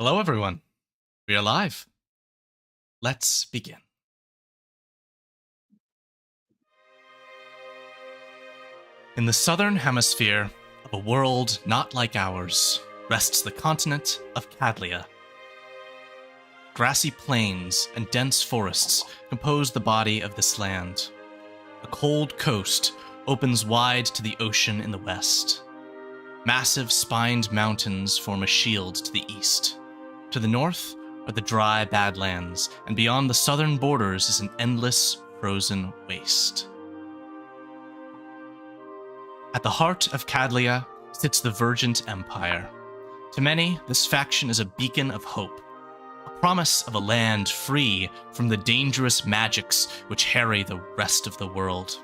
Hello, everyone. We are live. Let's begin. In the southern hemisphere of a world not like ours rests the continent of Cadlia. Grassy plains and dense forests compose the body of this land. A cold coast opens wide to the ocean in the west. Massive spined mountains form a shield to the east. To the north are the dry Badlands, and beyond the southern borders is an endless frozen waste. At the heart of Cadlia sits the Vergent Empire. To many, this faction is a beacon of hope, a promise of a land free from the dangerous magics which harry the rest of the world.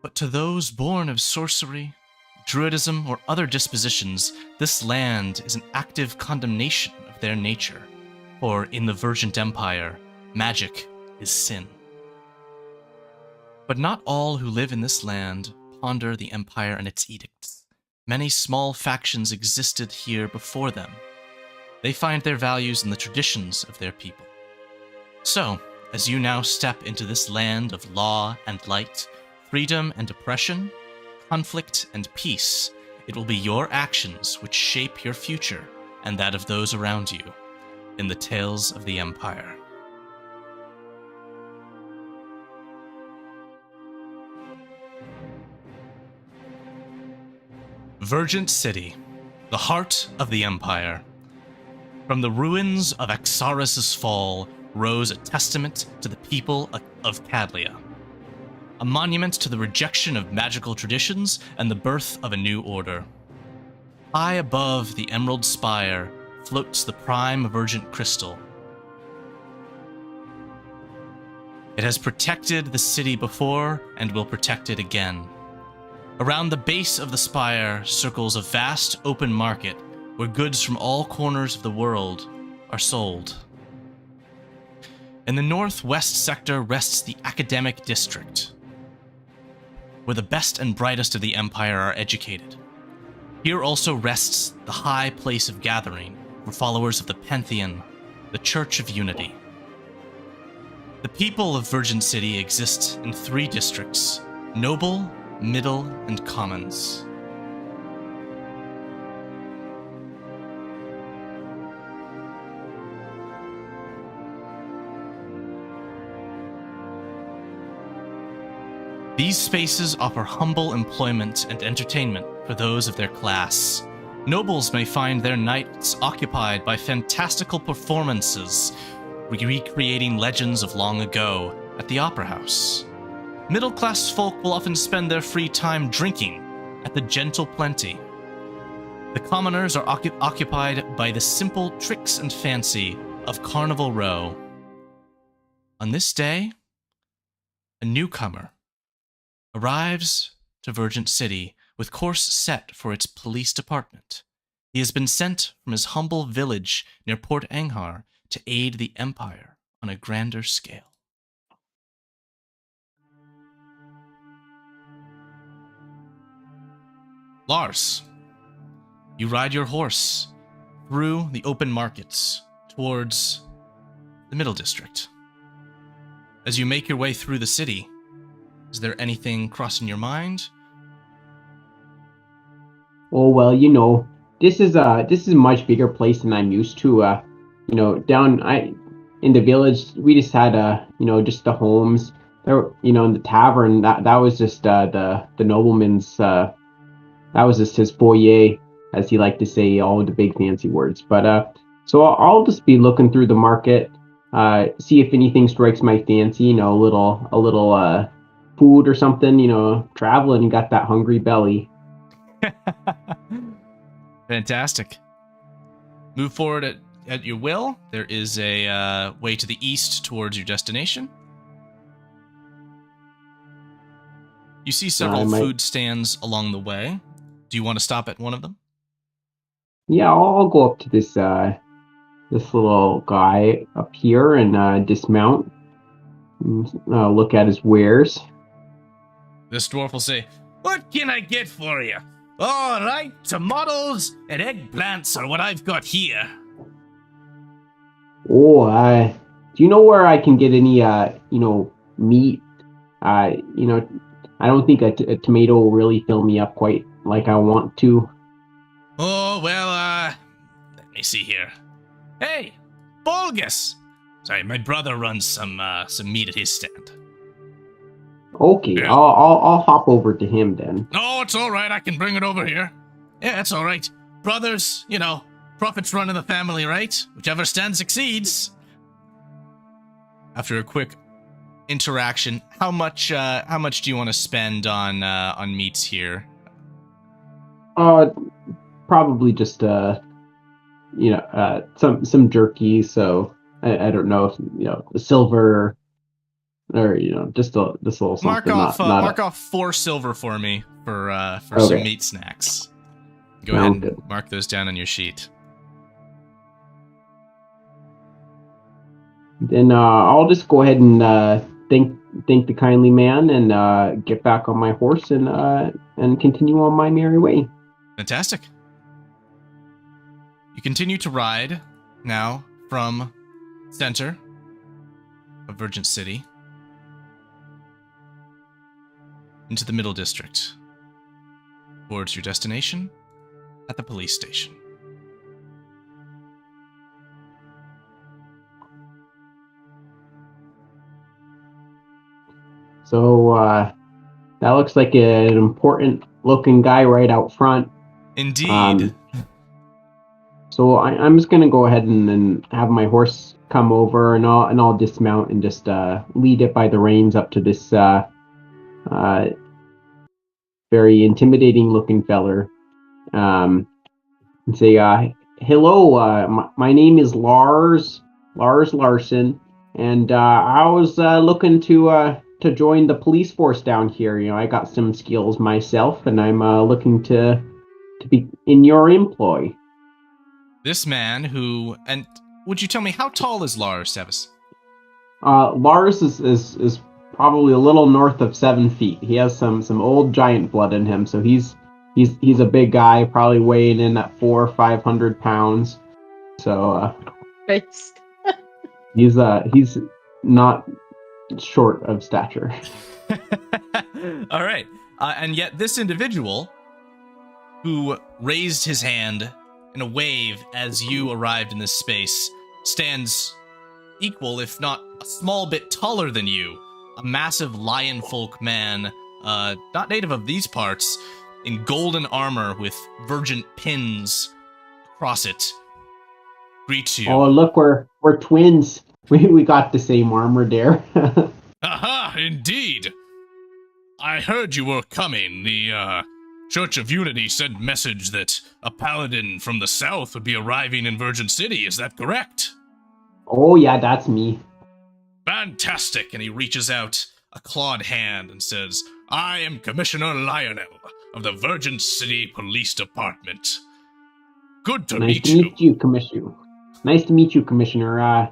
But to those born of sorcery, druidism, or other dispositions, this land is an active condemnation of their nature, for in the Vergent Empire, magic is sin. But not all who live in this land ponder the Empire and its edicts. Many small factions existed here before them. They find their values in the traditions of their people. So, as you now step into this land of law and light, freedom and oppression, conflict and peace, it will be your actions which shape your future and that of those around you in the Tales of the Empire. Vergent City, the heart of the Empire. From the ruins of Axaris' fall rose a testament to the people of Cadlia, a monument to the rejection of magical traditions and the birth of a new order. High above the emerald spire floats the prime Vergent crystal. It has protected the city before and will protect it again. Around the base of the spire circles a vast open market where goods from all corners of the world are sold. In the northwest sector rests the academic district, where the best and brightest of the Empire are educated. Here also rests the high place of gathering for followers of the Pantheon, the Church of Unity. The people of Vergent City exist in 3 districts: Noble, Middle, and Commons. These spaces offer humble employment and entertainment for those of their class. Nobles may find their nights occupied by fantastical performances, recreating legends of long ago at the Opera House. Middle-class folk will often spend their free time drinking at the Gentle Plenty. The commoners are occupied by the simple tricks and fancy of Carnival Row. On this day, a newcomer arrives to Vergent City with course set for its police department. He has been sent from his humble village near Port Anghar to aid the Empire on a grander scale. Lars, you ride your horse through the open markets towards the Middle District. As you make your way through the city, is there anything crossing your mind? Oh well, this is a much bigger place than I'm used to. Down in the village, we just had just the homes. There, in the tavern, that was just the nobleman's. That was just his foyer, as he liked to say all the big fancy words. But so I'll just be looking through the market, see if anything strikes my fancy. A little food or something. Traveling, you got that hungry belly. Fantastic. Move forward at your will. There is a way to the east towards your destination. You see several food stands along the way. Do you want to stop at one of them? Yeah, I'll go up to this little guy up here and dismount. And, look at his wares. This dwarf will say, "What can I get for you?" "All right, tomatoes and eggplants are what I've got here." Oh, do you know where I can get any, meat? You know, I don't think a tomato will really fill me up quite like I want to. Oh, well, let me see here. Hey, Bulgus! Sorry, my brother runs some meat at his stand. Okay, Yeah. I'll hop over to him then. No, it's all right. I can bring it over here. Yeah, it's all right. Brothers, profits run in the family, right? Whichever stand succeeds. After a quick interaction, how much do you want to spend on meats here? Probably just some jerky. So I don't know if the silver or just a little Mark something. off Not mark off 4 silver for me for some okay. meat snacks. Go ahead Sounds and good. mark those down on your sheet. Then I'll just go ahead and thank the kindly man and get back on my horse and continue on my merry way. Fantastic. You continue to ride now from center of Virgin City into the Middle District towards your destination at the police station. So that looks like an important looking guy right out front. Indeed. So I'm just gonna go ahead and have my horse come over and I'll dismount and just lead it by the reins up to this very intimidating looking feller. And say, hello, my name is Lars Larson, and I was looking to join the police force down here. I got some skills myself, and I'm looking to be in your employ. This man and would you tell me how tall is Lars, Sevis? Lars is probably a little north of 7 feet. He has some old giant blood in him, so he's a big guy, probably weighing in at 400-500 pounds. So he's not short of stature. All right. And yet this individual who raised his hand in a wave as you arrived in this space stands equal, if not a small bit taller than you. A massive lion folk man, not native of these parts, in golden armor with vergent pins across it, greets you. Oh, look, we're twins. We got the same armor there. Aha, indeed. I heard you were coming. The Church of Unity sent message that a paladin from the south would be arriving in Virgin City. Is that correct? Oh yeah, that's me. Fantastic. And he reaches out a clawed hand and says, I am Commissioner Lionel of the Virgin City Police Department. Good to meet you. Nice to meet you, Commissioner. Nice to meet you, Commissioner.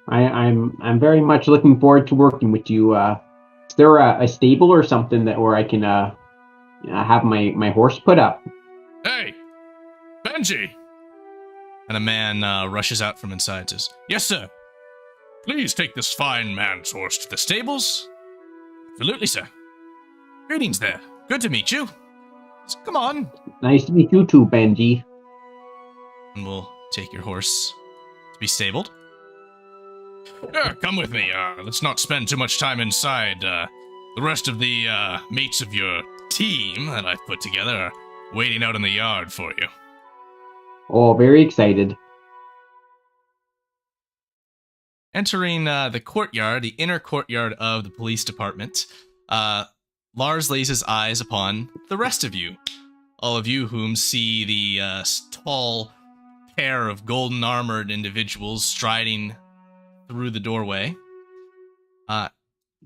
I'm very much looking forward to working with you. Is there a stable or something where I can have my horse put up? Hey, Benji! And a man rushes out from inside and says, Yes, sir. Please take this fine man's horse to the stables. Absolutely, sir. Greetings there. Good to meet you. Come on. Nice to meet you too, Benji. And we'll take your horse to be stabled. Yeah, come with me. Let's not spend too much time inside. The rest of the mates of your team that I've put together are waiting out in the yard for you. Oh, very excited. Entering the courtyard, the inner courtyard of the police department, Lars lays his eyes upon the rest of you. All of you whom see the tall pair of golden armored individuals striding through the doorway.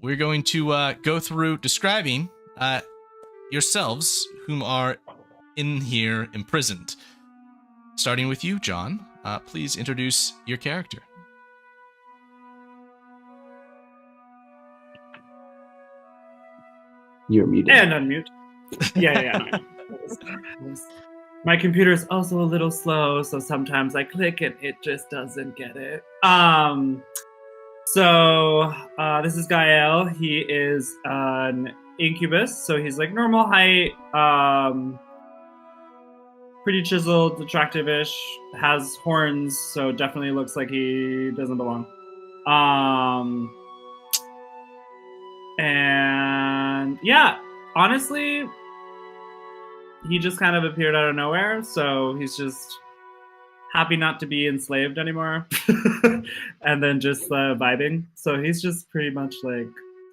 We're going to go through describing yourselves whom are in here imprisoned. Starting with you, John. Please introduce your character. You're muted. And unmute. Yeah. My computer is also a little slow, so sometimes I click and it just doesn't get it. So this is Gael. He is an incubus, so he's like normal height, pretty chiseled, attractive-ish, has horns, so definitely looks like he doesn't belong. And yeah, honestly, he just kind of appeared out of nowhere, so he's just happy not to be enslaved anymore. And then just vibing. So he's just pretty much like,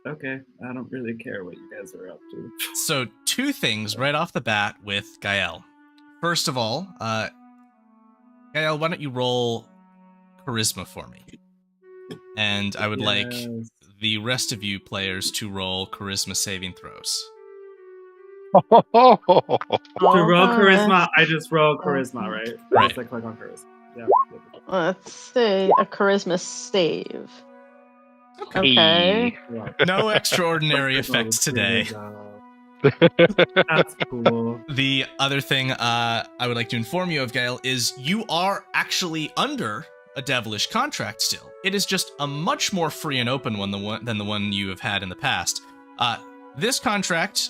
okay, I don't really care what you guys are up to. So, two things right off the bat with Gael. First of all, Gael, why don't you roll charisma for me? And I would like the rest of you players to roll charisma saving throws. To roll charisma, I just roll charisma, right? Right. Just click on charisma. Yeah. Let's see, a charisma save. Okay. No extraordinary effects today. That's cool. The other thing I would like to inform you of, Gael, is you are actually under a devilish contract still. It is just a much more free and open one than the one you have had in the past. This contract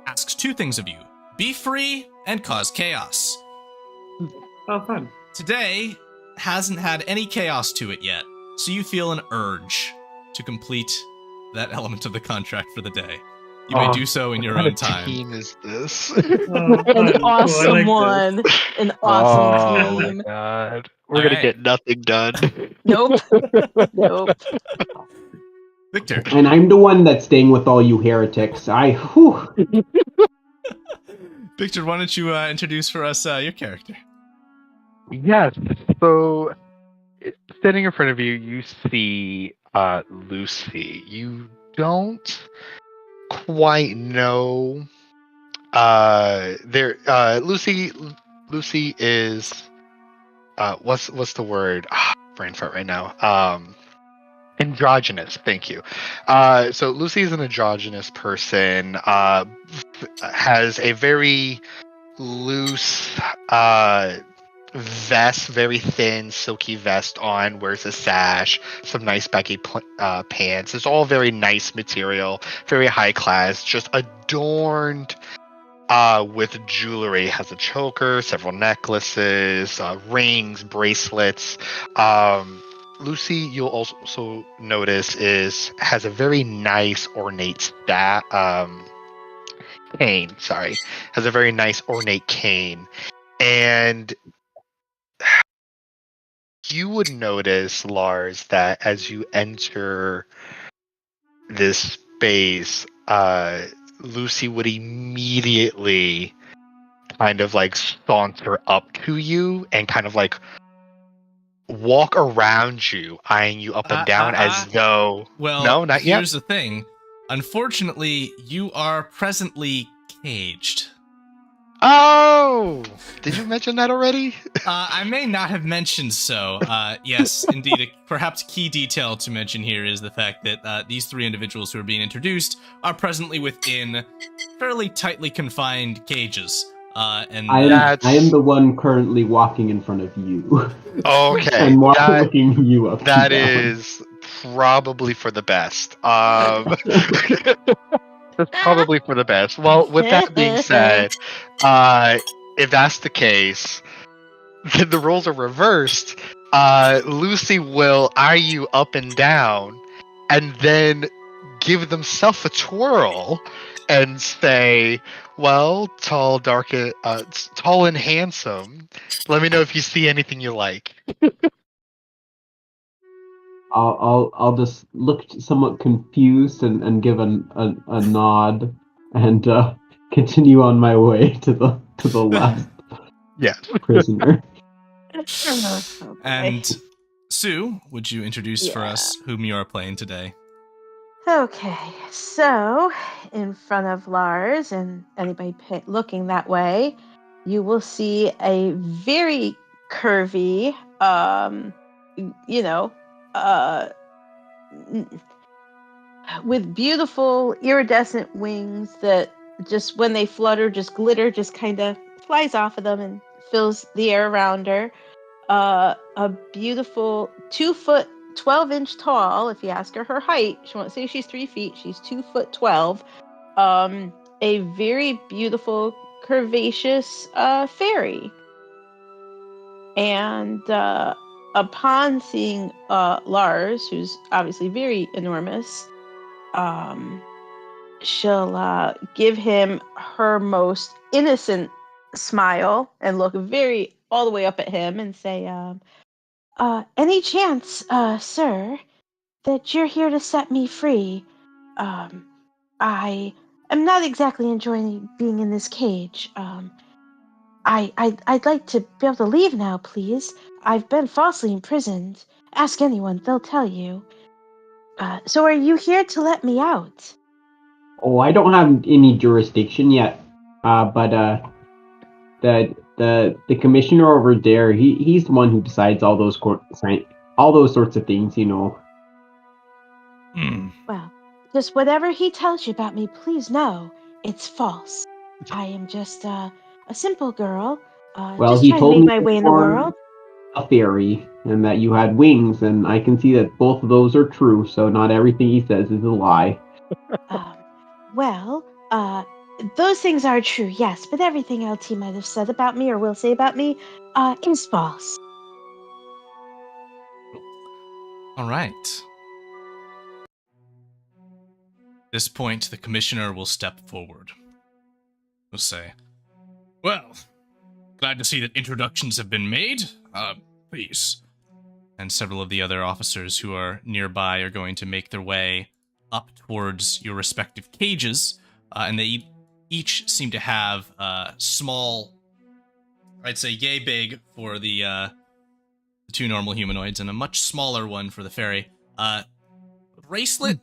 asks two things of you: be free and cause chaos. Oh, fun. Today hasn't had any chaos to it yet, so you feel an urge to complete that element of the contract for the day. You may do so in your own time. What team is this? An awesome one. An awesome team. Oh my god. We're gonna get nothing done. Nope. Nope. Victor. And I'm the one that's staying with all you heretics. Victor, why don't you introduce for us your character? Yes. So, sitting in front of you, you see Lucy. You don't quite know. Lucy is what's the word? Brain fart right now. Androgynous. Thank you. So Lucy is an androgynous person. Has a very loose vest, very thin, silky vest on, wears a sash, some nice baggy pants. It's all very nice material, very high class, just adorned with jewelry. Has a choker, several necklaces, rings, bracelets. Lucy, you'll also notice, has a very nice ornate cane. Sorry, has a very nice ornate cane, and you would notice, Lars, that as you enter this space, Lucy would immediately kind of like saunter up to you and kind of like walk around you, eyeing you up and down as though... Well, no, not yet. Here's the thing. Unfortunately, you are presently caged. Oh! Did you mention that already? I may not have mentioned so. Yes, indeed. Perhaps key detail to mention here is the fact that these three individuals who are being introduced are presently within fairly tightly confined cages. And I am the one currently walking in front of you. Okay. And looking you up. That is probably for the best. That's probably for the best. Well, with that being said, if that's the case, then the roles are reversed. Lucy will eye you up and down, and then give themselves a twirl and say, "Well, tall and handsome. Let me know if you see anything you like." I'll just look somewhat confused and give a nod and continue on my way to the last prisoner. And Sue, would you introduce for us whom you are playing today? Okay, so in front of Lars and anybody looking that way, you will see a very curvy, with beautiful iridescent wings that just when they flutter, just glitter, just kind of flies off of them and fills the air around her. A beautiful 2-foot 12-inch tall. If you ask her height, she won't say she's 3 feet. She's 2 foot 12. A very beautiful curvaceous fairy. And upon seeing Lars, who's obviously very enormous, she'll give him her most innocent smile and look very all the way up at him and say, any chance, sir, that you're here to set me free? I am not exactly enjoying being in this cage. I'd like to be able to leave now, please. I've been falsely imprisoned. Ask anyone, they'll tell you. So are you here to let me out? Oh, I don't have any jurisdiction yet. But the commissioner over there, he's the one who decides all those sorts of things, you know. Well, just whatever he tells you about me, please know it's false. I am just a simple girl, Well, just he trying to told make me my way in the you are world. a fairy and that you had wings, and I can see that both of those are true. So not everything he says is a lie. Well, those things are true, yes, but everything else he might have said about me or will say about me, is false. All right. At this point, the commissioner will step forward. He'll say, "Well, glad to see that introductions have been made. Please." And several of the other officers who are nearby are going to make their way up towards your respective cages, and they each seem to have small, I'd say yay big for the two normal humanoids, and a much smaller one for the fairy. Bracelet,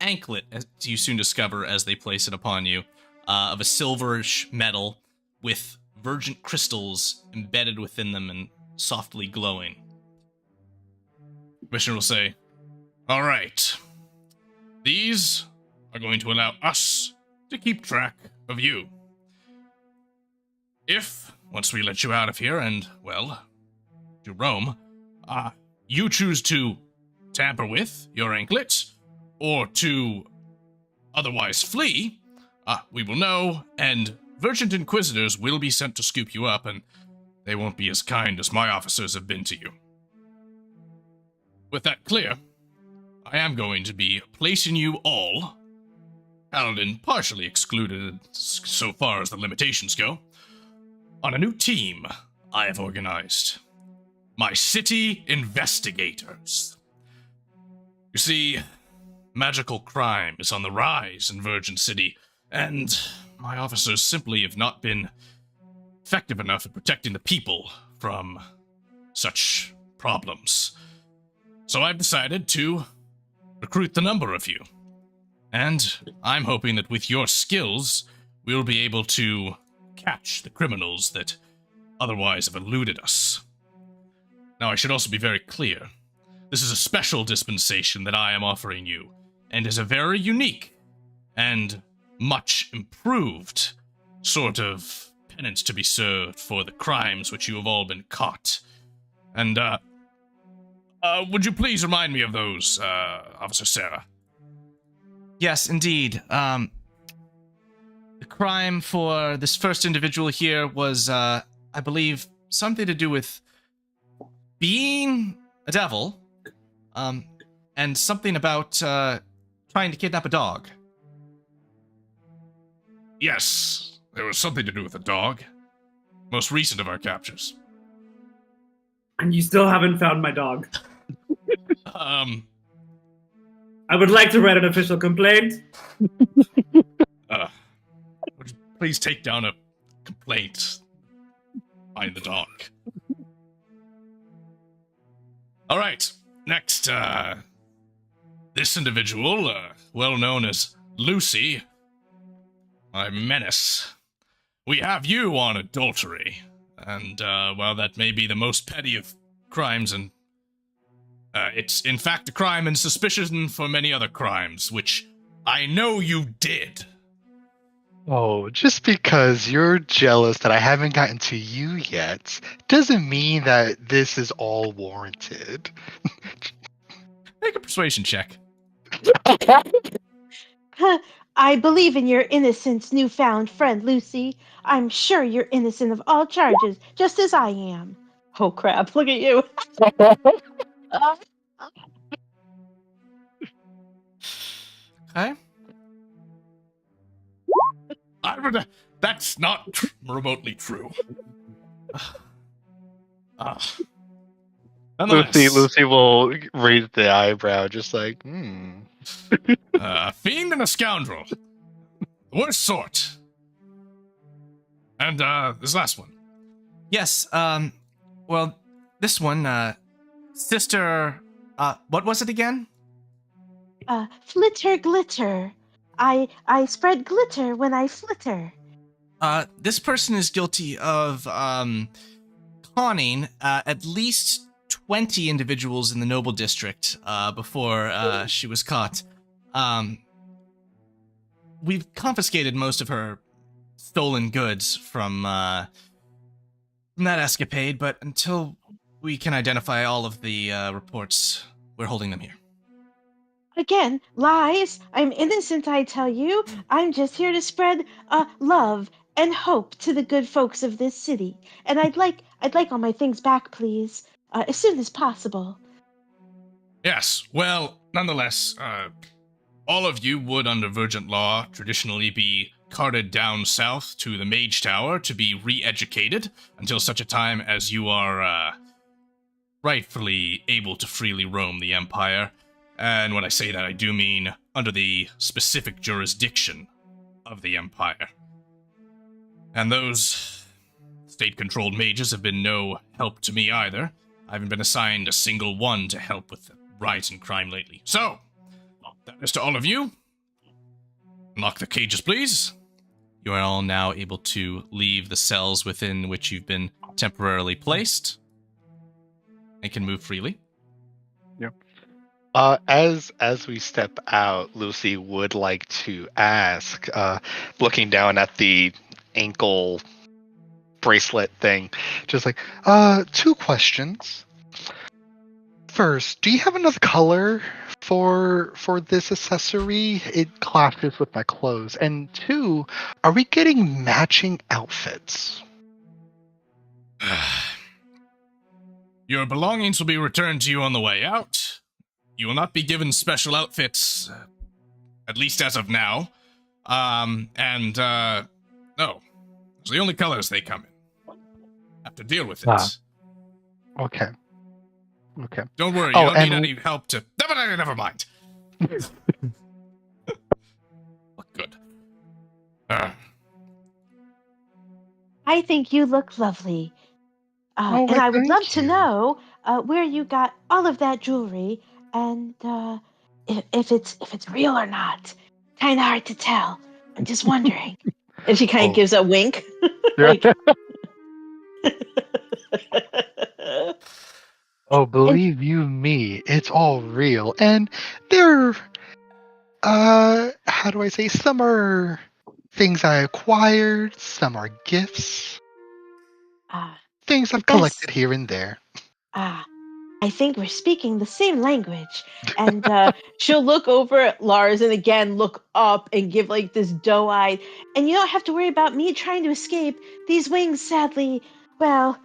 anklet, as you soon discover as they place it upon you, of a silverish metal with virgin crystals embedded within them and softly glowing. Commissioner will say, "All right. These are going to allow us to keep track of you. If, once we let you out of here and, well, to Rome, you choose to tamper with your anklet, or to otherwise flee, we will know, and Virgin Inquisitors will be sent to scoop you up, and they won't be as kind as my officers have been to you. With that clear, I am going to be placing you all, Paladin partially excluded so far as the limitations go, on a new team I have organized. My City Investigators. You see, magical crime is on the rise in Virgin City, and my officers simply have not been effective enough at protecting the people from such problems. So I've decided to recruit the number of you. And I'm hoping that with your skills, we'll be able to catch the criminals that otherwise have eluded us. Now, I should also be very clear. This is a special dispensation that I am offering you, and is a very unique and much improved sort of penance to be served for the crimes which you have all been caught. And, would you please remind me of those, Officer Sarah? Yes, indeed. The crime for this first individual here was, I believe, something to do with being a devil, and something about, trying to kidnap a dog. Yes, there was something to do with a dog. Most recent of our captures. And you still haven't found my dog. I would like to write an official complaint. Would you please take down a complaint? Find the dog. All right, next, this individual, well known as Lucy, my menace. We have you on adultery, and, while that may be the most petty of crimes, and it's in fact a crime and suspicion for many other crimes, which I know you did. Oh, just because you're jealous that I haven't gotten to you yet doesn't mean that this is all warranted. Make a persuasion check. I believe in your innocence, newfound friend Lucy. I'm sure you're innocent of all charges, just as I am. Oh crap, look at you. Okay. That's not remotely true. Nonetheless, Lucy will raise the eyebrow, just like, a fiend and a scoundrel. The worst sort. And, this last one. Yes, well, this one, Sister, what was it again? Flitter glitter. I spread glitter when I flitter. This person is guilty of, conning, at least 20 individuals in the Noble District, before, she was caught. We've confiscated most of her stolen goods from that escapade, but until we can identify all of the, reports, we're holding them here. Again, lies. I'm innocent, I tell you. I'm just here to spread love and hope to the good folks of this city. And I'd like all my things back, please, as soon as possible. Yes, well, nonetheless, all of you would, under Virgin law, traditionally be carted down south to the Mage Tower to be re-educated until such a time as you are, rightfully able to freely roam the Empire. And when I say that, I do mean under the specific jurisdiction of the Empire. And those state-controlled mages have been no help to me either. I haven't been assigned a single one to help with the riots and crime lately. So, that is to all of you. Unlock the cages, please. You are all now able to leave the cells within which you've been temporarily placed and can move freely. Yep. As we step out, Lucy would like to ask, looking down at the ankle bracelet thing, just like, 2 questions. First, do you have another color for this accessory? It clashes with my clothes. And 2, are we getting matching outfits? Your belongings will be returned to you on the way out. You will not be given special outfits, at least as of now. No. It's the only colors they come in. Have to deal with it. Okay. Don't worry, you don't need any help to... Never mind. Good. I think you look lovely. And I would love to know where you got all of that jewelry and if it's real or not. Kind of hard to tell. I'm just wondering. And she kind of gives a wink. Like, oh, believe you me, it's all real. And there, how do I say, some are things I acquired, some are gifts. Things I've collected here and there. I think we're speaking the same language. And she'll look over at Lars and again look up and give like this doe-eyed. And you don't have to worry about me trying to escape. These wings, sadly, well,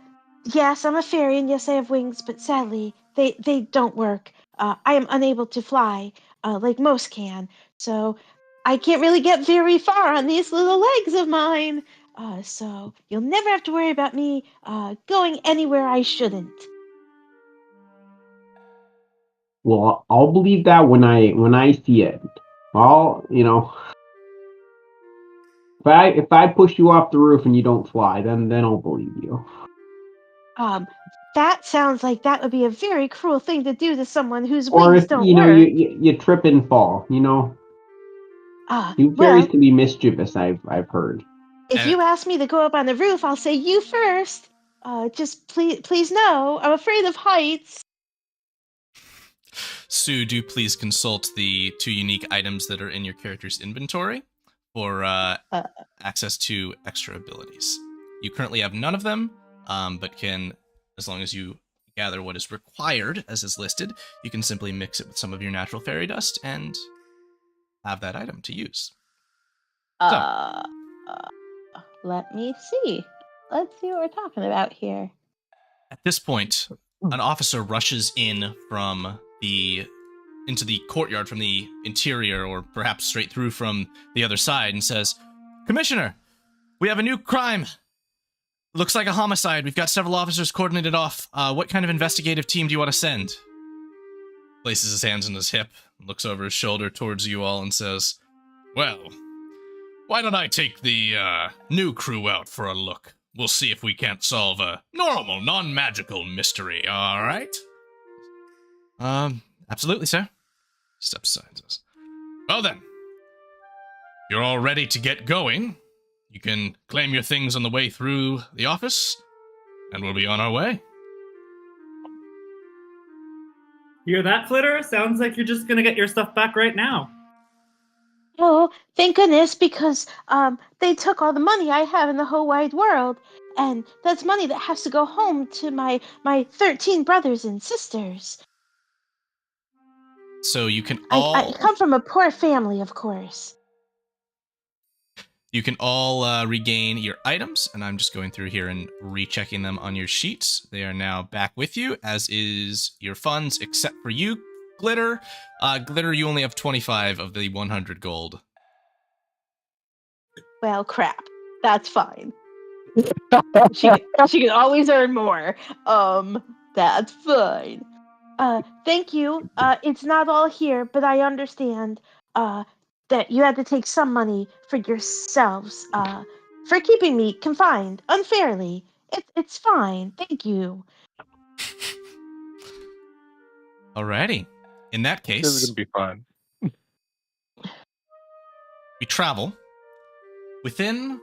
yes, I'm a fairy and yes, I have wings, but sadly, they don't work. I am unable to fly like most can. So I can't really get very far on these little legs of mine. So you'll never have to worry about me going anywhere I shouldn't. Well, I'll believe that when I see it. If I push you off the roof and you don't fly, then I'll believe you. That sounds like that would be a very cruel thing to do to someone whose wings don't work. Or if you trip and fall, Fairies can be mischievous, I've heard. If you ask me to go up on the roof, I'll say you first. Just please know, I'm afraid of heights. Sue, do please consult the 2 unique items that are in your character's inventory for access to extra abilities. You currently have none of them, but can, as long as you gather what is required as is listed, you can simply mix it with some of your natural fairy dust and have that item to use. Let me see. Let's see what we're talking about here. At this point, an officer rushes in into the courtyard from the interior, or perhaps straight through from the other side, and says, "Commissioner, we have a new crime. Looks like a homicide. We've got several officers coordinated off. What kind of investigative team do you want to send?" Places his hands on his hip, looks over his shoulder towards you all, and says, "Well, why don't I take the new crew out for a look? We'll see if we can't solve a normal, non-magical mystery, all right?" Absolutely, sir. Steps aside and says, "Well then, you're all ready to get going. You can claim your things on the way through the office, and we'll be on our way." Hear that, Flitter? Sounds like you're just gonna get your stuff back right now. Oh, thank goodness, because they took all the money I have in the whole wide world, and that's money that has to go home to my 13 brothers and sisters. So you can all... I come from a poor family, of course. You can all regain your items, and I'm just going through here and rechecking them on your sheets. They are now back with you, as is your funds, except for you, Glitter. Glitter, you only have 25 of the 100 gold. Well, crap. That's fine. she can always earn more. That's fine. Thank you. It's not all here, but I understand that you had to take some money for yourselves for keeping me confined unfairly. It's fine. Thank you. Alrighty. In that This case, is gonna be fun. we travel within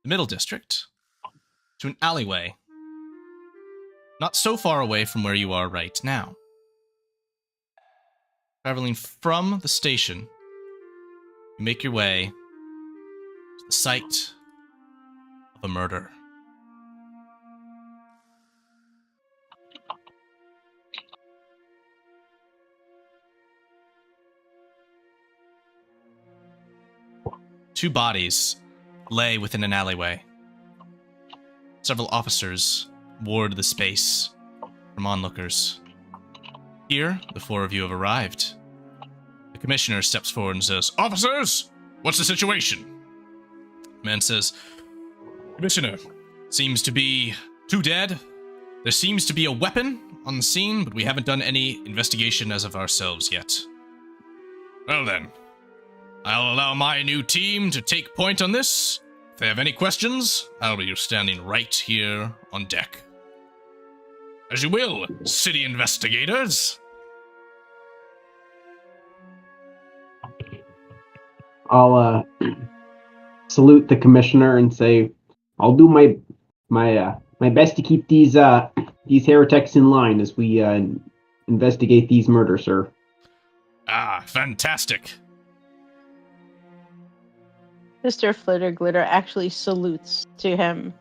the Middle District to an alleyway not so far away from where you are right now. Traveling from the station, you make your way to the site of a murder. Two bodies lay within an alleyway. Several officers ward the space from onlookers. Here, the four of you have arrived. The commissioner steps forward and says, "Officers, what's the situation?" The man says, "Commissioner, seems to be two dead. There seems to be a weapon on the scene, but we haven't done any investigation as of ourselves yet." "Well then, I'll allow my new team to take point on this. If they have any questions, I'll be standing right here on deck." "As you will, city investigators." I'll salute the commissioner and say, "I'll do my best to keep these heretics in line as we investigate these murders, sir." "Ah, fantastic." Mr. Flitter Glitter actually salutes to him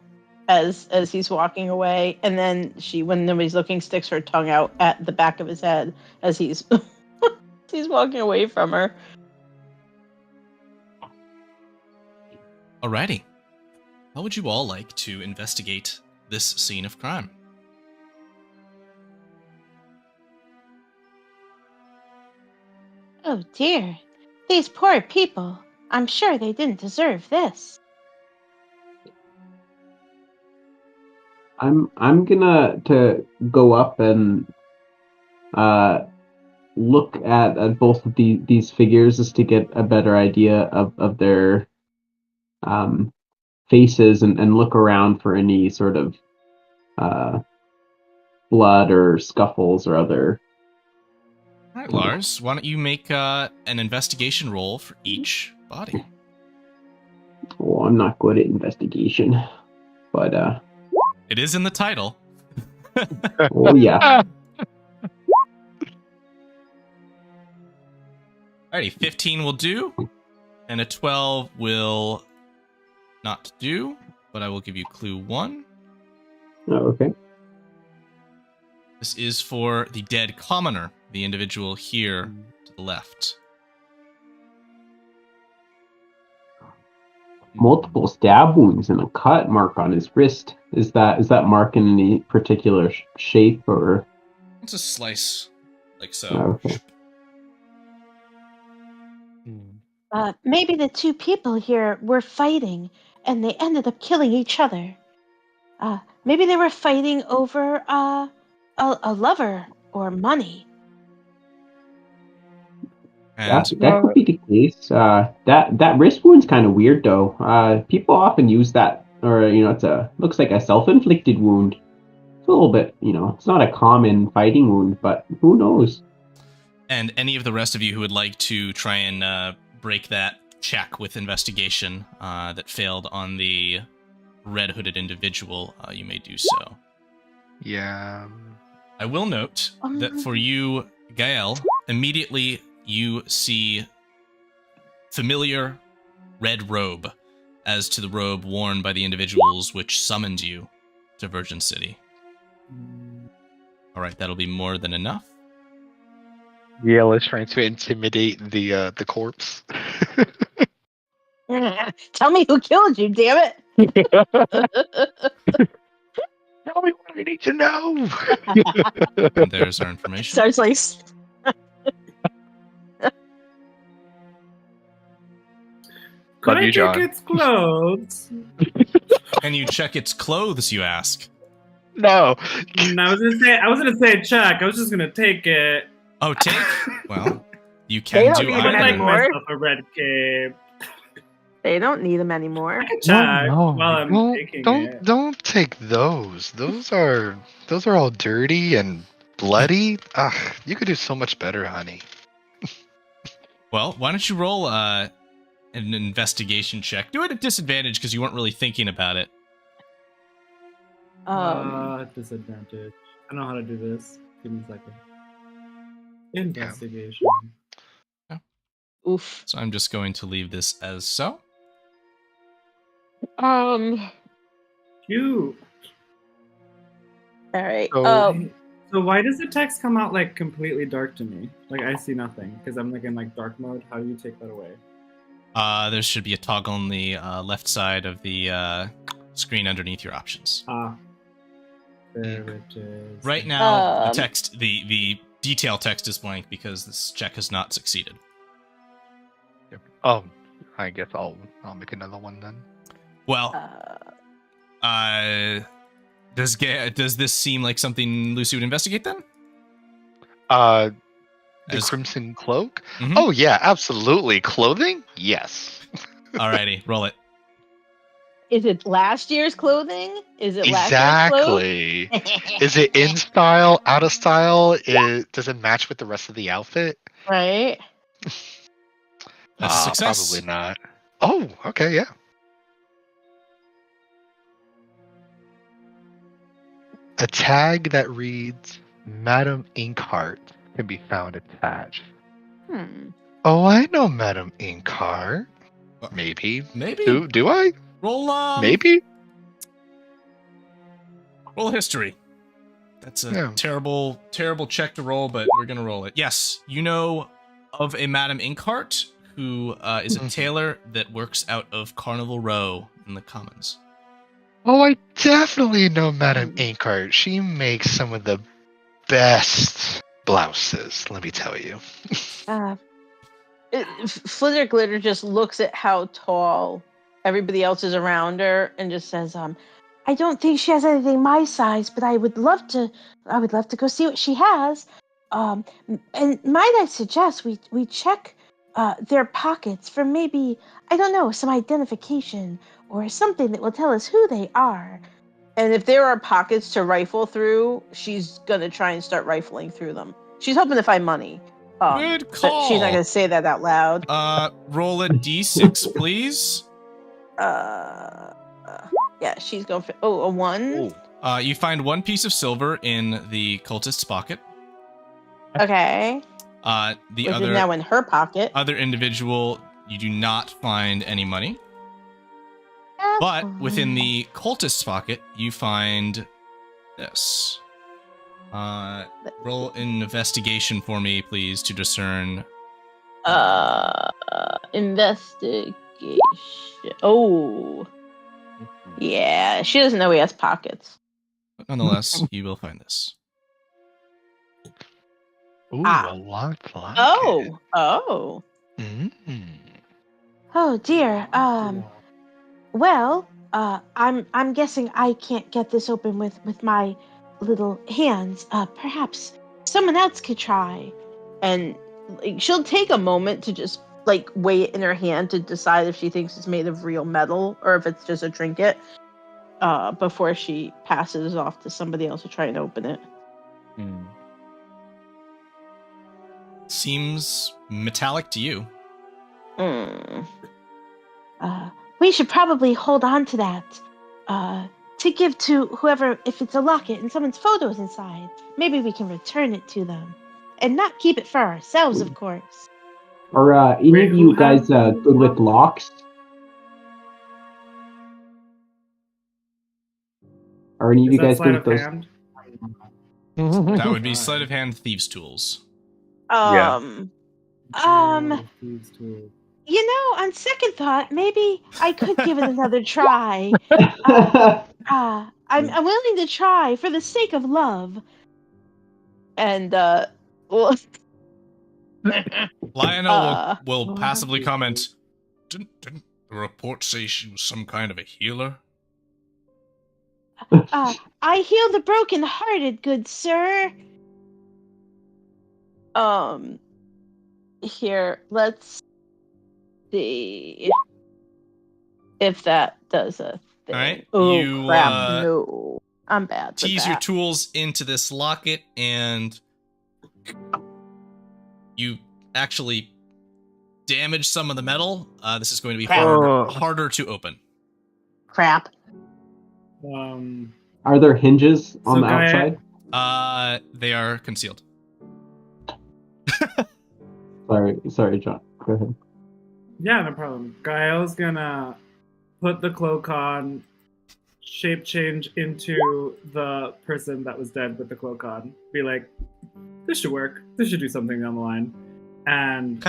as he's walking away, and then she, when nobody's looking, sticks her tongue out at the back of his head as he's he's walking away from her. Alrighty. How would you all like to investigate this scene of crime? Oh dear, these poor people. I'm sure they didn't deserve this. I'm gonna to go up and look at both of these figures just to get a better idea of their faces and look around for any sort of blood or scuffles or other. All right, Lars, why don't you make an investigation roll for each body? Oh, I'm not good at investigation, but It is in the title. oh yeah. Alrighty, 15 will do. And a 12 will not do, but I will give you clue 1. Oh, okay. This is for the dead commoner, the individual here to the left. Multiple stab wounds and a cut mark on his wrist. Is that mark in any particular shape or? It's a slice, like so. Oh, okay. Maybe the two people here were fighting, and they ended up killing each other. Maybe they were fighting over a lover or money. And That could be the case. That wrist wound's kind of weird though. People often use that, or looks like a self-inflicted wound. It's a little bit, it's not a common fighting wound, but who knows? And any of the rest of you who would like to try and break that check with investigation that failed on the red hooded individual, you may do so. Yeah. I will note that for you, Gael, immediately you see familiar red robe as to the robe worn by the individuals which summoned you to Virgin City. All right, that'll be more than enough. Yale is trying to intimidate the corpse. Tell me who killed you, damn it! Tell me what I need to know. And there's our information. Starts like. Could Love I you, check John. its clothes? Can you check its clothes, you ask? No. I was gonna say check. I was just gonna take it. Oh, take? Well, you They can don't do need I it would either. like anymore. myself a red cape. They don't need them anymore. I can check No, while I'm don't, taking don't, it. don't take those. Those are all dirty and bloody. Ugh, you could do so much better, honey. Well, why don't you roll an investigation check? Do it at disadvantage because you weren't really thinking about it. Disadvantage. I know how to do this. Give me a second. Investigation. Oof. So I'm just going to leave this as so. Cute. All right. So- So why does the text come out like completely dark to me? Like I see nothing because I'm like in like dark mode. How do you take that away? There should be a toggle on the left side of the screen underneath your options. There it is. Right now, the Um, text, the detail text is blank because this check has not succeeded. Oh, I guess I'll make another one then. Well, does this seem like something Lucy would investigate then? The As- Crimson Cloak? Mhm. Oh yeah, absolutely. Clothing? Yes. Alrighty, roll it. Is it last year's clothing? Is it last year's clothes? Exactly. Is it in style, out of style? Does it match with the rest of the outfit? Right. That's a success. Probably not. Oh, okay, yeah. A tag that reads Madam Inkheart can be found attached. Oh, I know Madam Inkheart. Maybe. Maybe. Do I? Roll. Maybe. Roll history. That's a terrible, terrible check to roll, but we're gonna roll it. Yes, you know of a Madam Inkheart who is a tailor that works out of Carnival Row in the Commons. Oh, I definitely know Madam Inkheart. She makes some of the best blouses, let me tell you. Flitter Glitter just looks at how tall everybody else is around her and just says, I don't think she has anything my size, but I would love to go see what she has. And might I suggest we check their pockets for maybe, I don't know, some identification or something that will tell us who they are. And if there are pockets to rifle through, she's gonna try and start rifling through them. She's hoping to find money. Good But call. she's not gonna say that out loud. Roll a d6, please. Yeah, she's going for a 1. You find one piece of silver in the cultist's pocket. Okay. The Which other is now in her pocket. other individual you do not find any money. That's But fine. within the cultist's pocket, you find this. Roll an investigation for me, please, to discern. Investigation. Oh. Yeah, she doesn't know he has pockets. But nonetheless, you will find this. Ooh, Ah. a locked locket. Oh. Mm. Oh dear. Well, I'm guessing I can't get this open with my little hands. Perhaps someone else could try. And like, she'll take a moment to just like weigh it in her hand to decide if she thinks it's made of real metal or if it's just a trinket. Before she passes it off to somebody else to try and open it. Seems metallic to you. We should probably hold on to that. To give to whoever, if it's a locket and someone's photo is inside. Maybe we can return it to them. And not keep it for ourselves, of course. Are any Wait, of who you guys has the good with locks? Are any of you Is that guys sleight good of with those? hand? That would be sleight of hand thieves' tools. Thieves' tools. On second thought, maybe I could give it another try. I'm willing to try for the sake of love. And well, Lionel will passively comment, Didn't the report say she was some kind of a healer? I heal the broken-hearted, good sir. Here, let's see if that does a thing. All right, Oh, you, crap, no. I'm bad with tease your that. tools into this locket, and you actually damage some of the metal. This is going to be harder to open. Crap. Are there hinges on So the Gaia- outside? They are concealed. Sorry, John. Go ahead. Yeah, no problem. Gael's gonna put the cloak on, shape change into the person that was dead with the cloak on. Be like, this should work. This should do something down the line. And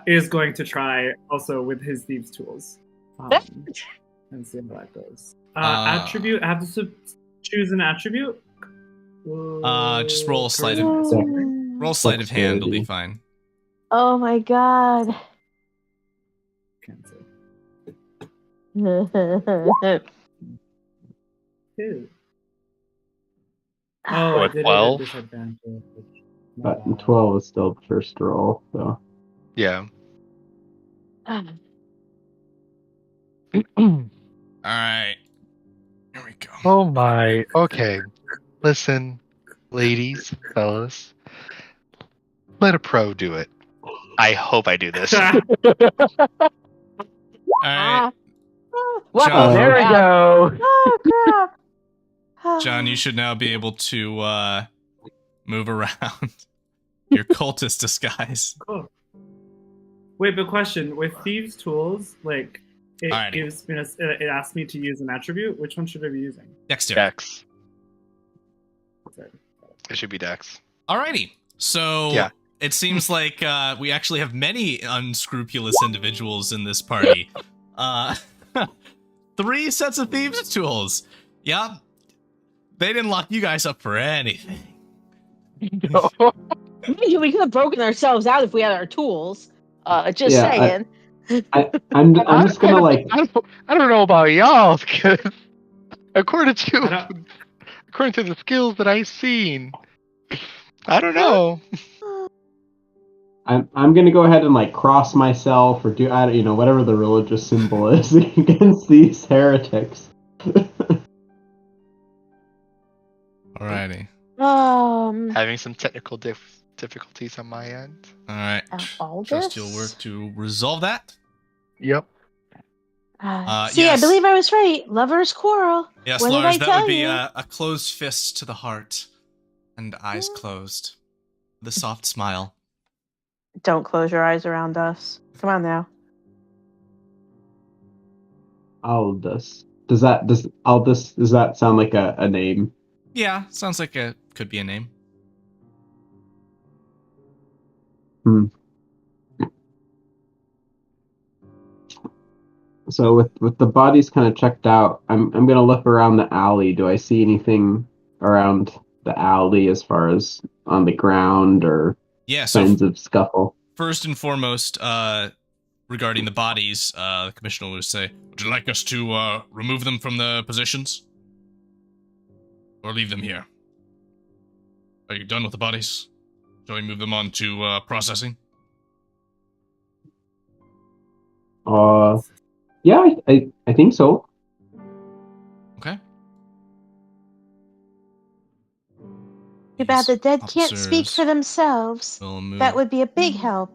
is going to try also with his thieves' tools. And see how that goes. Attribute. I have to choose an attribute. Just roll sleight of hand. Will be fine. Oh my god. Cancel. Oh, I did it at 12? disadvantage. But 12 is still the first roll, so. Yeah. All right. Here we go. Oh my. Okay. Listen, ladies, fellas. Let a pro do it. I hope I do this. All right. What? John. There we go. Oh, crap. John, you should now be able to move around your cultist disguise. Cool. Wait, but question: with thieves' tools, like it gives me, it asks me to use an attribute. Which one should I be using? Dexterity. Dex. It should be Dex. Alrighty. So yeah. It seems like we actually have many unscrupulous individuals in this party. 3 sets of thieves' tools. Yeah. They didn't lock you guys up for anything. No. We could have broken ourselves out if we had our tools. Just saying. I'm just gonna like. I don't know about y'all, because according to the skills that I've seen, I don't know. I'm gonna go ahead and like cross myself or do whatever the religious symbol is against these heretics. Alrighty. Having some technical difficulties on my end. Alright. Trust you'll work to resolve that. Yep. See, I believe I was right. Lovers quarrel. Yes, what Lars, did I that tell would be you? a closed fist to the heart and eyes closed. The soft smile. Don't close your eyes around us. Come on now. Aldous. Does that sound like a name? Yeah, sounds like could be a name. So with the bodies kind of checked out, I'm gonna look around the alley. Do I see anything around the alley as far as on the ground or Yeah, so signs of scuffle? first and foremost, regarding the bodies, the commissioner would say, would you like us to remove them from the positions? Or leave them here? Are you done with the bodies? Shall we move them on to processing? Yeah, I think so. Okay. Too bad the dead can't speak Officers for themselves. will move That would be a big help.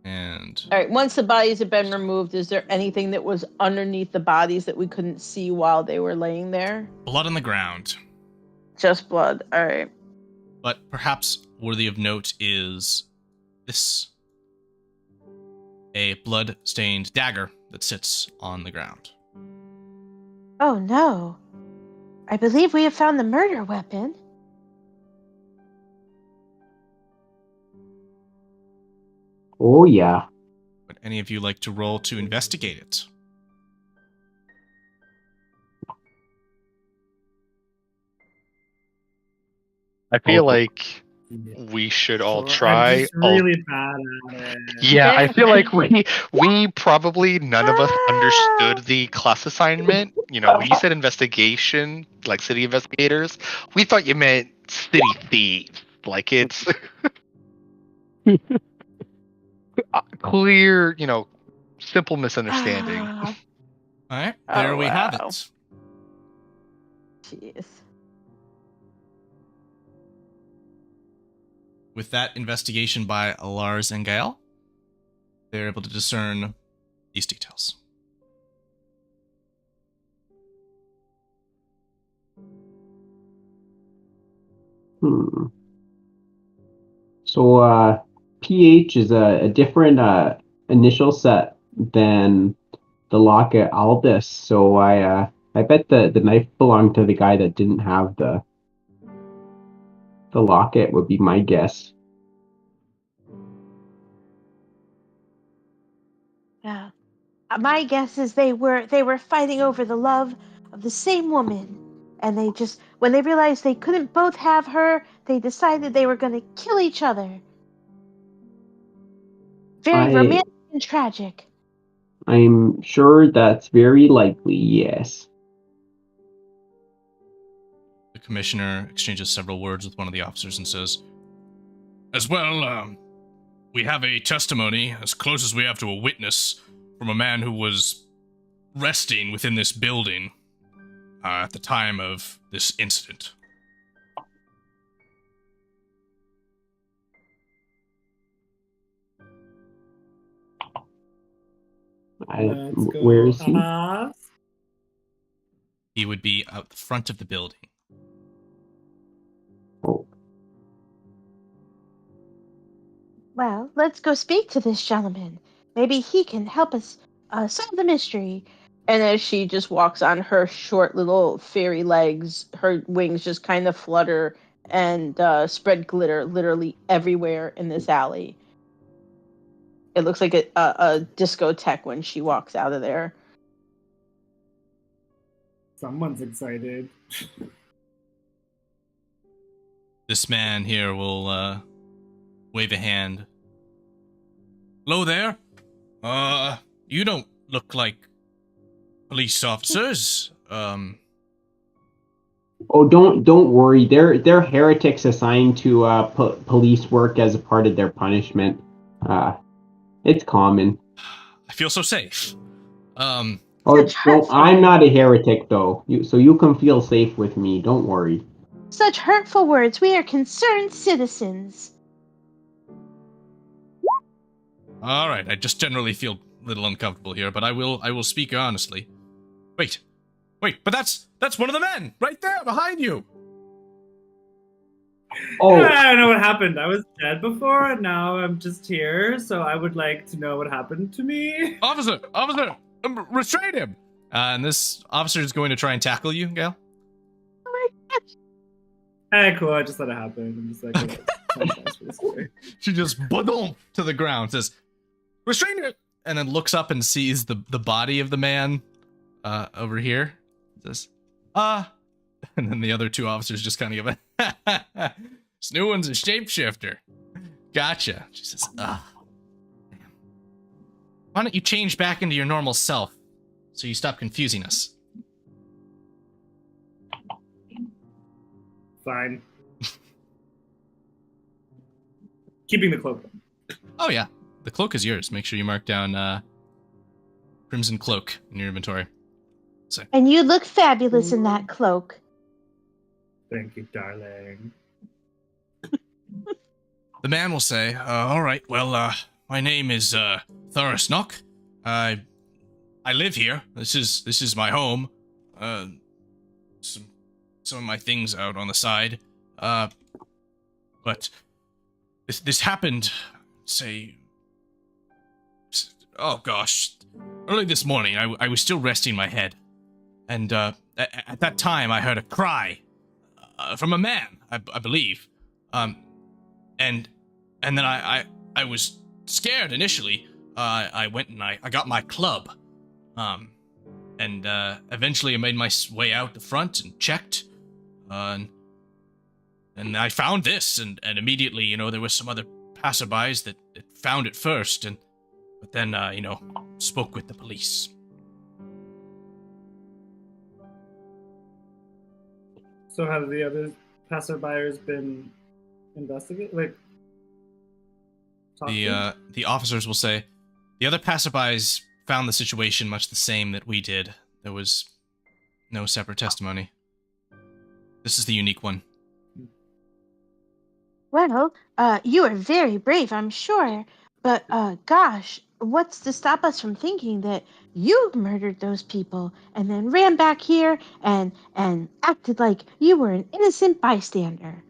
and All right, once the bodies have been removed, is there anything that was underneath the bodies that we couldn't see while they were laying there? blood on the ground. Just blood. All right. But perhaps worthy of note is this. A blood-stained dagger that sits on the ground. Oh no. I believe we have found the murder weapon. Oh yeah. Would any of you like to roll to investigate it? I feel like we should all try. I'm just really bad at it. Yeah, I feel like we probably none of us understood the class assignment. You know, when you said investigation, like city investigators, we thought you meant city thieves. Like it's clear, simple misunderstanding. Ah, All right, Oh, there we have wow. it. jeez. With that investigation by Lars and Gael, they're able to discern these details. So PH is a different initial set than the lock at Aldous. So I bet the knife belonged to the guy that didn't have the locket would be my guess. Yeah. My guess is they were fighting over the love of the same woman, and they just when they realized they couldn't both have her, they decided they were going to kill each other. Very romantic and tragic. I'm sure that's very likely, yes. The commissioner exchanges several words with one of the officers and says, as well, we have a testimony, as close as we have to a witness, from a man who was resting within this building at the time of this incident. Where is he? He would be out the front of the building. Oh. Well, let's go speak to this gentleman. Maybe he can help us solve the mystery. And as she just walks on her short little fairy legs, her wings just kind of flutter and spread glitter literally everywhere in this alley. It looks like a discotheque when she walks out of there. Someone's excited. This man here will wave a hand. Hello there. You don't look like police officers. Oh, don't worry. They're heretics assigned to police work as a part of their punishment. It's common. I feel so safe. Oh, I'm not a heretic though. So you can feel safe with me. Don't worry. Such hurtful words. We are concerned citizens. All right, I just generally feel a little uncomfortable here, but I will speak honestly. Wait, but that's one of the men right there behind you. Oh, Yeah, I don't know what happened. I was dead before, and now I'm just here. So I would like to know what happened to me. Officer, restrain him. And this officer is going to try and tackle you, Gail. Hey, cool. I just let it happen. I'm just like, thanks for the story. She just boom to the ground, says, "Restrain her," and then looks up and sees the body of the man over here. Says, and then the other two officers just kind of give a, "This new one's a shapeshifter. Gotcha." She says, "Damn. Why don't you change back into your normal self so you stop confusing us?" Fine. Keeping the cloak. Oh yeah, the cloak is yours. Make sure you mark down Crimson Cloak in your inventory. So. And you look fabulous in that cloak. Thank you, darling. The man will say, "All right, well, my name is Thoris Nock. I live here. This is my home. Some of my things out on the side. But this happened, say, oh gosh, early this morning. I was still resting my head, and at that time I heard a cry from a man, I believe. And then I was scared initially. I went and I got my club. And eventually I made my way out the front and checked. And I found this, and immediately, there was some other passerbys that found it first, but then, spoke with the police. So have the other passerbyers been investigated? Like, the officers will say, the other passerbys found the situation much the same that we did. There was no separate testimony. This is the unique one. Well, you are very brave, I'm sure. But, gosh, what's to stop us from thinking that you murdered those people and then ran back here and acted like you were an innocent bystander?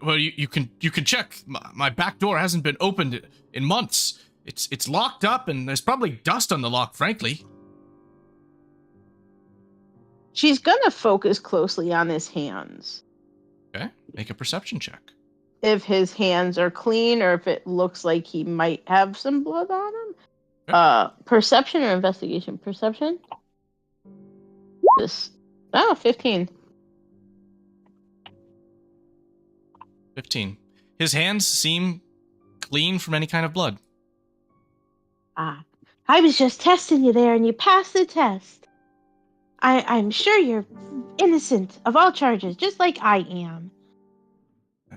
Well, you can check. My back door hasn't been opened in months. It's locked up, and there's probably dust on the lock, frankly. She's gonna focus closely on his hands. Okay, make a perception check. If his hands are clean or if it looks like he might have some blood on him. Okay. Perception or investigation? Perception? 15. 15. His hands seem clean from any kind of blood. I was just testing you there and you passed the test. I'm sure you're innocent of all charges, just like I am.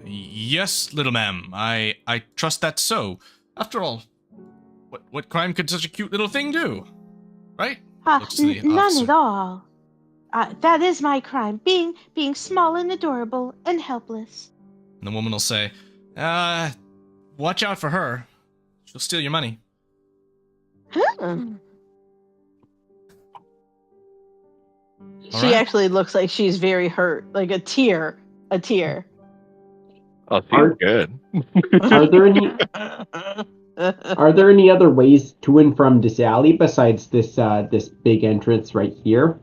Yes, little ma'am. I trust that's so. After all, what crime could such a cute little thing do? Right? None at all. That is my crime, being small and adorable and helpless. And the woman will say, watch out for her. She'll steal your money. She actually looks like she's very hurt, like a tear. Oh, Are- good. Are there any other ways to and from this alley besides this big entrance right here?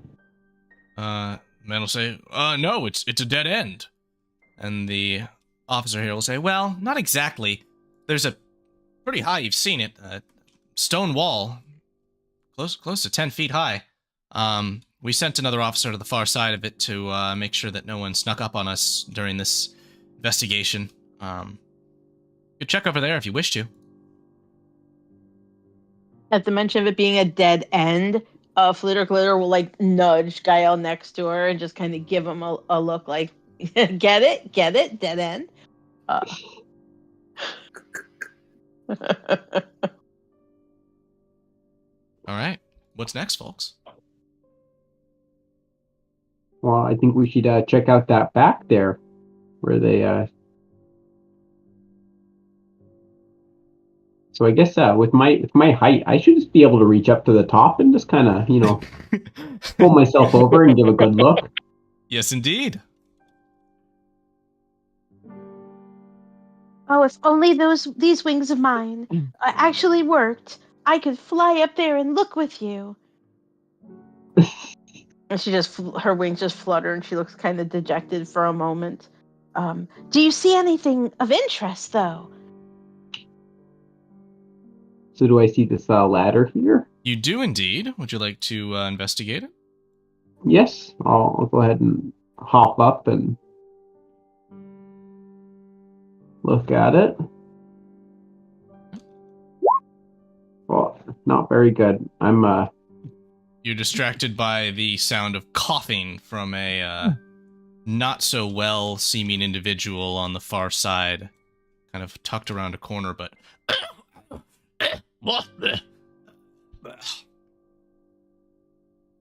Man will say, no, it's a dead end. And the officer here will say, well, not exactly. There's a pretty high, you've seen it, stone wall, close to 10 feet high. We sent another officer to the far side of it to make sure that no one snuck up on us during this investigation. You could check over there if you wish to. At the mention of it being a dead end, Flitter Glitter will nudge Gael next to her and just kind of give him a look like, get it, dead end. All right, what's next, folks? Well, I think we should check out that back there, where they. So I guess with my height, I should just be able to reach up to the top and just kind of pull myself over and give a good look. Yes, indeed. Oh, if only these wings of mine actually worked, I could fly up there and look with you. And she just her wings just flutter, and she looks kind of dejected for a moment. Do you see anything of interest, though? So do I see this ladder here? You do indeed. Would you like to investigate it? Yes, I'll go ahead and hop up and look at it. Well, not very good. You're distracted by the sound of coughing from a not so well seeming individual on the far side, kind of tucked around a corner, but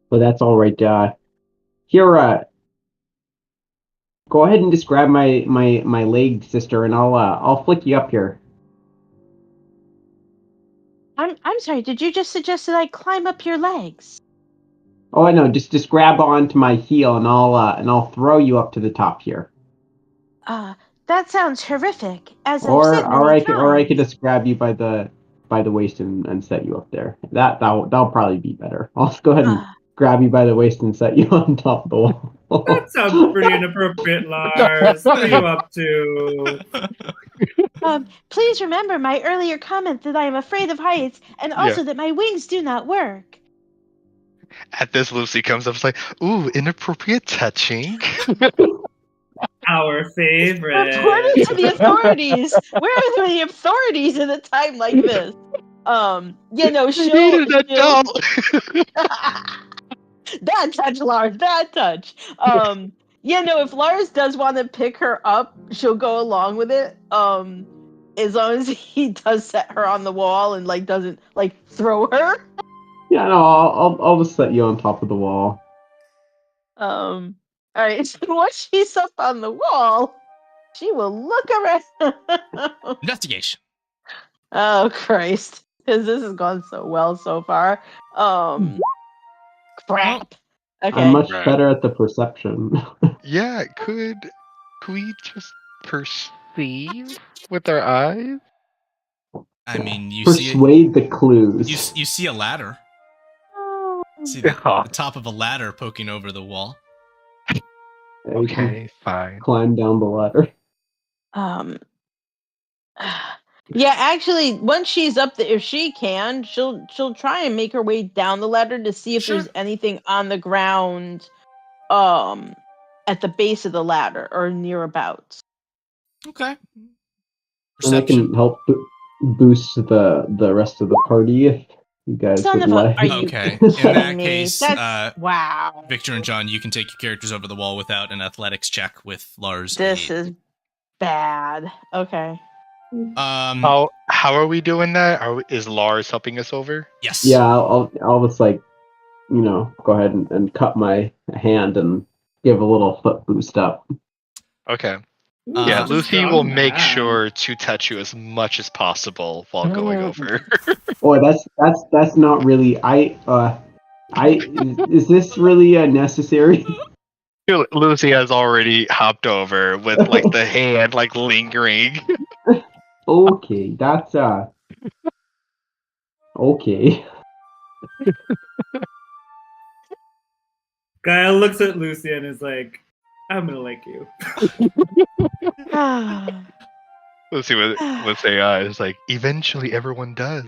But that's all right. Here, go ahead and just grab my leg, sister, and I'll flick you up here. I'm sorry. Did you just suggest that I climb up your legs? Oh, I know. Just grab onto my heel, and I'll throw you up to the top here. That sounds horrific. As I've Or said many times. I could just grab you by the waist and set you up there. That'll probably be better. I'll just go ahead and grab you by the waist and set you on top of the wall. That sounds pretty inappropriate, Lars. What are you up to? Please remember my earlier comment that I am afraid of heights, and also that my wings do not work. At this, Lucy comes up and is like, ooh, inappropriate touching. Our favorite. According to the authorities, where are the authorities in a time like this? She'll Bad touch, Lars. Bad touch. If Lars does want to pick her up, she'll go along with it. As long as he does set her on the wall and doesn't throw her. Yeah, no, I'll just set you on top of the wall. All right. So once she's up on the wall, she will look around. Investigation. Oh Christ! Because this has gone so well so far. Crap. Okay. I'm much better at the perception. Yeah, could we just perceive with our eyes? I mean, you persuade the clues. You see a ladder. See the top of a ladder poking over the wall. Okay, fine. Climb down the ladder. Yeah, actually, once she's up there, if she can, she'll try and make her way down the ladder to see if there's anything on the ground, at the base of the ladder or nearabouts. Okay. And I can help boost the rest of the party if you guys would like. Okay. In that case, wow. Victor and John, you can take your characters over the wall without an athletics check with Lars. This is bad. Okay. How are we doing that? Is Lars helping us over? Yes. Yeah, I'll just go ahead and cut my hand and give a little foot boost up. Okay. Yeah, Lucy will make sure to touch you as much as possible while going over. Oh, that's not really. Is this really necessary? Lucy has already hopped over with the hand lingering. Okay, that's okay. Guile looks at Lucy and is like, I'm gonna like you. Lucy with say eyes eventually everyone does.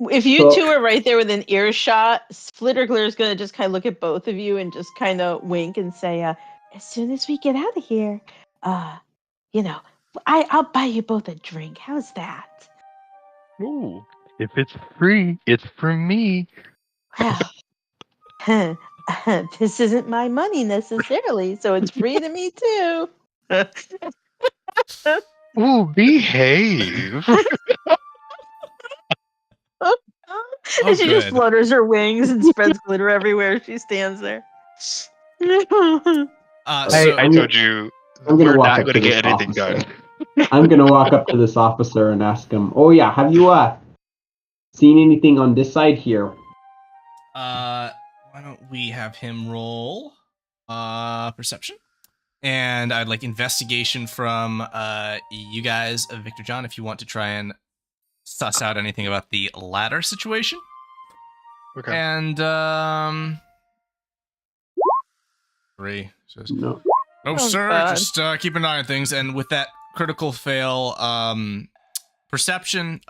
If you two are right there within earshot, Flitterglare is gonna just kind of look at both of you and just kind of wink and say, as soon as we get out of here, I'll buy you both a drink. How's that? Ooh, if it's free, it's for me. Well, this isn't my money necessarily, so it's free to me too. Ooh, behave. And she just flutters her wings and spreads glitter everywhere she stands there. I told you, we're not going to get anything done. I'm going to walk up to this officer and ask him, oh yeah, have you seen anything on this side here? Why don't we have him roll perception? And I'd like investigation from you guys, Victor John, if you want to try and suss out anything about the ladder situation. Okay. And 3 says, No. "No, Oh, sir. God. Just keep an eye on things." And with that critical fail, perception,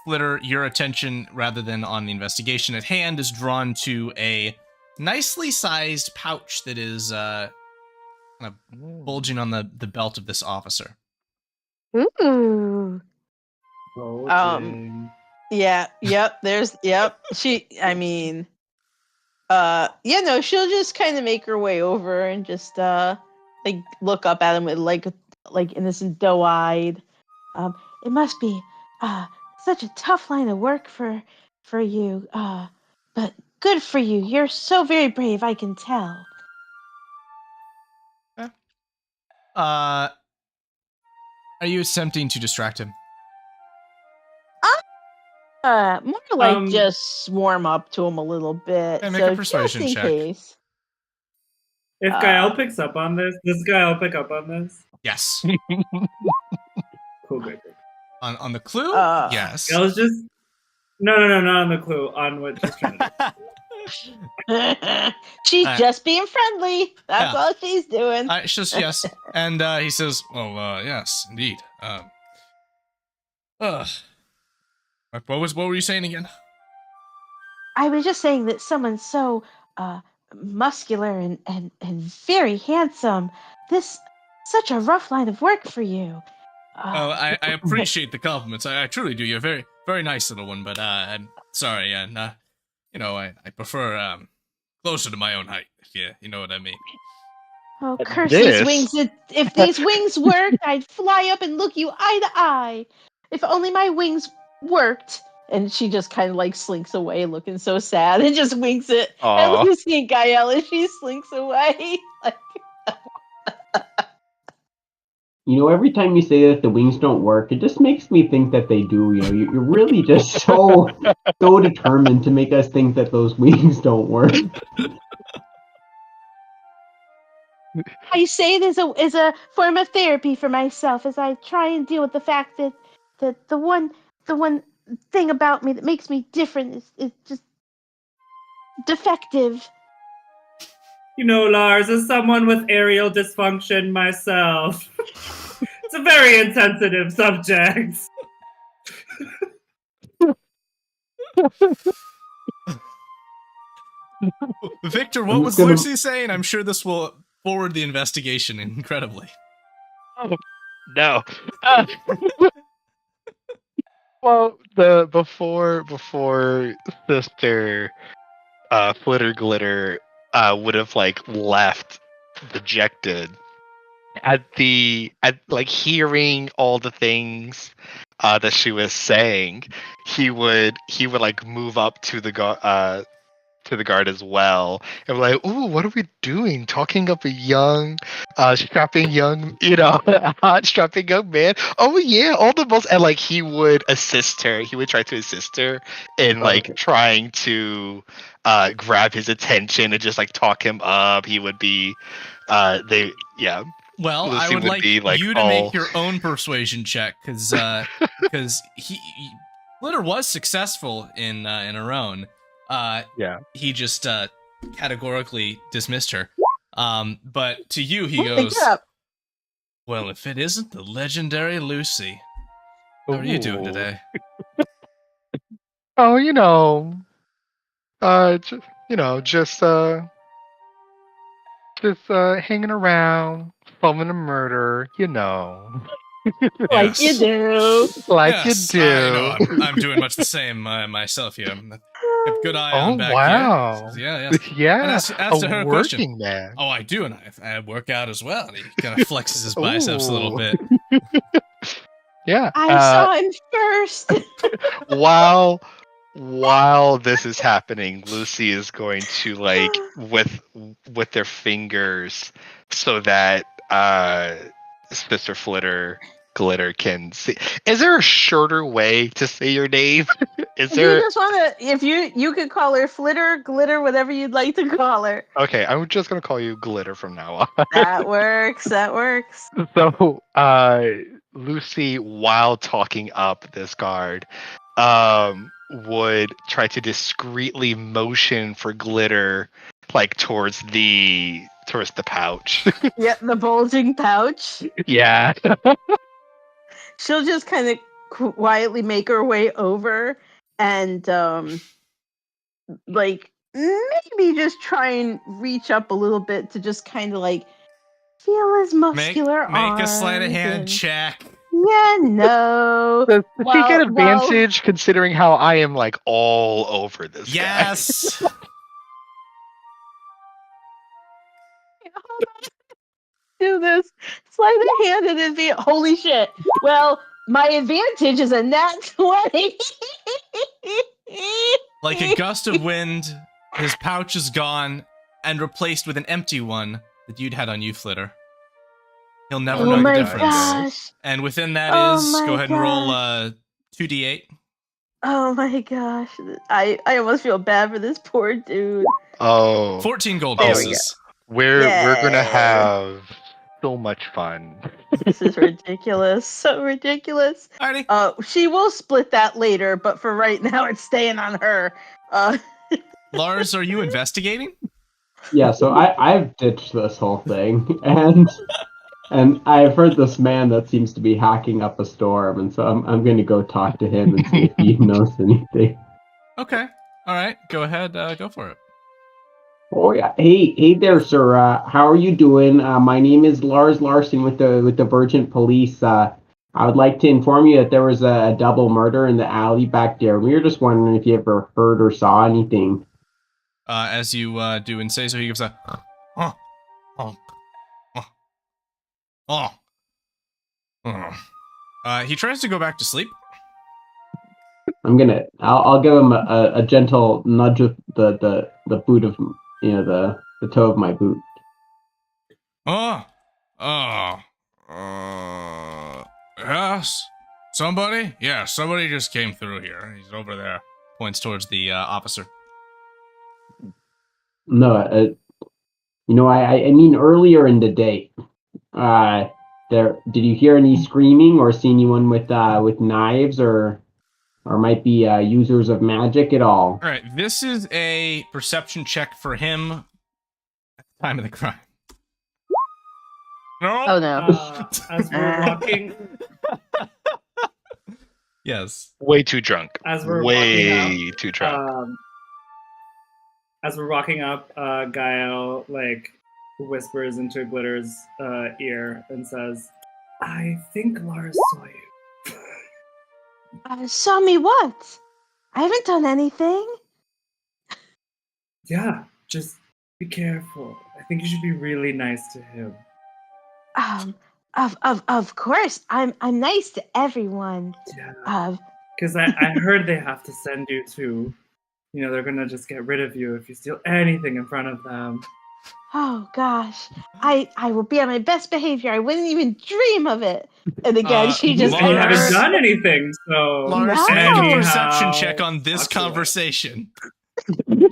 Flitter, your attention rather than on the investigation at hand is drawn to a nicely sized pouch that is kind of bulging on the belt of this officer. Ooh. Bulging. Yeah. Yep. Yep. She'll just kind of make her way over and just like look up at him with like innocent doe-eyed. It must be such a tough line of work for you. But good for you. You're so very brave, I can tell. Are you attempting to distract him? More like Um, just warm up to him a little bit. Okay, make so a persuasion just in check. case. If Gael picks up on this, does Gael pick up on this? Yes. Cool, great. On the clue? Yes. Gael's just no, not on the clue. On what she's trying to do. She's just being friendly. That's Yeah. all she's doing. It's just yes. And he says, "Well, yes, indeed." What were you saying again? I was just saying that someone so muscular and very handsome. This such a rough line of work for you. I appreciate the compliments. I truly do. You're very, very nice little one. But I'm sorry, and I prefer closer to my own height. Yeah, you know what I mean. Oh, curse This- these wings! If these wings worked, I'd fly up and look you eye to eye. If only my wings worked. And she just kind of like slinks away, looking so sad, and just winks it at Aw. Lucy and Gael as she slinks away. Like, Every time you say that the wings don't work, it just makes me think that they do. You're really just so determined to make us think that those wings don't work. I say it as a form of therapy for myself as I try and deal with the fact that the one thing about me that makes me different is just defective. Lars, as someone with aerial dysfunction myself, it's a very insensitive subject. Victor, what was Lucy saying? I'm sure this will forward the investigation incredibly. Oh, no. Well, before Sister Flitter Glitter would have left dejected at hearing all the things that she was saying, he would move up to the guard as well and be like, "Ooh, what are we doing? Talking up a young, strapping young, hot strapping young man. Oh yeah, all the most." And he would assist her. He would try to assist her in trying to grab his attention and just talk him up. He would be, Well, Lucy I would like be, you to make your own persuasion check because Flitter was successful in her own. He just categorically dismissed her. But to you, he goes, "Well, if it isn't the legendary Lucy, how are you doing today?" Oh, just hanging around, solving a murder, Like you do. Yes, you do. I'm doing much the same myself here. Keep a good eye on back here. Yes. Yeah. And as to her question, man. Oh, I do, and I work out as well. And he kind of flexes his biceps a little bit. Yeah. I saw him first. While this is happening, Lucy is going to with their fingers so that Sister Flitter Glitter can see. Is there a shorter way to say your name? Is there? You just want to? If you could call her Flitter, Glitter, whatever you'd like to call her. Okay, I'm just gonna call you Glitter from now on. That works. So, Lucy, while talking up this guard, would try to discreetly motion for glitter, like towards the pouch. Yeah, the bulging pouch. Yeah. She'll just kind of quietly make her way over and like maybe just try and reach up a little bit to just kind of like feel his muscular Make a sleight of arms hand and- check. Yeah, no. Does she get Well- advantage considering how I am like all over this guy? Yes. Do this sleight of hand and advantage. Holy shit! Well, my advantage is a nat 20. Like a gust of wind, his pouch is gone and replaced with an empty one that you'd had on you, Flitter. He'll never Oh know the my difference. gosh! And within that Oh is, my go ahead and roll gosh. 2d8. Oh my gosh! I almost feel bad for this poor dude. Oh, 14 gold There we pieces. we're gonna Yay. have so much fun. This is ridiculous. So ridiculous. Alrighty. She will split that later, but for right now, it's staying on her. Lars, are you investigating? Yeah, so I've ditched this whole thing, and I've heard this man that seems to be hacking up a storm, and so I'm going to go talk to him and see if he knows anything. Okay. Alright, go ahead, go for it. Oh yeah, hey there, sir. How are you doing? My name is Lars Larson with the Virgin Police. I would like to inform you that there was a double murder in the alley back there. We were just wondering if you ever heard or saw anything. As you do and say so, he gives a he tries to go back to sleep. I'll give him a gentle nudge with the boot of the toe of my boot. Yes. Somebody? Yeah, somebody just came through here. He's over there. Points towards the officer. No, I mean earlier in the day. Did you hear any screaming or see anyone with knives or might be users of magic at all? All right, this is a perception check for him at the time of the crime. No. Oh no. As we're walking, Yes. Way too drunk. as we're Way walking up, too drunk. as we're walking up, Gael whispers into Glitter's ear and says, "I think Lars saw you." Saw me what? I haven't done anything. Yeah, just be careful. I think you should be really nice to him. Of course. I'm nice to everyone. Yeah. Because I heard they have to send you to, they're gonna just get rid of you if you steal anything in front of them. Oh gosh. I will be on my best behavior. I wouldn't even dream of it. And again, she just You Lars- kind of haven't done anything, so Lars, No. make a anyhow, perception check on this that's all right. conversation. We're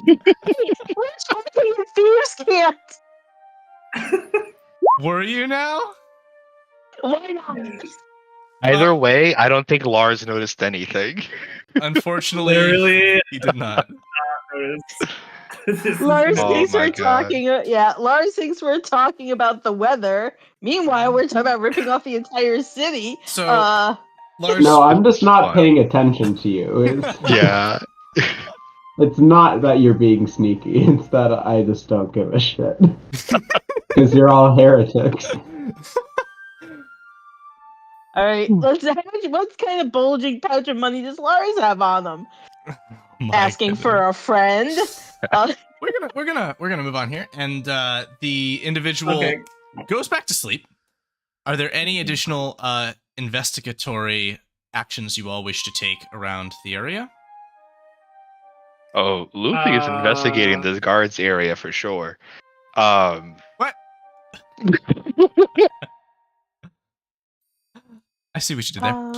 talking in Thieves' Camp. Were you now? Why not? Either way, I don't think Lars noticed anything. Unfortunately, Literally, he did not. this is Lars Oh thinks my we're God. talking. Lars thinks we're talking about the weather. Meanwhile, we're talking about ripping off the entire city. So, Uh, Lars, No, I'm just not Wow. paying attention to you. Yeah. It's not that you're being sneaky. It's that I just don't give a shit. Because you're all heretics. all right, what kind of bulging pouch of money does Lars have on him? my Asking goodness. for a friend. We're gonna move on here, and the individual Okay. goes back to sleep. Are there any additional investigatory actions you all wish to take around the area? Oh, Luffy is investigating this guard's area for sure. What? I see what you did there.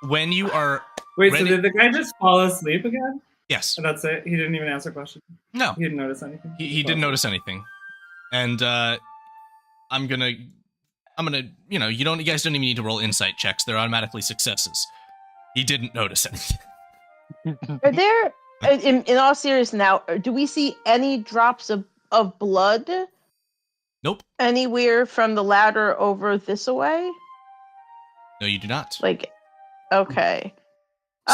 When you are Wait, ready- so did the guy just fall asleep again? yes, And that's it? He didn't even answer a question? no, He didn't notice anything? he didn't notice anything, and I'm gonna, you guys don't even need to roll insight checks; they're automatically successes. He didn't notice anything. Are there, in all seriousness now, do we see any drops of blood Nope. anywhere from the ladder over this away? No, you do not. Like, okay.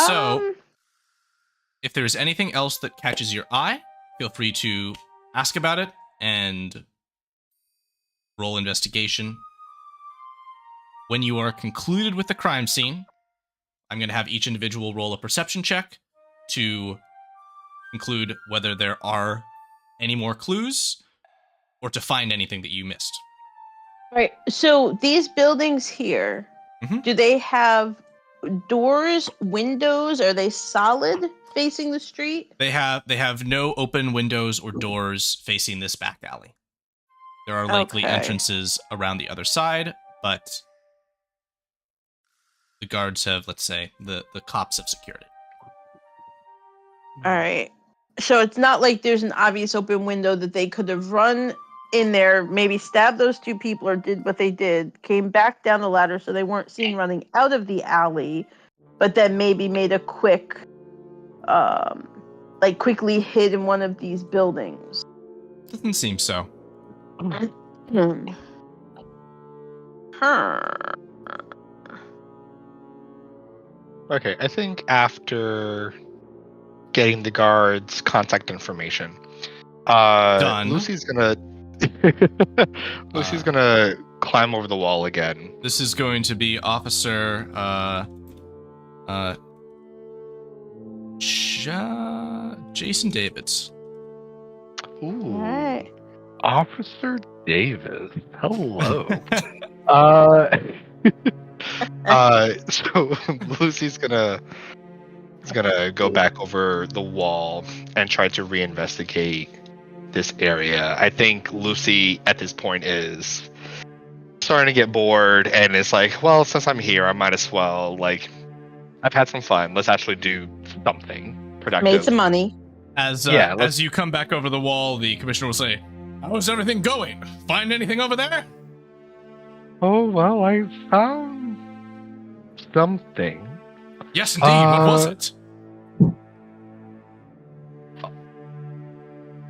So, if there is anything else that catches your eye, feel free to ask about it and roll investigation. When you are concluded with the crime scene, I'm going to have each individual roll a perception check to conclude whether there are any more clues or to find anything that you missed. Right. So these buildings here, do they have doors, windows? Are they solid facing the street? They have no open windows or doors facing this back alley. There are likely entrances around the other side, but the guards have, let's say, the cops have secured it. All right. So it's not like there's an obvious open window that they could have run in there, maybe stabbed those two people or did what they did, came back down the ladder so they weren't seen running out of the alley, but then maybe made a quick, quickly hid in one of these buildings. Doesn't seem so. Okay, I think after getting the guards' contact information, Done. Lucy's gonna climb over the wall again. This is going to be Officer Jason Davids. Ooh. All right. Officer Davis. Hello. So Lucy's gonna go back over the wall and try to reinvestigate this area. I think Lucy at this point is starting to get bored and it's like, well, since I'm here, I might as well, I've had some fun. Let's actually do something productive. Made some money. As you come back over the wall, the commissioner will say, "How's everything going? Find anything over there?" Oh, well, I found something. Yes, indeed. What was it?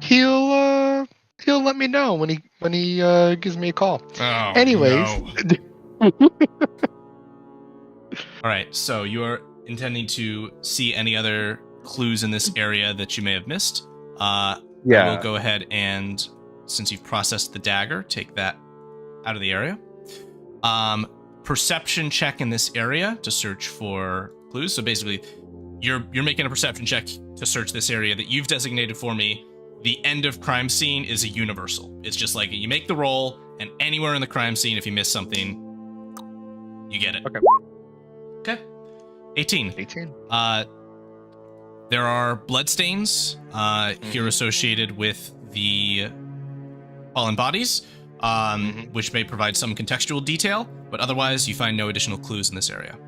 He'll let me know when he gives me a call. Oh, Anyways. no. All right, so you are intending to see any other clues in this area that you may have missed. Yeah. We'll go ahead and, since you've processed the dagger, take that out of the area. Perception check in this area to search for clues. So basically, you're making a perception check to search this area that you've designated for me. The end of crime scene is a universal. It's just like you make the roll, and anywhere in the crime scene, if you miss something, you get it. Okay. 18. 18. There are bloodstains here associated with the fallen bodies, which may provide some contextual detail, but otherwise you find no additional clues in this area.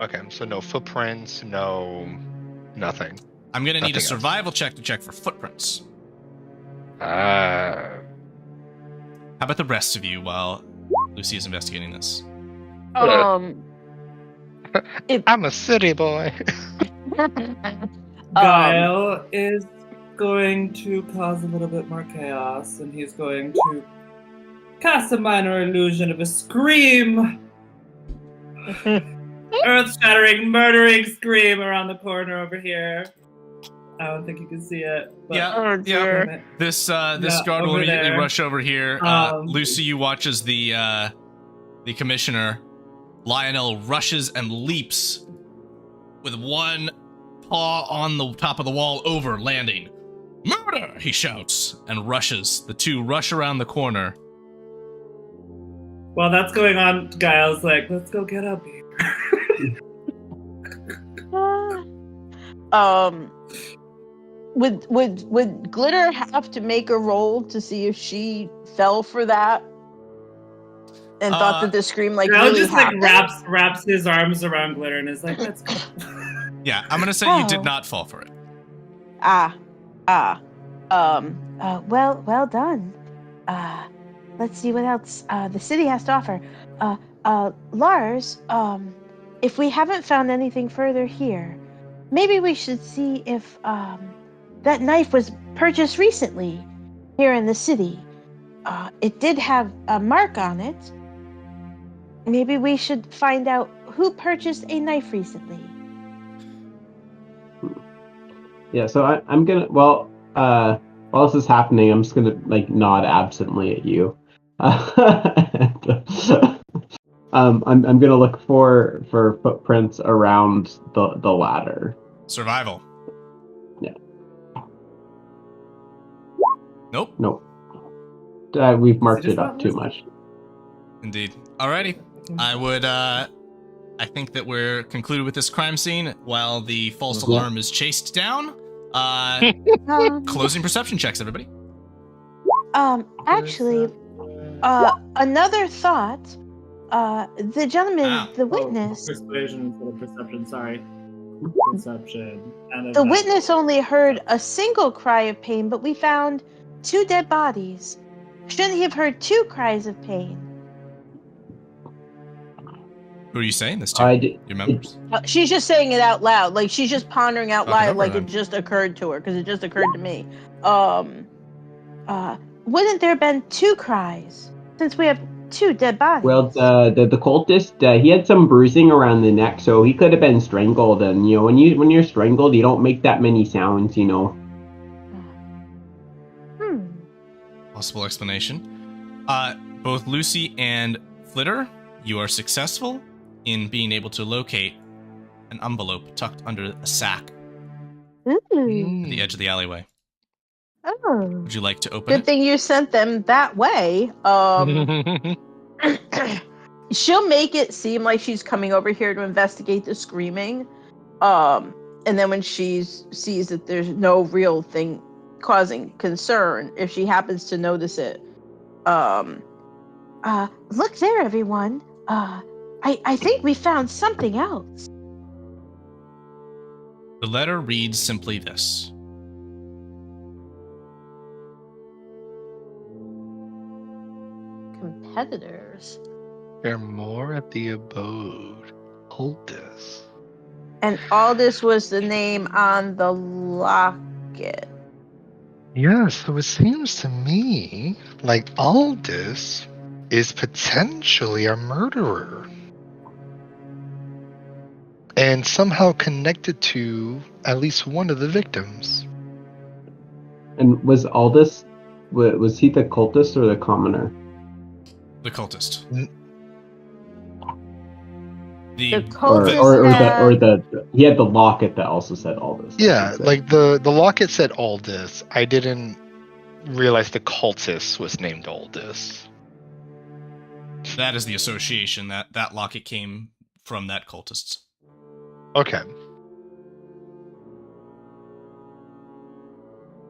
Okay, so no footprints, nothing. I'm going to need a Nothing survival check to check for footprints. Ah. How about the rest of you while Lucy is investigating this? I'm a city boy. Guile is going to cause a little bit more chaos, and he's going to cast a minor illusion of a scream. Earth-shattering, murdering scream around the corner over here. I don't think you can see it. But This guard will immediately rush over here. Lucy, you watch as the commissioner, Lionel, rushes and leaps with one paw on the top of the wall over, landing. "Murder!" he shouts, and rushes. The two rush around the corner. While that's going on, Guile's like, "Let's go get up here." Would Glitter have to make a roll to see if she fell for that and thought that the scream Guile really just happened? wraps his arms around Glitter and is like, "Let's go." Yeah, I'm gonna say you did not fall for it. Well done. Let's see what else the city has to offer. Lars, if we haven't found anything further here, maybe we should see if that knife was purchased recently here in the city. It did have a mark on it. Maybe we should find out who purchased a knife recently. Yeah, so I'm gonna, while this is happening, I'm just gonna like nod absently at you. I'm gonna look for footprints around the ladder. Survival. Yeah. Nope. Nope. We've marked it up too much. Indeed. Alrighty. I would, I think that we're concluded with this crime scene while the false alarm is chased down. Closing perception checks, everybody. Actually, another thought. The gentleman, the witness. Persuasion instead of perception. Sorry. Perception. The witness only heard a single cry of pain, but we found 2 dead bodies. Shouldn't he have heard 2 cries of pain? Who are you saying this to? Your members? She's just saying it out loud. Like, she's just pondering out loud like then. it just occurred to her, because it just occurred to me. Wouldn't there have been 2 cries, since we have 2 dead bodies? Well, the cultist, he had some bruising around the neck, so he could have been strangled. And when you're strangled, you don't make that many sounds. Possible explanation. Both Lucy and Flitter, you are successful in being able to locate an envelope tucked under a sack at the edge of the alleyway. Oh. Would you like to open Good it? thing you sent them that way. She'll make it seem like she's coming over here to investigate the screaming. And then when she sees that there's no real thing causing concern, if she happens to notice it, look there, everyone. I think we found something else. The letter reads simply this. Competitors. There are more at the abode. Aldous. And Aldous was the name on the locket. Yeah, so it seems to me like Aldous is potentially a murderer. And somehow connected to at least one of the victims. And was Aldous, was he the cultist or the commoner? The cultist. The cultist he had the locket that also said Aldous. Yeah, like the locket said Aldous. I didn't realize the cultist was named Aldous. That is the association. That locket came from that cultist. Okay.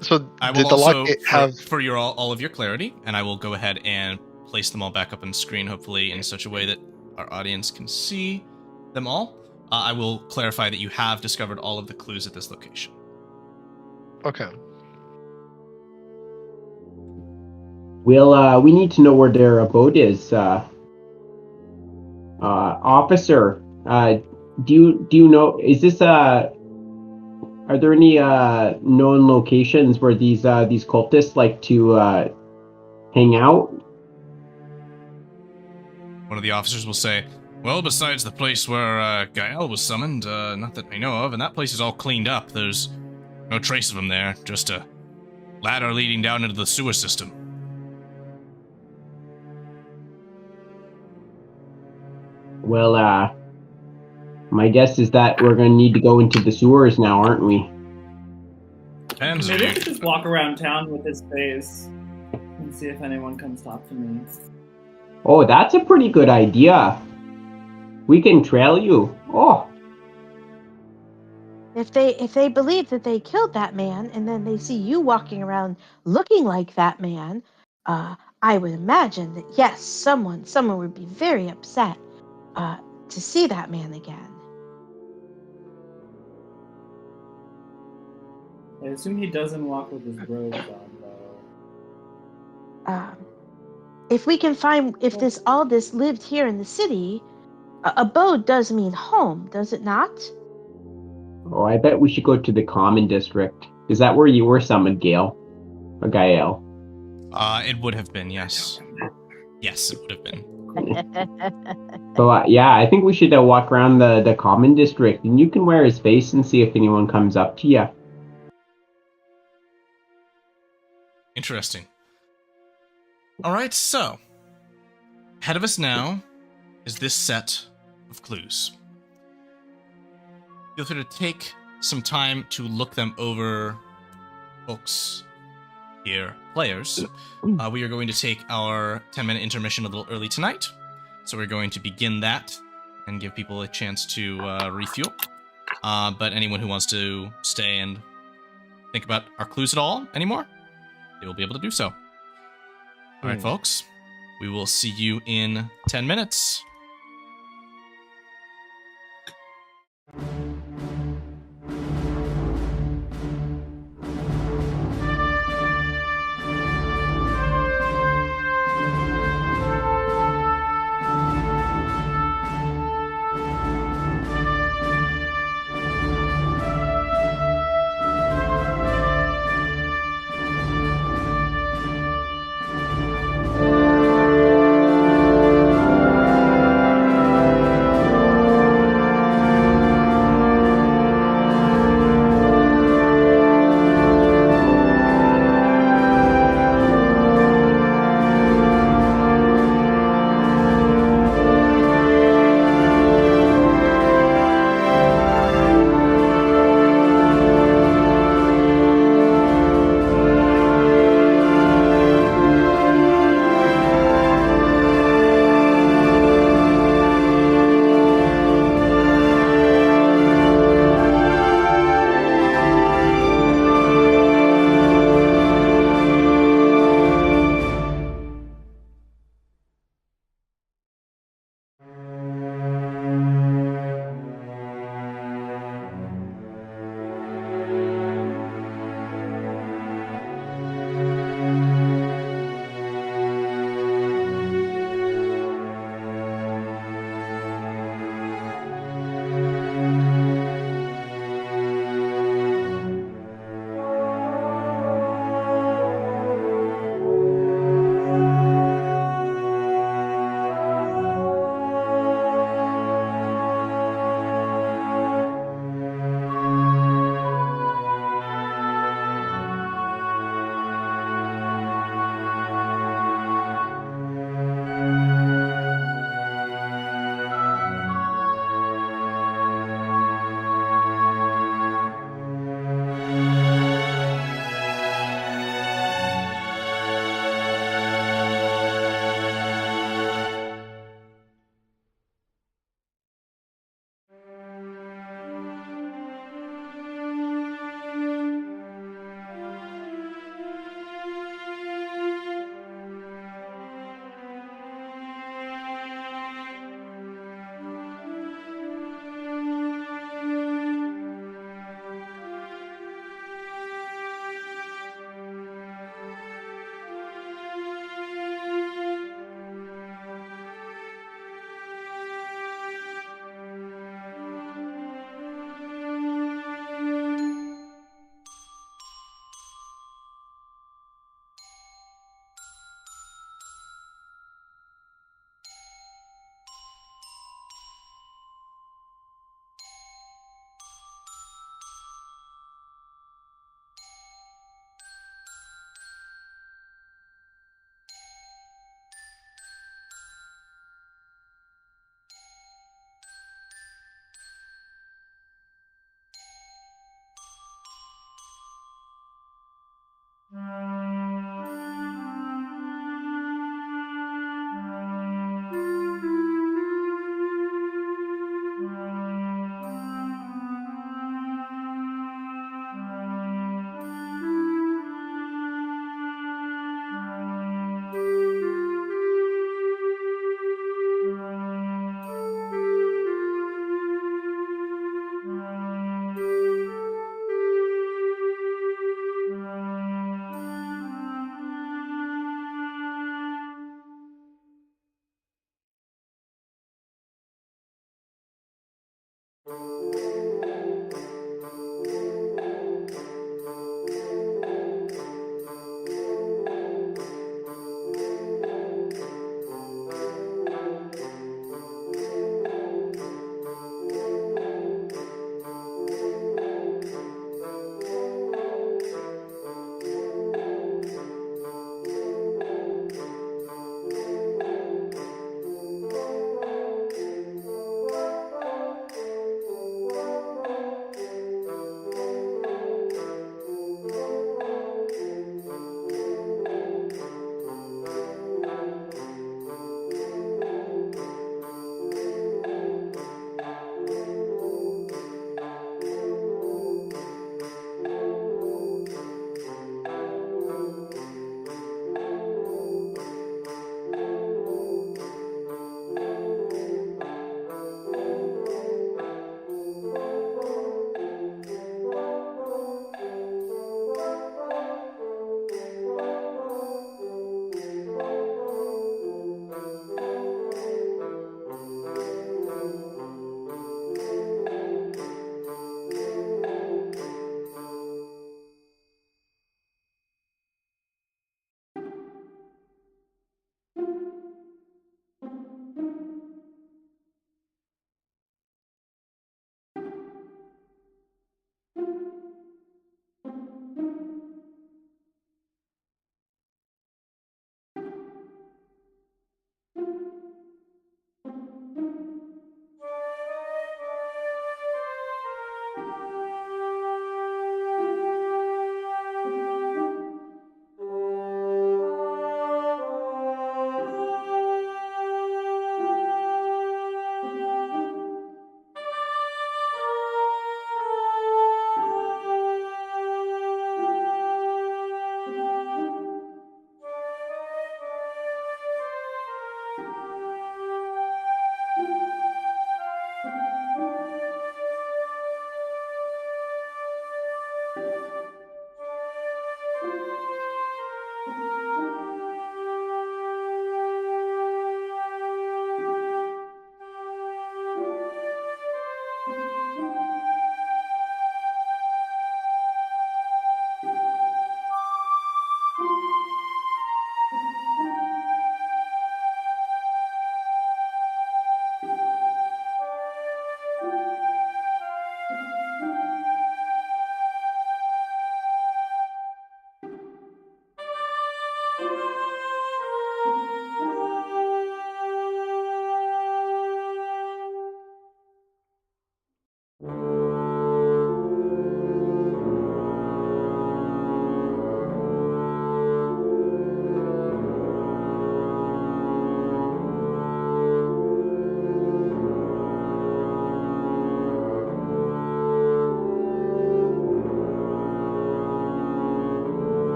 So I will did the also, locket have for your all of your clarity, and I will go ahead and place them all back up on the screen, hopefully in such a way that our audience can see them all. I will clarify that you have discovered all of the clues at this location. Okay. Well, we need to know where their abode is. Officer, do you know? Is this Are there any known locations where these cultists like to hang out? One of the officers will say, "Well, besides the place where Gael was summoned, not that I know of, and that place is all cleaned up. There's no trace of him there. Just a ladder leading down into the sewer system." Well, my guess is that we're going to need to go into the sewers now, aren't we? Depends. Maybe I could just walk around town with his face and see if anyone comes talk to me. Oh, that's a pretty good idea. We can trail you. Oh. If they believe that they killed that man, and then they see you walking around looking like that man, I would imagine that yes, someone would be very upset to see that man again. I assume he doesn't walk with his robes on, though. If we can find if this Aldous lived here in the city, abode does mean home, does it not? Oh, I bet we should go to the Common District. Is that where you were summoned, Gale? Or Gael? It would have been, yes. Yes, it would have been. So yeah, I think we should walk around the Common District, and you can wear his face and see if anyone comes up to you. Interesting. All right, so ahead of us now is this set of clues. Feel free to take some time to look them over, folks. Here, players. We are going to take our 10-minute intermission a little early tonight, so we're going to begin that and give people a chance to refuel. But anyone who wants to stay and think about our clues at all anymore, they will be able to do so. All right, folks. We will see you in 10 minutes.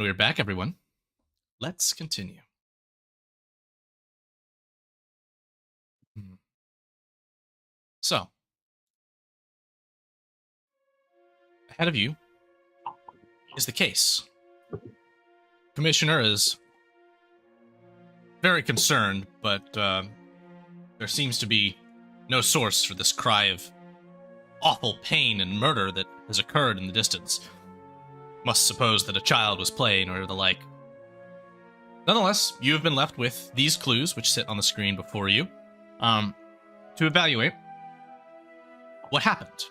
We're back, everyone. Let's continue. So, ahead of you is the case. Commissioner is very concerned, but there seems to be no source for this cry of awful pain and murder that has occurred in the distance. Must suppose that a child was playing or the like. Nonetheless, you have been left with these clues, which sit on the screen before you, to evaluate what happened.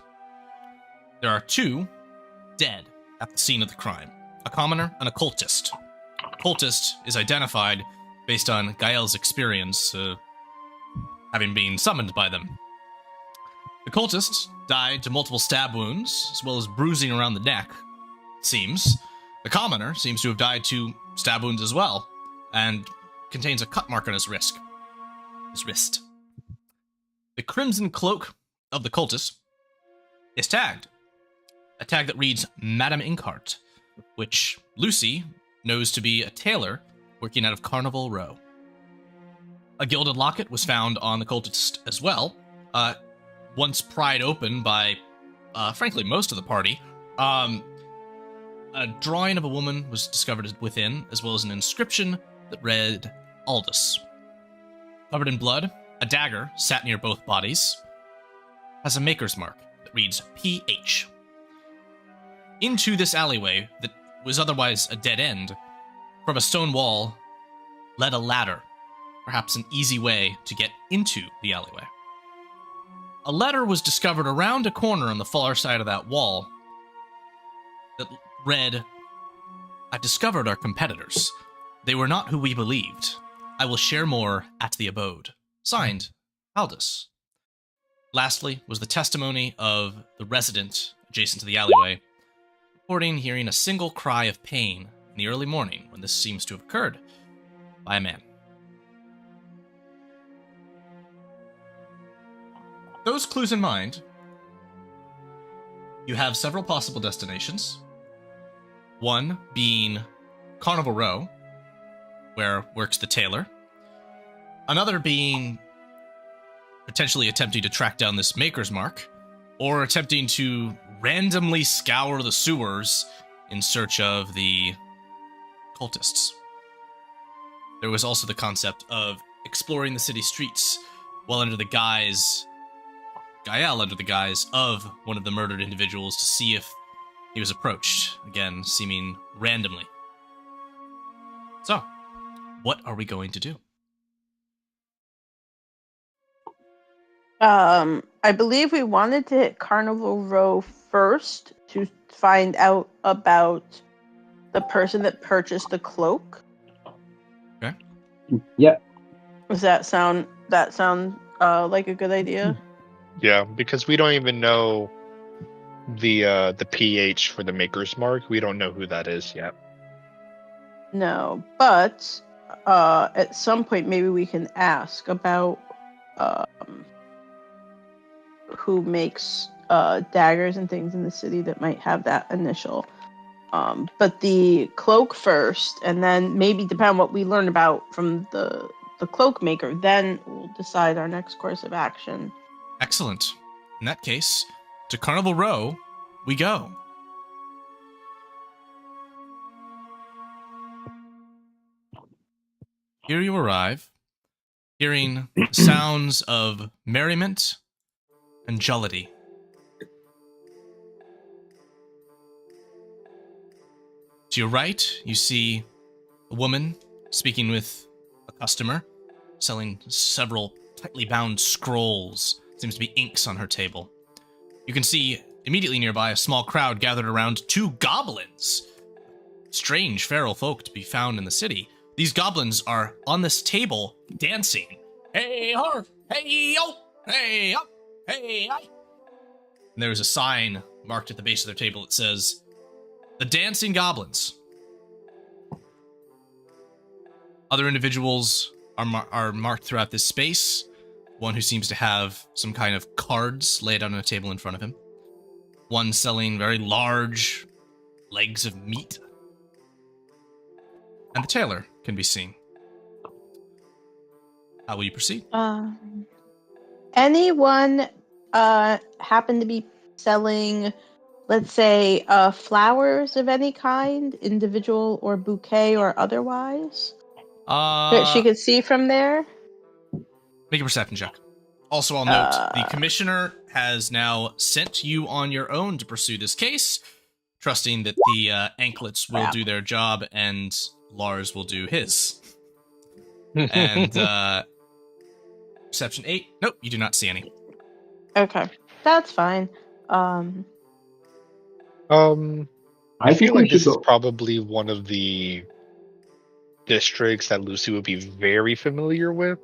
There are 2 dead at the scene of the crime, a commoner and a cultist. The cultist is identified based on Gael's experience, having been summoned by them. The cultist died to multiple stab wounds, as well as bruising around the neck, it seems. The commoner seems to have died to stab wounds as well, and contains a cut mark on his wrist. The crimson cloak of the cultist is tagged. A tag that reads Madame Inkheart, which Lucy knows to be a tailor working out of Carnival Row. A gilded locket was found on the cultist as well, once pried open by, frankly, most of the party. A drawing of a woman was discovered within, as well as an inscription that read Aldous. Covered in blood, a dagger sat near both bodies, has a maker's mark that reads PH. Into this alleyway that was otherwise a dead end, from a stone wall, led a ladder, perhaps an easy way to get into the alleyway. A letter was discovered around a corner on the far side of that wall that read, I've discovered our competitors. They were not who we believed. I will share more at the abode. Signed, Aldous. Lastly was the testimony of the resident adjacent to the alleyway, reporting hearing a single cry of pain in the early morning when this seems to have occurred by a man. Those clues in mind, you have several possible destinations. One being Carnival Row, where works the tailor. Another being potentially attempting to track down this maker's mark, or attempting to randomly scour the sewers in search of the cultists. There was also the concept of exploring the city streets while under the guise of one of the murdered individuals to see if he was approached, again, seeming randomly. So, what are we going to do? I believe we wanted to hit Carnival Row first to find out about the person that purchased the cloak. Okay. Yep. Does that sound like a good idea? Yeah, because we don't even know the PH for the maker's mark. We don't know who that is yet. No, but at some point maybe we can ask about who makes daggers and things in the city that might have that initial. But the cloak first, and then maybe depending on what we learn about from the cloak maker, then we'll decide our next course of action. Excellent. In that case, to Carnival Row we go. Here you arrive, hearing sounds of merriment and jollity. To your right, you see a woman speaking with a customer, selling several tightly bound scrolls. Seems to be inks on her table. You can see immediately nearby a small crowd gathered around 2 goblins. Strange feral folk to be found in the city. These goblins are on this table dancing. Hey ho, hey yo, hey up, hey hi. And there is a sign marked at the base of their table that says, "The Dancing Goblins." Other individuals are marked throughout this space. One who seems to have some kind of cards laid out on a table in front of him. One selling very large legs of meat. and the tailor can be seen. How will you proceed? Anyone happen to be selling, let's say, flowers of any kind, individual or bouquet or otherwise, that she could see from there? Make a perception check. Also, I'll note, the commissioner has now sent you on your own to pursue this case, trusting that the anklets will do their job and Lars will do his. And perception 8. Nope, you do not see any. Okay, that's fine. I I think feel we like this should is go. probably one of the districts that Lucy would be very familiar with,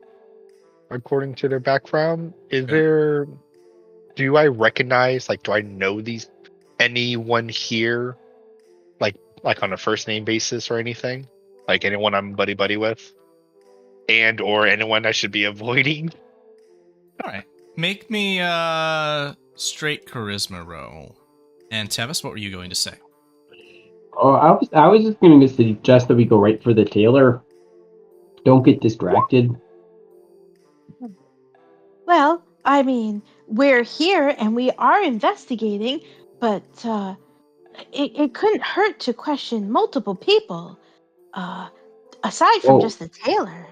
according to their background. Do I recognize, like, do I know anyone here, like on a first name basis or anything? Like anyone I'm buddy with? And or anyone I should be avoiding? Alright. Make me straight charisma roll. And Tevis, what were you going to say? Oh, I was just going to suggest that we go right for the tailor. Don't get distracted. Well, I mean, we're here and we are investigating, but it couldn't hurt to question multiple people, aside from just the tailor.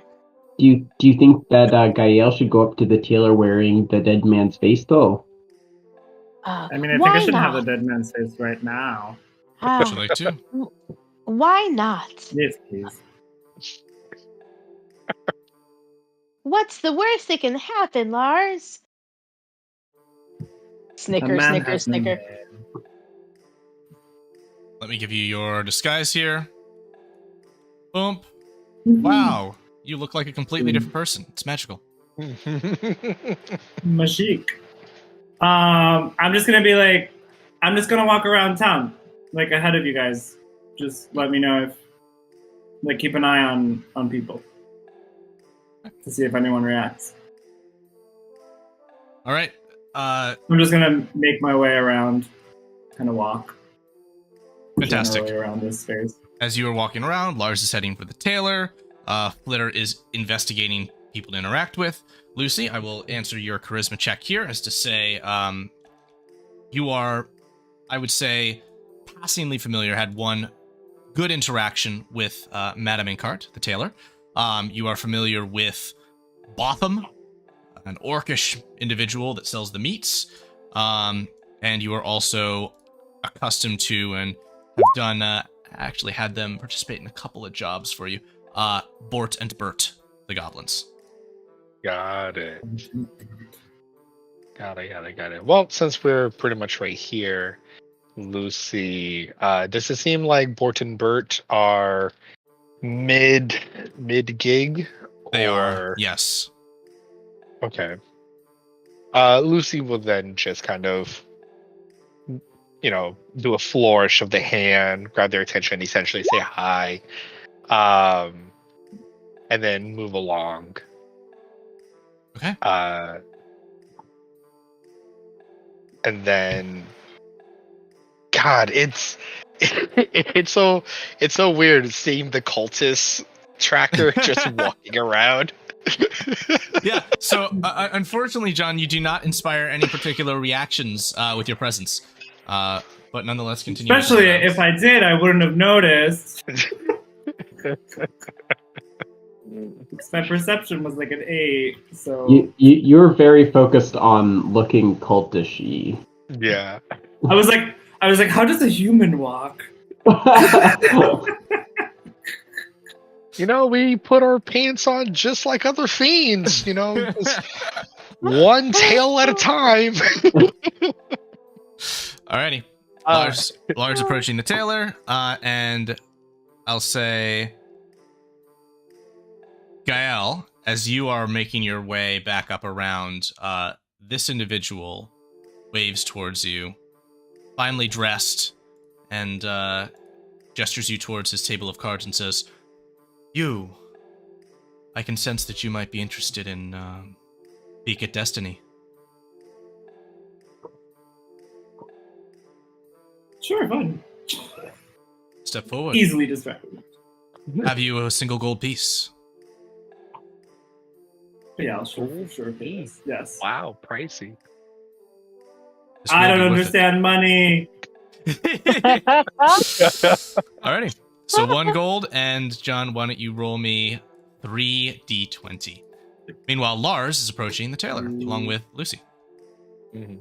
Do you think that Gael should go up to the tailor wearing the dead man's face, though? I mean, I think I should have the dead man's face right now. Would you like to? Why not? Yes, please. What's the worst that can happen, Lars? Snicker, snicker, snicker. Let me give you your disguise here. Boom. Wow. You look like a completely different person. It's magical. Magique. I'm just gonna walk around town, like ahead of you guys. Just let me know if, keep an eye on people to see if anyone reacts. All right. I'm just gonna make my way around, kind of walk. Fantastic. Around this space. As you are walking around, Lars is heading for the tailor. Flitter is investigating people to interact with. Lucy, I will answer your charisma check here as to say, you are, I would say, passingly familiar, had one good interaction with Madame Inkart, the tailor. You are familiar with Botham, an orcish individual that sells the meats. And you are also accustomed to and have done, actually had them participate in a couple of jobs for you. Bort and Bert, the goblins. Got it. Got it. Well, since we're pretty much right here, Lucy, does it seem like Bort and Bert are mid gig? They are, yes. Okay. Lucy will then just kind of, do a flourish of the hand, grab their attention, essentially say hi, and then move along. Okay. And then, God, it's so weird seeing the cultist tracker just walking around. Yeah. So, unfortunately, John, you do not inspire any particular reactions with your presence. But nonetheless, continue. Especially if I did, I wouldn't have noticed. My perception was like an 8, so you're very focused on looking cultish-y. Yeah. I was like, how does a human walk? We put our pants on just like other fiends, just one tail at a time. Alrighty. Lars approaching the tailor, and I'll say, Gael, as you are making your way back up around, this individual waves towards you, finely dressed, and gestures you towards his table of cards and says, I can sense that you might be interested in Peak at Destiny. Sure, fun. Step forward. Easily distracted. have you a single gold piece. Yeah, I'll sure pay this. Yes. Wow, pricey. This I will don't be worth understand money. it. Alrighty. So 1 gold, and John, why don't you roll me 3d20? Meanwhile, Lars is approaching the tailor along with Lucy. Mhm.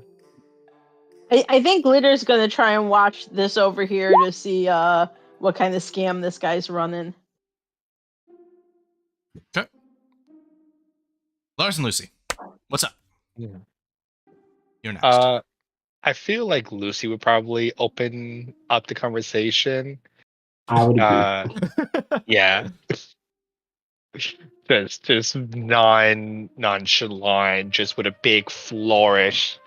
I think Glitter's gonna try and watch this over here to see what kind of scam this guy's running. Okay. Lars and Lucy, what's up? Yeah. You're next. I feel like Lucy would probably open up the conversation. I would agree. Yeah. Just nonchalant, just with a big flourish.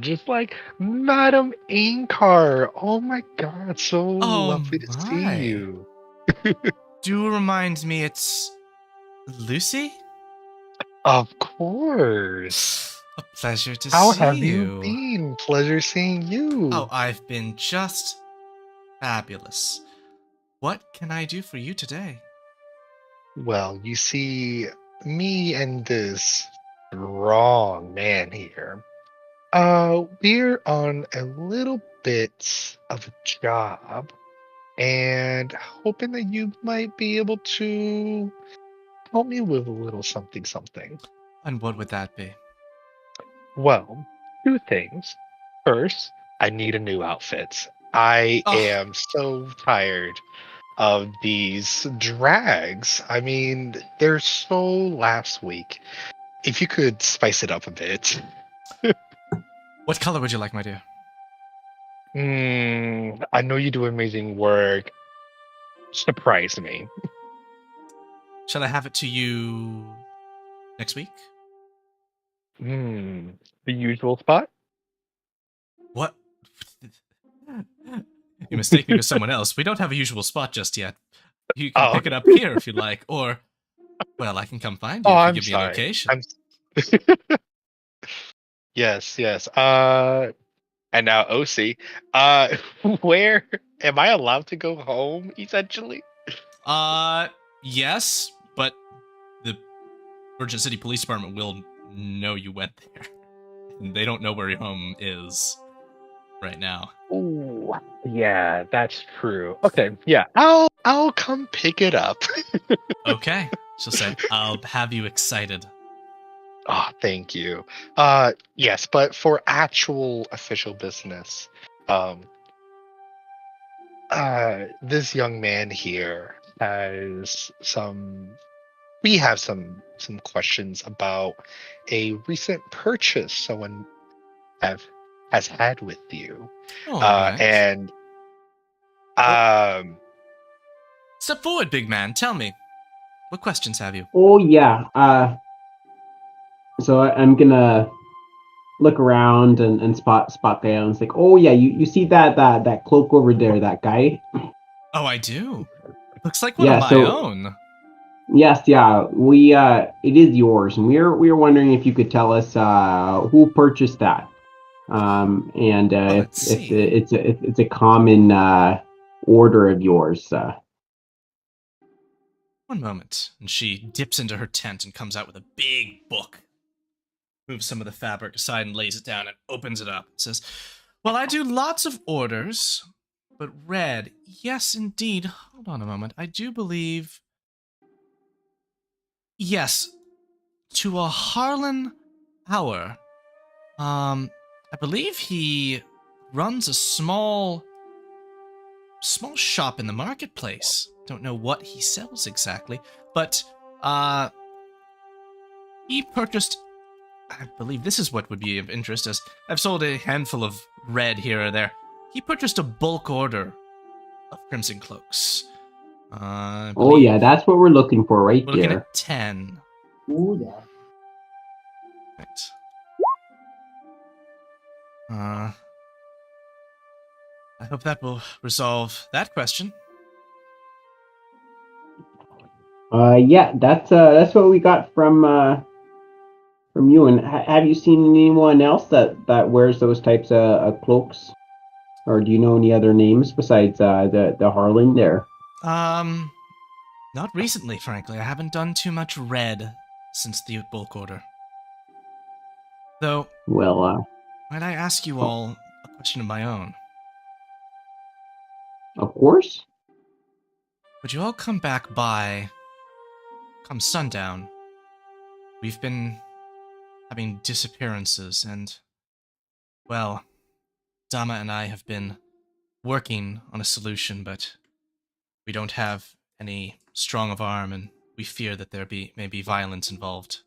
Just like Madam Inkar. Oh my god, so lovely to my. see you. Do remind me it's Lucy? Of course. A pleasure to How see have you. you been? Pleasure seeing you. Oh, I've been just fabulous. What can I do for you today? Well, you see, me and this strong man here, we're on a little bit of a job, and hoping that you might be able to help me with a little something something. And what would that be? Well, 2 things. First, I need a new outfit. I am so tired of these drags. I mean, they're so last week. If you could spice it up a bit. What color would you like, my dear? I know you do amazing work. Surprise me. Shall I have it to you next week? The usual spot? What? You mistake me for someone else. We don't have a usual spot just yet. You can pick it up here if you like, or, well, I can come find you if you I'm give me sorry. a location. Yes. And now OC. Where am I allowed to go home, essentially? Yes, but the Virgin City Police Department will know you went there. They don't know where your home is right now. Ooh, yeah, that's true. Okay, yeah, I'll come pick it up. Okay, she'll say, I'll have you excited. Oh, thank you. Yes, but for actual official business, this young man here has we have some questions about a recent purchase someone has had with you. All right. And Step forward, big man. Tell me, what questions have you? Oh yeah. So I'm gonna look around and spot guy out and it's like, oh yeah, you see that cloak over there, that guy? Oh, I do. Looks like one Yeah, of my so- own. Yes, yeah. We it is yours, and we're wondering if you could tell us who purchased that. And if let's see. it's a common order of yours. One moment. And she dips into her tent and comes out with a big book. Moves some of the fabric aside and lays it down and opens it up. It says, well, I do lots of orders, but red, yes, indeed. Hold on a moment. I do believe... Yes, to a Harlan Hour. I believe he runs a small shop in the marketplace. Don't know what he sells exactly, but he purchased, I believe this is what would be of interest, as I've sold a handful of red here or there. He purchased a bulk order of Crimson Cloaks. Oh yeah, that's what we're looking for right We're looking there. at 10. Ooh, yeah. Right. I hope that will resolve that question. Yeah, that's what we got from you. And have you seen anyone else that wears those types of cloaks, or do you know any other names besides the Harlan there? Not recently, frankly. I haven't done too much red since the bulk order. Though, Well, might I ask you all a question of my own? of course. Would you all come back by come sundown? We've been having disappearances, and, well, Dama and I have been working on a solution, but we don't have any strong of arm, and we fear that there may be violence involved.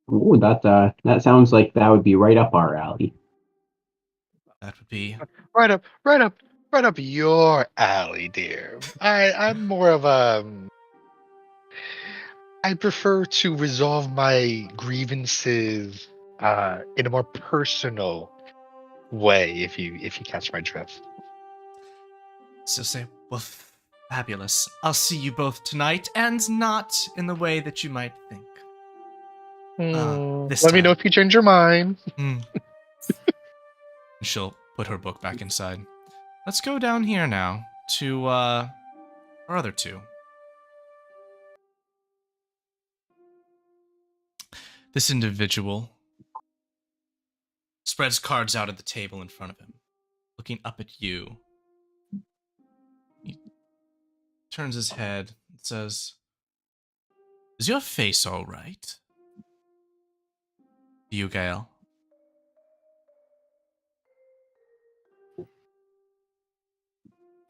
Ooh, that sounds like that would be right up our alley. That would be... Right up your alley, dear. I'm more of I prefer to resolve my grievances in a more personal way, if you catch my drift. So say, well, fabulous. I'll see you both tonight, and not in the way that you might think. This Let me time. know if you change your mind. She'll put her book back inside. Let's go down here now to our other two. This individual spreads cards out at the table in front of him, looking up at you. He turns his head and says, "Is your face all right? You, Gael?"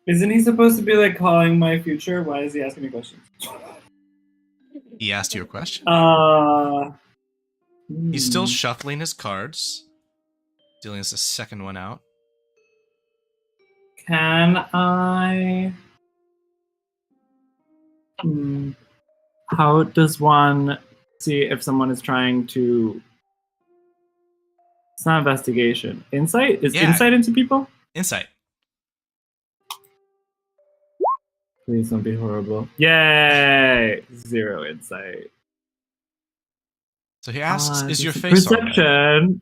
Isn't he supposed to be like calling my future? Why is he asking me questions? He asked you a question. He's still shuffling his cards, dealing as the second one out. Can I? How does one see if someone is trying to? It's not investigation. Insight? Is insight into people? Insight. Please don't be horrible. Yay! 0 insight. So he asks, "Is your face all right?" Perception.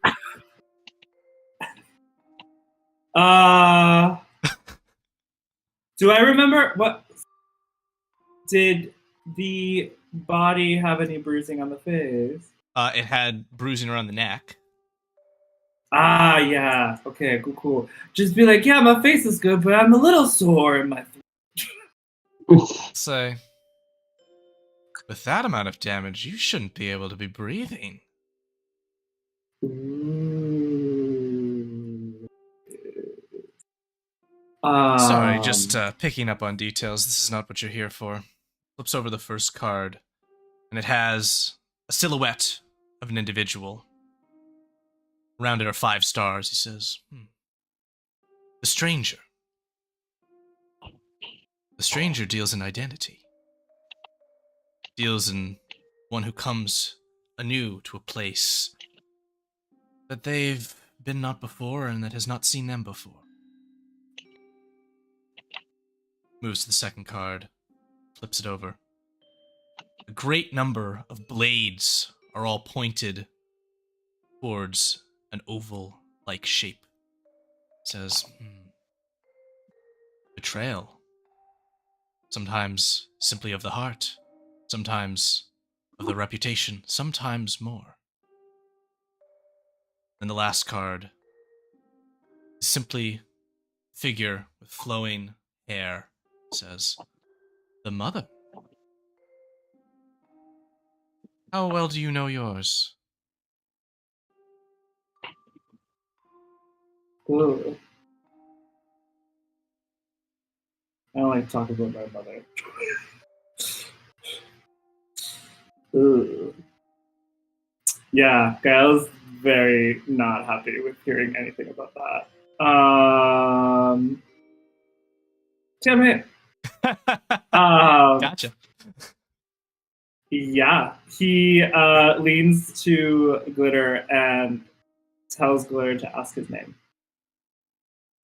Do I remember what? Did the body have any bruising on the face? It had bruising around the neck. Ah, yeah. Okay, cool. Just be like, yeah, my face is good, but I'm a little sore in my throat. Say, with that amount of damage, you shouldn't be able to be breathing. Sorry, just picking up on details. This is not what you're here for. Flips over the first card, and it has a silhouette of an individual. Rounded are 5 stars, he says. The stranger. The stranger deals in identity. Deals in one who comes anew to a place that they've been not before and that has not seen them before. Moves to the second card, flips it over. A great number of blades are all pointed towards an oval-like shape. Says, betrayal. Sometimes simply of the heart, sometimes of the reputation, sometimes more. And the last card is simply figure with flowing hair. Says, the mother. How well do you know yours? Ooh. I don't like to talk about my mother. Ooh. Yeah, Gail's very not happy with hearing anything about that. Damn it. Gotcha. Yeah, he leans to Glitter and tells Glitter to ask his name.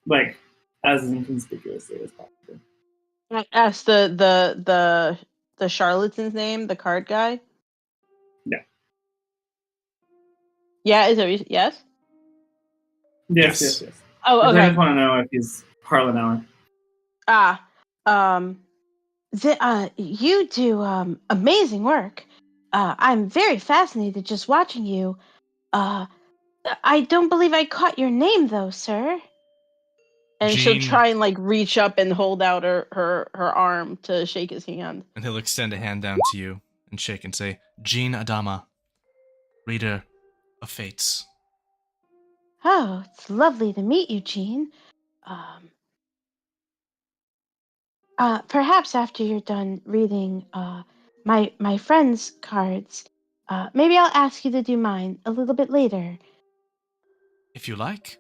Like, as inconspicuously as possible. Ask the charlatan's name, the card guy. Yeah. Yeah, is it yes? Yes. Oh, okay. I just want to know if he's Harlan Allen. You do amazing work. I'm very fascinated just watching you. I don't believe I caught your name though, sir. And she'll Jean, try and like reach up and hold out her arm to shake his hand. and he'll extend a hand down to you and shake and say, Jean Adama, reader of fates. Oh, it's lovely to meet you, Jean. Perhaps after you're done reading my friend's cards, maybe I'll ask you to do mine a little bit later. If you like.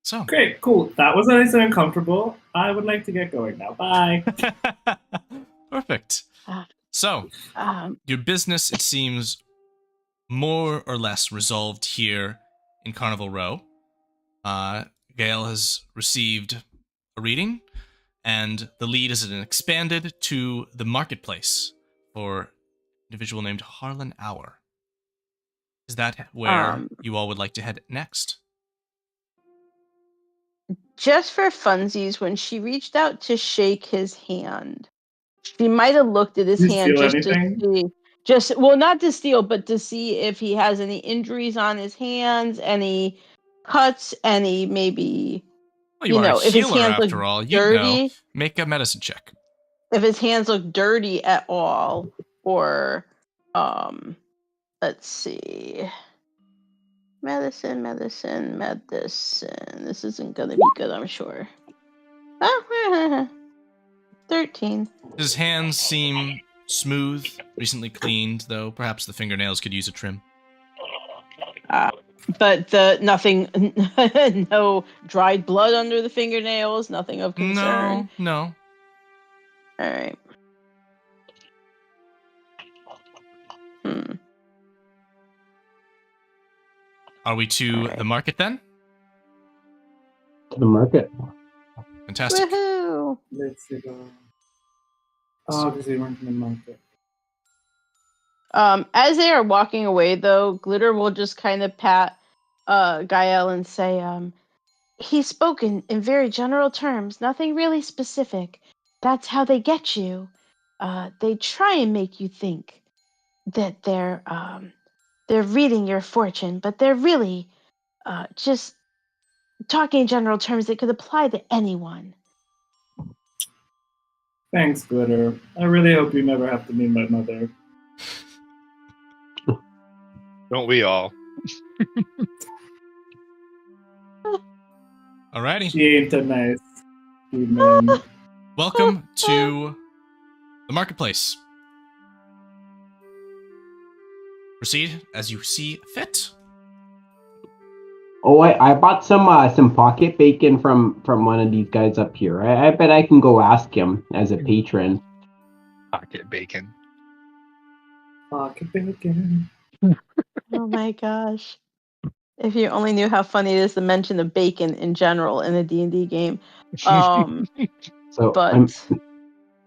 So. Great, cool. That was nice and uncomfortable. I would like to get going now. Bye. Perfect. Uh, So, your business, it seems, more or less resolved here in Carnival Row. Gail has received a reading, and the lead is expanded to the marketplace for an individual named Harlan Hour. Is that where you all would like to head next? Just for funsies, when she reached out to shake his hand, she might have looked at his Did you hand steal just anything? to see. Just well, not to steal, but to see if he has any injuries on his hands, any cuts, any maybe. Well, you are a if his healer hands after look all. You know. dirty. Make a medicine check. If his hands look dirty at all, or let's see. Medicine. This isn't gonna be good, I'm sure. 13. His hands seem smooth, recently cleaned, though perhaps the fingernails could use a trim. But nothing, no dried blood under the fingernails, nothing of concern. No. All right. Are we to the market then? To the market. Fantastic. Woohoo! Let's see. Oh, because we went to the market. As they are walking away, though, Glitter will just kind of pat Gael and say, he's spoken in very general terms, nothing really specific. That's how they get you. They try and make you think that they're reading your fortune, but they're really just talking in general terms that could apply to anyone. Thanks, Glitter. I really hope you never have to meet my mother. Don't we all? Alrighty. She ain't a nice human. Welcome to the marketplace. Proceed as you see fit. Oh, I bought some pocket bacon from one of these guys up here. I bet I can go ask him as a patron. Pocket bacon. Pocket bacon. Oh my gosh. If you only knew how funny it is to mention the bacon in general in a D&D game. So But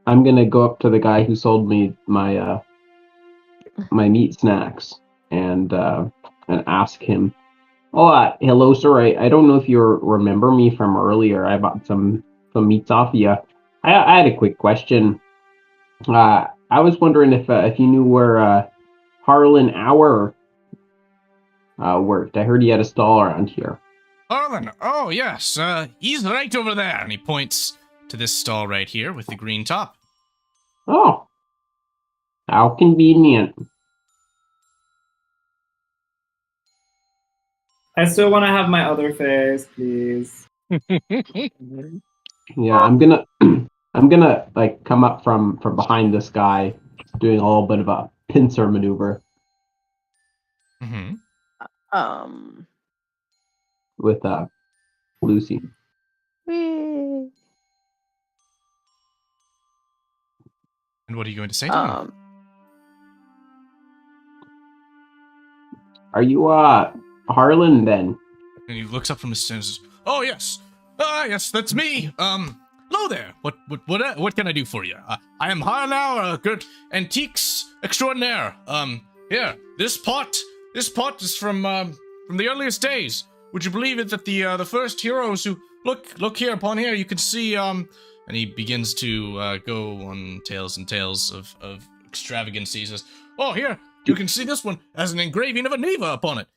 I'm gonna go up to the guy who sold me my my meat snacks and ask him. Oh, hello, sir. I don't know if you remember me from earlier. I bought some meats off of you. I had a quick question. I was wondering if you knew where Harlan Hour worked. I heard he had a stall around here. Harlan, oh yes, he's right over there. And he points to this stall right here with the green top. Oh, how convenient. I still want to have my other face, please. Yeah, I'm gonna like come up from behind this guy, doing a little bit of a pincer maneuver Mm-hmm. with Lucy. whee. And what are you going to say to him? Are you Harlan then? And he looks up from his stand and says, "Oh yes, yes, that's me. Hello there. What can I do for you? I am Harlan, a good antiques extraordinaire. Here, this pot is from the earliest days. Would you believe it that the first heroes who look here, upon here, you can see, and he begins to go on tales and tales of extravagancy. He says, oh, here, you can see this one as an engraving of a Neva upon it.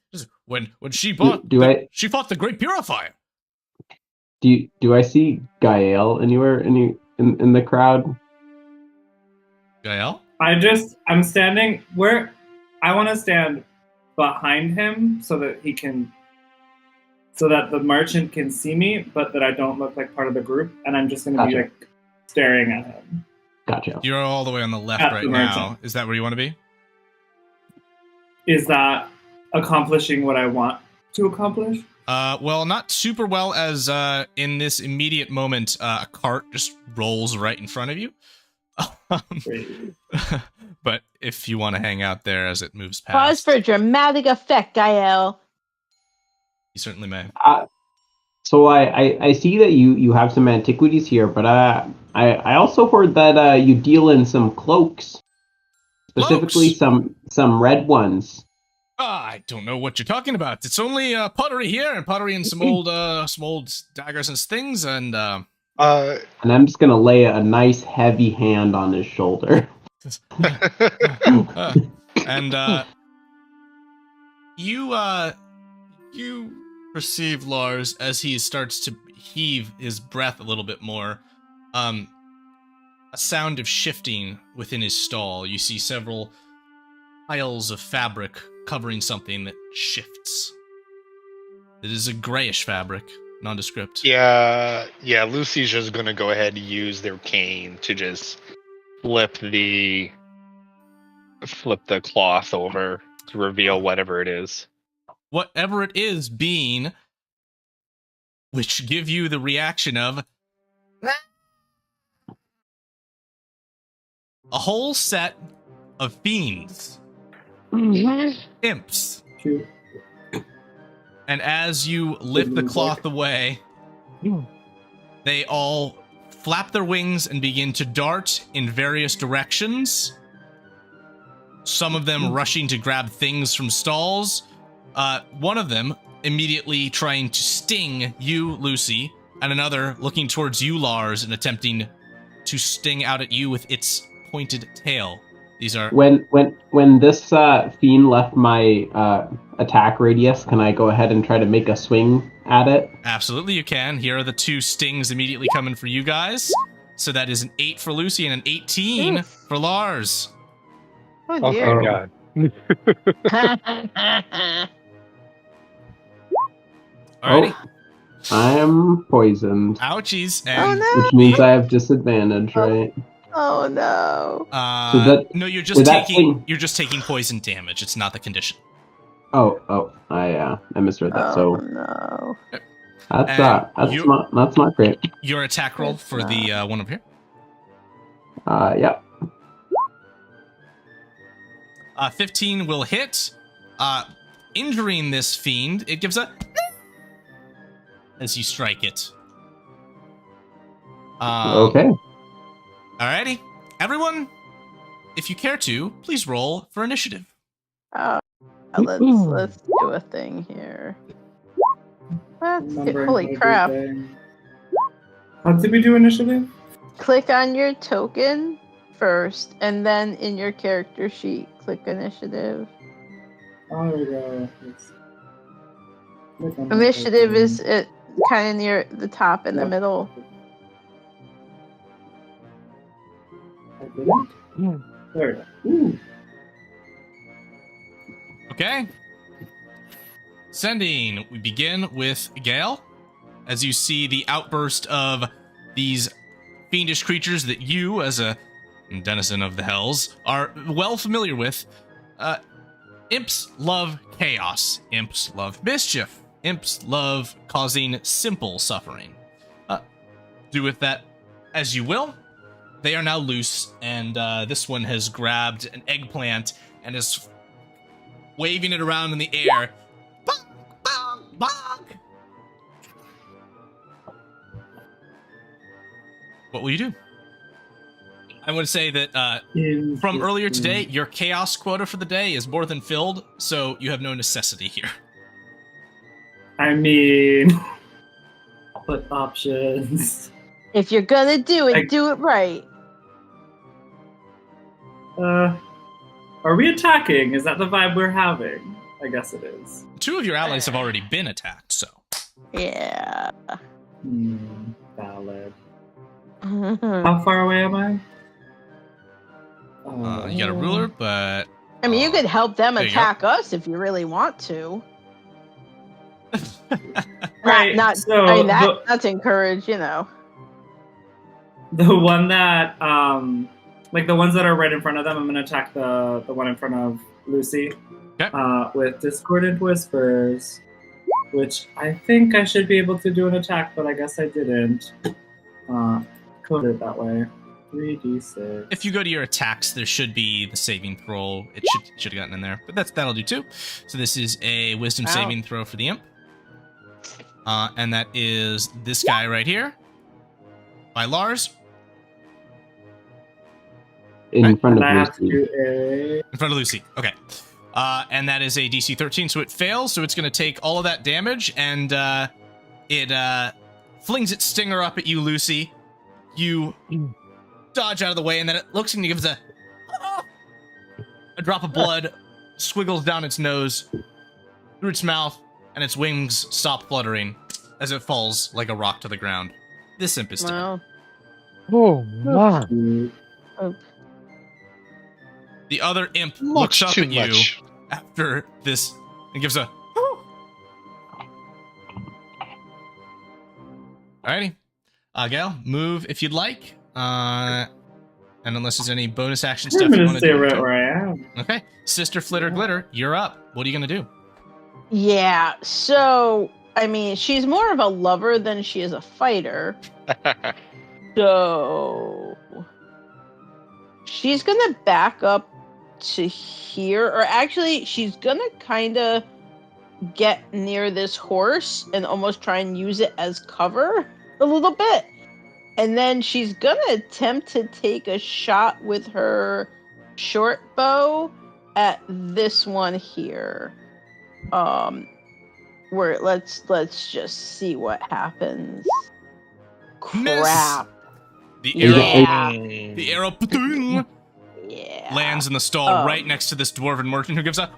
When she bought, she fought the Great Purifier. Do I see Gael anywhere in the crowd? Gael? I'm standing where I want to stand behind him so that the merchant can see me, but that I don't look like part of the group, and I'm just going to be like staring at him. Gotcha. You're all the way on the left right now. Is that where you want to be? Is that accomplishing what I want to accomplish? Well, not super well, as in this immediate moment, a cart just rolls right in front of you. But if you want to hang out there as it moves past. Pause for dramatic effect, Gael. You certainly may. So I see that you have some antiquities here, but I also heard that you deal in some cloaks. Specifically some red ones. I don't know what you're talking about. It's only pottery here, and pottery and some old daggers and things, and I'm just gonna lay a nice heavy hand on his shoulder. And you perceive Lars as he starts to heave his breath a little bit more. A sound of shifting within his stall. You see several piles of fabric covering something that shifts. It is a grayish fabric, nondescript. Yeah, Lucy's just gonna go ahead and use their cane to just flip the cloth over to reveal whatever it is. Whatever it is being, which give you the reaction of a whole set of fiends. Imps. And as you lift the cloth away, they all flap their wings and begin to dart in various directions. Some of them rushing to grab things from stalls. One of them immediately trying to sting you, Lucy, and another looking towards you, Lars, and attempting to sting out at you with its pointed tail. These are when this fiend left my attack radius, can I go ahead and try to make a swing at it? Absolutely, you can. Here are the two stings immediately coming for you guys. So that is an 8 for Lucy and an 18 for Lars. Oh dear. God. Alrighty. I am poisoned. Ouchies. Oh And no. Which means I have disadvantage, right? Oh no. no, you're just taking poison damage. It's not the condition. I misread that. So no. that's not great. Your attack roll for the one up here. Yeah. 15 will hit, injuring this fiend. It gives a as you strike it. Okay. Alrighty, everyone, if you care to, please roll for initiative. Let's do a thing here. Holy crap. How did we do initiative? Click on your token first, and then in your character sheet, click initiative. Oh, there we go. Initiative is kind of near the top in the middle. There we go. Okay. Sending. We begin with Gale. As you see the outburst of these fiendish creatures that you, as a denizen of the hells, are well familiar with. Imps love chaos. Imps love mischief. Imps love causing simple suffering. Do with that as you will. They are now loose, and this one has grabbed an eggplant and is waving it around in the air. Bonk, bonk, bonk. What will you do? I would say that from earlier today, your chaos quota for the day is more than filled, so you have no necessity here. I mean, What options? If you're gonna do it, do it right. Are we attacking? Is that the vibe we're having? I guess it is. 2 of your allies have already been attacked, so. Yeah. Valid. How far away am I? You got a ruler, but... I mean, you could help them there you attack us if you really want to. Right, so I mean, that's encouraged, you know. The one that, like the ones that are right in front of them, I'm gonna attack the one in front of Lucy. Okay. With Discordant Whispers, which I think I should be able to do an attack, but I guess I didn't. Code it that way. 3d6. If you go to your attacks, there should be the saving throw. It should have gotten in there, but that'll do too. So this is a wisdom saving throw for the imp. And that is this guy right here. By Lars. In front of I have to Lucy. do In front of Lucy. Okay. And that is a DC 13, so it fails. So it's going to take all of that damage, and it flings its stinger up at you, Lucy. You dodge out of the way, and then it looks and gives a drop of blood, squiggles down its nose, through its mouth, and its wings stop fluttering as it falls like a rock to the ground. This imp is dead. Wow. Oh, man. The other imp Much looks up too at you much. after this and gives a... Alrighty. Gail, move if you'd like. And unless there's any bonus action stuff I'm you gonna want to stay do. right where I am. Okay. Sister Flitter Glitter, you're up. What are you going to do? Yeah, so, I mean, she's more of a lover than she is a fighter. So, she's gonna back up to here, or actually, she's gonna kind of get near this horse and almost try and use it as cover a little bit. And then she's gonna attempt to take a shot with her short bow at this one here. Where let's just see what happens. Miss. Crap. The arrow, Yeah. the arrow pa-ding, Yeah. lands in the stall right next to this dwarven merchant who gives a...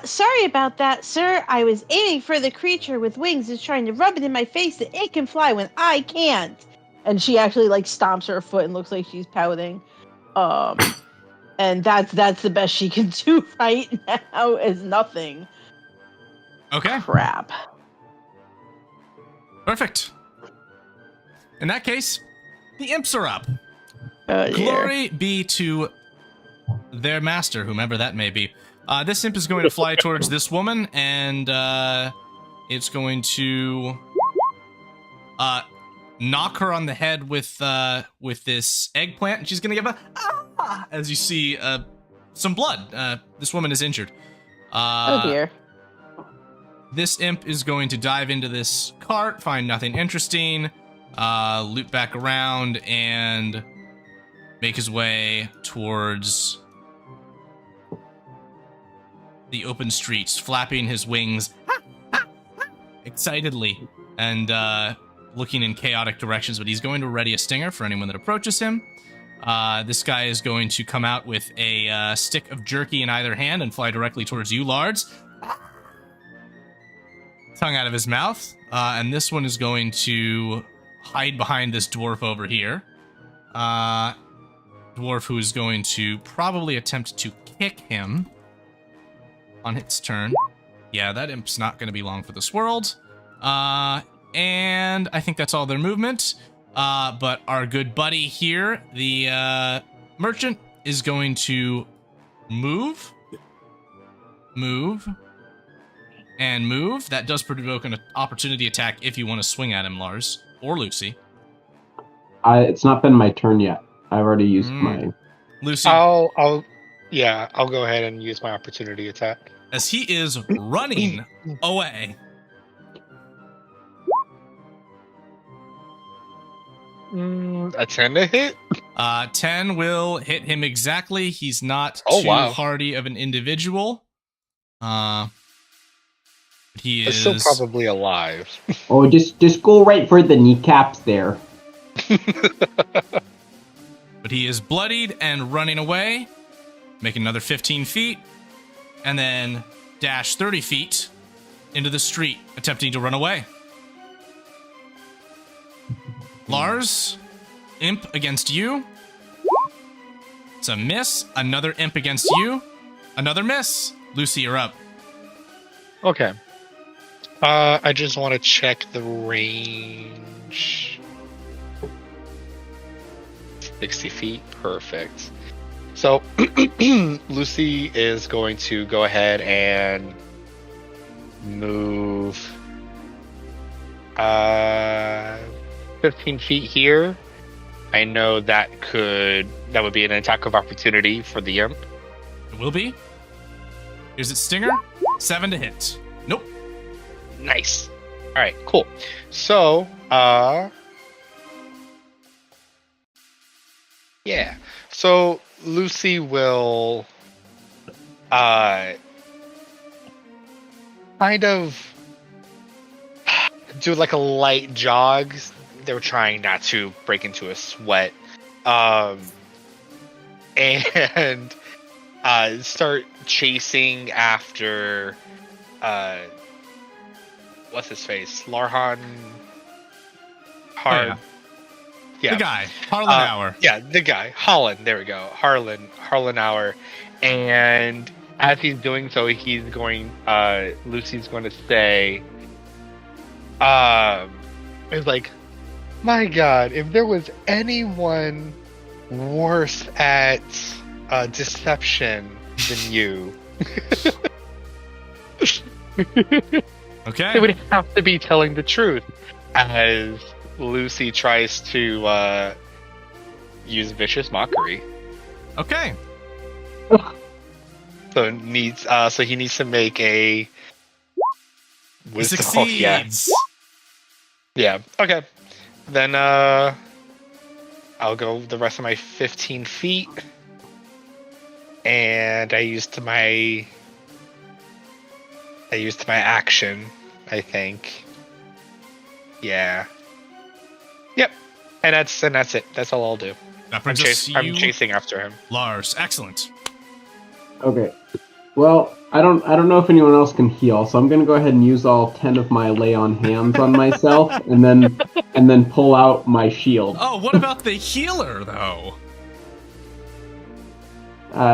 Sorry about that, sir. I was aiming for the creature with wings and trying to rub it in my face that it can fly when I can't. And she actually like stomps her foot and looks like she's pouting. And that's the best she can do right now is nothing. Okay. Crap. Perfect. In that case, the imps are up. Oh, dear. Glory be to their master, whomever that may be. This imp is going to fly towards this woman, and it's going to knock her on the head with this eggplant, and she's going to give a as you see some blood. This woman is injured. Oh dear. This imp is going to dive into this cart, find nothing interesting, loop back around, and make his way towards the open streets, flapping his wings excitedly and looking in chaotic directions, but he's going to ready a stinger for anyone that approaches him. This guy is going to come out with a stick of jerky in either hand and fly directly towards you, Lards. Tongue out of his mouth. And this one is going to hide behind this dwarf over here. Dwarf who is going to probably attempt to kick him on its turn. Yeah, that imp's not going to be long for this world. And I think that's all their movement. But our good buddy here, the merchant, is going to move, and move. That does provoke an opportunity attack if you want to swing at him, Lars, or Lucy. It's not been my turn yet. I've already used my... Lucy, I'll go ahead and use my opportunity attack. as he is running away. A 10 to hit? 10 will hit him exactly. He's not Oh, too wow. hardy of an individual. Give He It's is still probably alive. Oh, just go right for the kneecaps there. but he is bloodied and running away. Make another 15 feet, and then dash 30 feet into the street, attempting to run away. Lars, imp against you. It's a miss. Another imp against you. Another miss. Lucy, you're up. Okay. I just want to check the range. 60 feet. Perfect. So, Lucy is going to go ahead and move 15 feet here. I know that would be an attack of opportunity for the imp. It will be. Is it Stinger? 7 to hit. Nope. Nice. All right, cool. So, yeah. So Lucy will kind of do like a light jog. They were trying not to break into a sweat. And start chasing after what's his face? Larhan Hard. Yeah. The guy, Harlanauer. Yeah, the guy, Holland. There we go, Harlanauer. And as he's doing so, he's going. Lucy's going to say, "It's like, my God, if there was anyone worse at deception than you, Okay. it would have to be telling the truth." As Lucy tries to use vicious mockery. Okay. So he needs to make a He wisdom. succeeds. Yeah. Okay. Then I'll go the rest of my 15 feet, and I used my action, I think. Yeah. Yep. And that's it. That's all I'll do. That brings us to I'm you, chasing after him. Lars. Excellent. Okay. Well, I don't know if anyone else can heal, so I'm gonna go ahead and use all 10 of my lay on hands on myself, and then pull out my shield. Oh, what about the healer, though?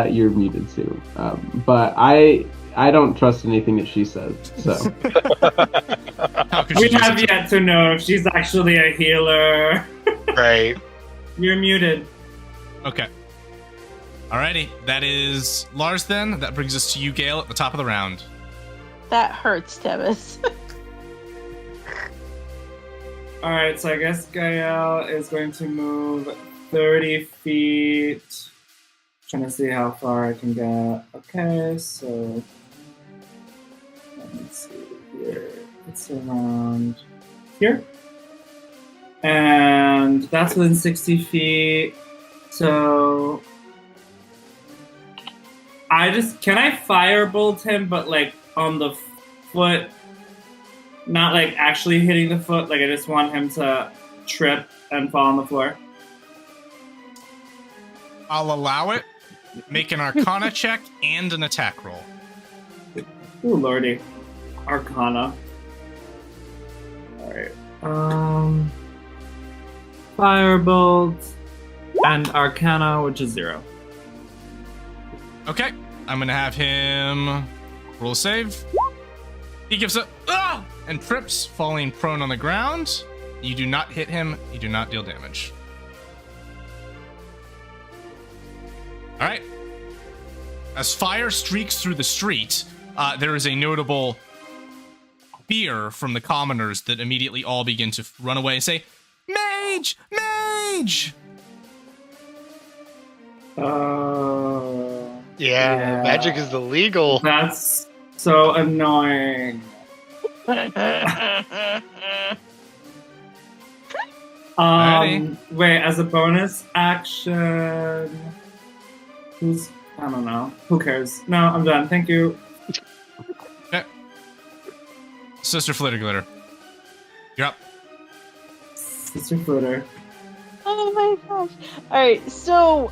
You're muted, Sue. But I don't trust anything that she says. So How could We you have yet to know if she's actually a healer. Right. You're muted. Okay. Alrighty. That is Lars then. That brings us to you, Gale, at the top of the round. That hurts, Tevis. Alright, so I guess Gael is going to move 30 feet. Trying to see how far I can get. Okay, so let me see here. It's around here. And that's within 60 feet. So can I firebolt him, but like on the foot, not like actually hitting the foot, like I just want him to trip and fall on the floor? I'll allow it. Make an Arcana check and an attack roll. Ooh, lordy. Arcana. Alright. Firebolt and Arcana, which is 0. Okay. I'm going to have him roll a save. He gives a and trips, falling prone on the ground. You do not hit him. You do not deal damage. All right. As fire streaks through the street, there is a notable fear from the commoners that immediately all begin to run away and say, "Mage! Mage!" Yeah, magic is illegal. That's so annoying. Wait, as a bonus action, I don't know. Who cares? No, I'm done. Thank you. Okay. Sister Flitter Glitter. You're up. Sister Flitter. Oh my gosh. Alright, so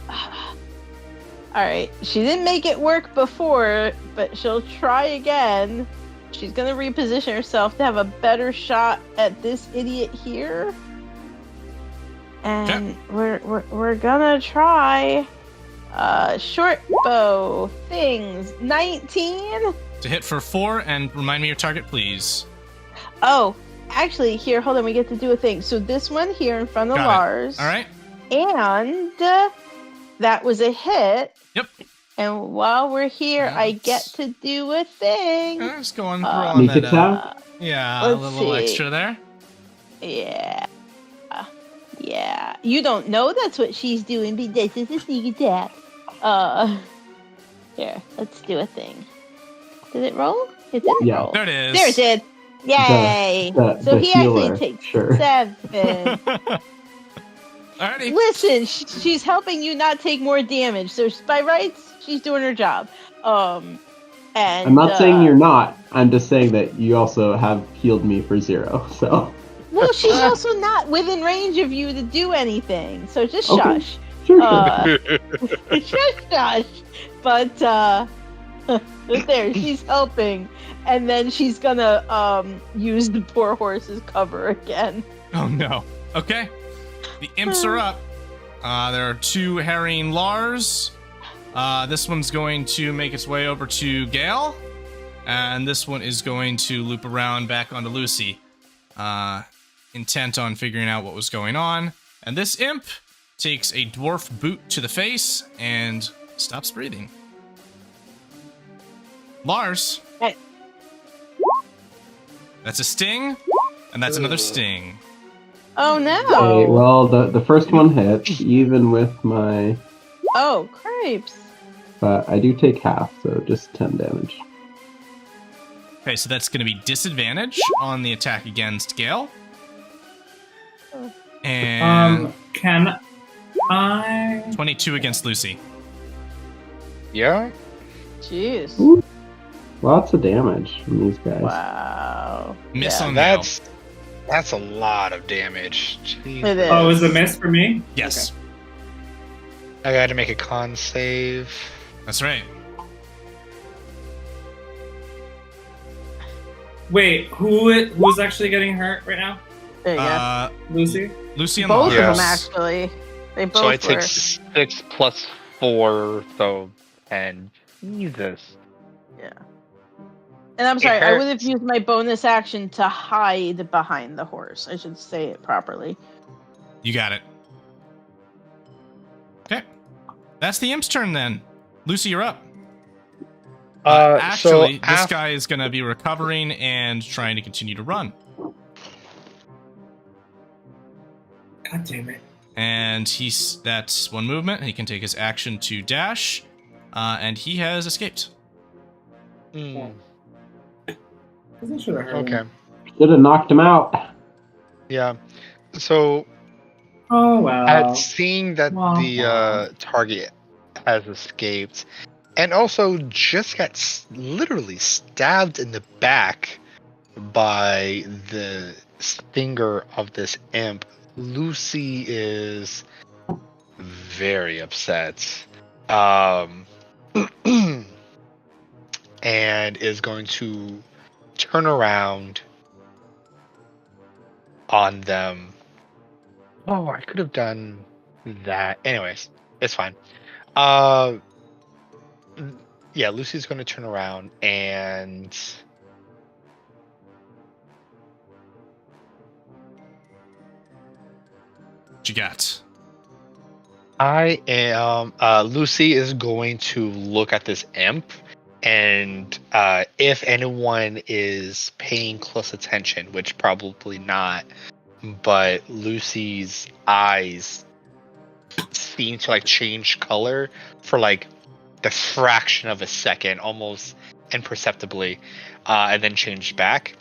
alright, she didn't make it work before, but she'll try again. She's gonna reposition herself to have a better shot at this idiot here. And we're gonna try short bow things. 19. To hit for 4, and remind me your target, please. Oh, actually, here, hold on. We get to do a thing. So this one here in front of Got it. Lars. All right. And that was a hit. Yep. And while we're here, I get to do a thing. Just going through on Sneak that. attack? Yeah, a let's little see. extra there. Yeah. Yeah. You don't know that's what she's doing, but this is a sneak attack. Here, let's do a thing. Did it roll? It didn't Yeah. roll. There it is. There it did. Yay! The So he healer, actually takes sure. 7. Alrighty. Listen, she's helping you not take more damage. So by rights, she's doing her job. And I'm not saying you're not. I'm just saying that you also have healed me for 0. So Well, she's also not within range of you to do anything. So just Okay. shush. sure. Shush. But there, she's helping, and then she's gonna use the poor horse's cover again. Oh no. Okay. The imps are up. There are 2 harrying Lars. This one's going to make its way over to Gale. And this one is going to loop around back onto Lucy. Intent on figuring out what was going on. And this imp takes a dwarf boot to the face and stops breathing. Lars. Hey. That's a sting. And that's another sting. Oh no! Okay, well, the first one hits, even with my... Oh, cripes! But I do take half, so just 10 damage. Okay, so that's going to be disadvantage on the attack against Gale. And Can I? 22 against Lucy. Yeah. Jeez! Ooh. Lots of damage from these guys. Wow! Miss Yeah. on Gale. That's a lot of damage. Jeez. It is. Oh, is a miss for me? Yes, I gotta make a con save. that's right. Wait, who's actually getting hurt right now? There you go. Lucy? Lucy and Both Lars. Yeah. of them actually. They both So I were. take 6 plus 4, so 10. Jesus. Yeah. And I'm sorry, I would have hurts. used my bonus action to hide behind the horse. I should say it properly. You got it. Okay. That's the imp's turn then. Lucy, you're up. Actually, so this guy is going to be recovering and trying to continue to run. God damn it. And that's one movement. He can take his action to dash. And he has escaped. I should have heard Okay. him. Should have knocked him out. Yeah. So Oh, wow. at seeing that Wow. the target has escaped, and also just got literally stabbed in the back by the stinger of this imp, Lucy is very upset. And is going to turn around on them. Oh, I could have done that. Anyways, it's fine. Yeah, Lucy's going to turn around and What you got? I am. Lucy is going to look at this imp, and if anyone is paying close attention, which probably not, but Lucy's eyes seem to like change color for like the fraction of a second, almost imperceptibly, and then change back,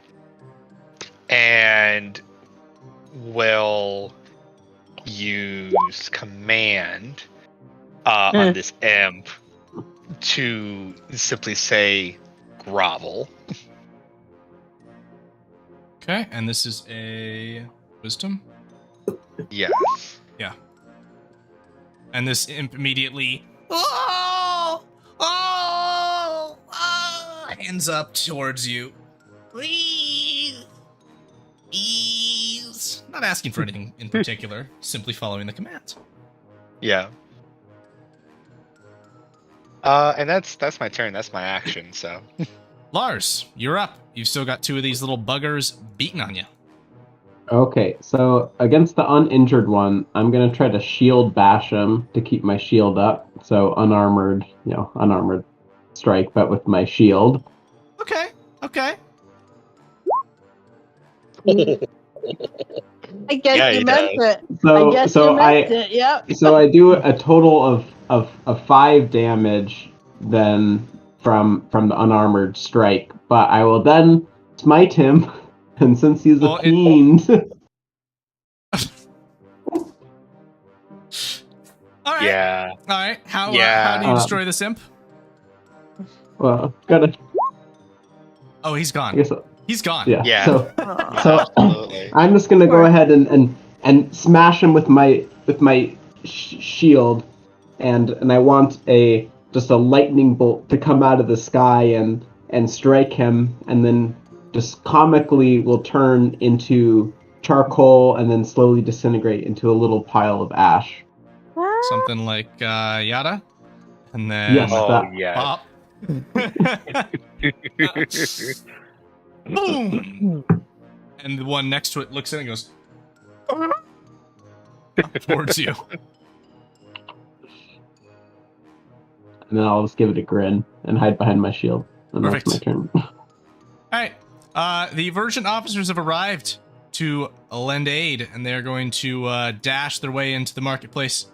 and will use command on this imp to simply say grovel. Okay, and this is a wisdom. Yes. Yeah. And this imp immediately hands up towards you. Please. Please. Not asking for anything in particular, simply following the command. Yeah. And that's my turn. That's my action. So. Lars, you're up. You've still got 2 of these little buggers beating on you. Okay, so against the uninjured one, I'm gonna try to shield bash him to keep my shield up. So unarmored strike, but with my shield. Okay. I guess Yeah, you he meant does. it. So I guess so you meant it. Yep. So I do a total of 5 damage then from the unarmored strike, but I will then smite him, and since he's a fiend. All right. Yeah. All right. How do you Yeah. destroy this imp? Well, gotta. Oh, he's I gone. guess. He's gone. Yeah. Yeah. So Absolutely. I'm just gonna go ahead and smash him with my shield, and I want just a lightning bolt to come out of the sky and strike him, and then just comically will turn into charcoal and then slowly disintegrate into a little pile of ash. Something like yada, and then Yes, Oh that. yeah. pop. Boom! And the one next to it looks in and goes towards you. And then I'll just give it a grin and hide behind my shield. And Perfect. that's my turn. All right. The Virgin officers have arrived to lend aid, and they're going to dash their way into the marketplace,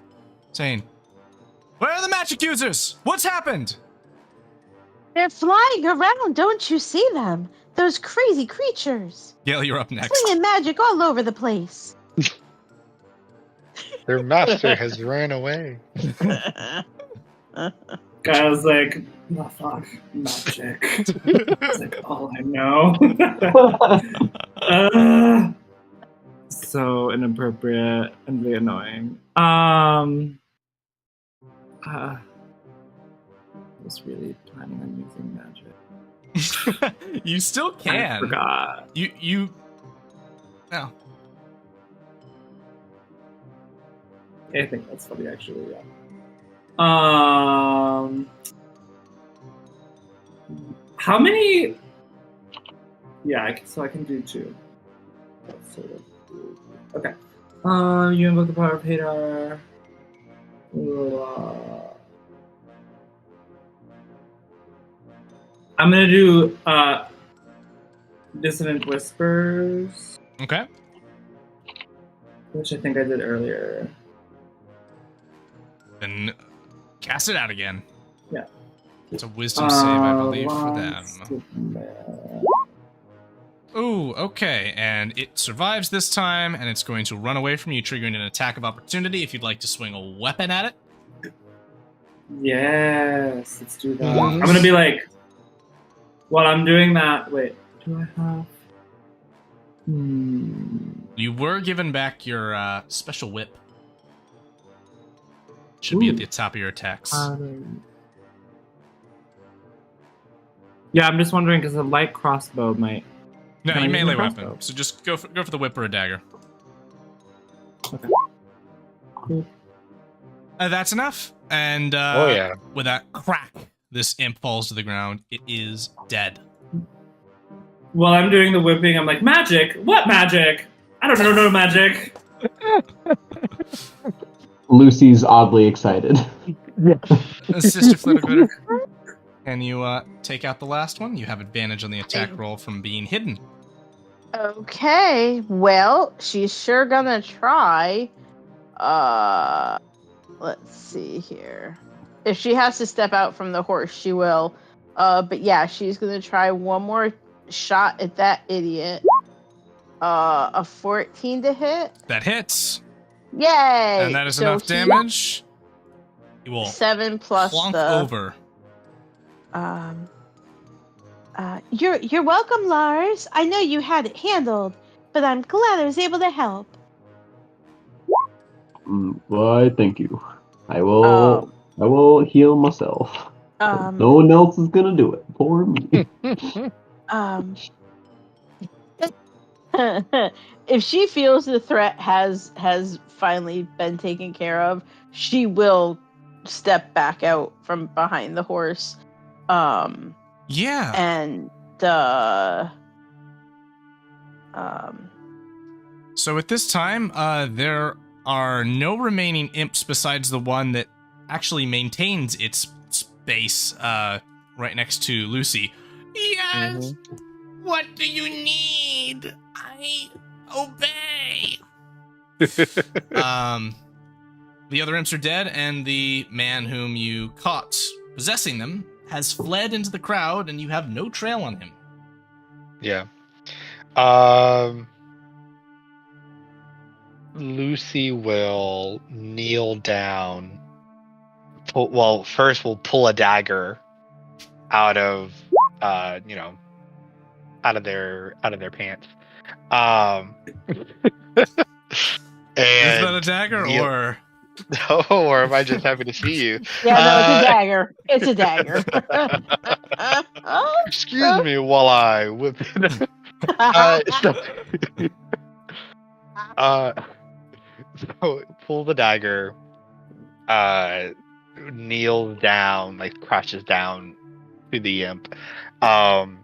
saying, "Where are the magic users? What's happened?" They're flying around. Don't you see them? Those crazy creatures. Gail, you're up next. Slinging magic all over the place. Their master has ran away. Guy was like, oh, fuck, magic. It's like all I know. So inappropriate and really annoying. I was really planning on using magic. You still can. I forgot. You. No. I think that's funny, actually. Yeah. How many? Yeah, so I can do 2. That's sort of okay. You invoke the power of Hadar. I'm gonna do Dissonant Whispers, Okay. which I think I did earlier. Then cast it out again. Yeah. It's a wisdom save, I believe, for them. Ooh, okay. And it survives this time, and it's going to run away from you, triggering an attack of opportunity if you'd like to swing a weapon at it. Yes, let's do that. Nice. I'm gonna be like, while I'm doing that, wait, do I have? You were given back your special whip. Should be at the top of your attacks. Yeah, I'm just wondering because a light crossbow might. No, Can I you use my melee crossbow? weapon. So just go for the whip or a dagger. Okay. Cool. That's enough. And Oh yeah. with that crack, this imp falls to the ground. It is dead. While I'm doing the whipping, I'm like, magic? What magic? I don't know no magic. Lucy's oddly excited. Sister Flitterglitter, can you take out the last one? You have advantage on the attack roll from being hidden. Okay, well, she's sure gonna try. Let's see here. If she has to step out from the horse, she will. But yeah, she's gonna try one more shot at that idiot. A 14 to hit. That hits. Yay! And that is So enough damage. You will 7 plus plonk the over. You're welcome, Lars. I know you had it handled, but I'm glad I was able to help. Why, thank you. I will heal myself. No one else is gonna do it for me. If she feels the threat has finally been taken care of, she will step back out from behind the horse. Yeah. And So at this time, there are no remaining imps besides the one that actually maintains its space right next to Lucy. Yes. What do you need? I obey. The other imps are dead, and the man whom you caught possessing them has fled into the crowd, and you have no trail on him. Yeah. Lucy will kneel down. First we'll pull a dagger out of out of their pants. Is that a dagger or? No, or am I just happy to see you? Yeah, no, it's a dagger. It's a dagger. Excuse me while I whip it. So pull the dagger, kneels down, like crouches down to the imp, and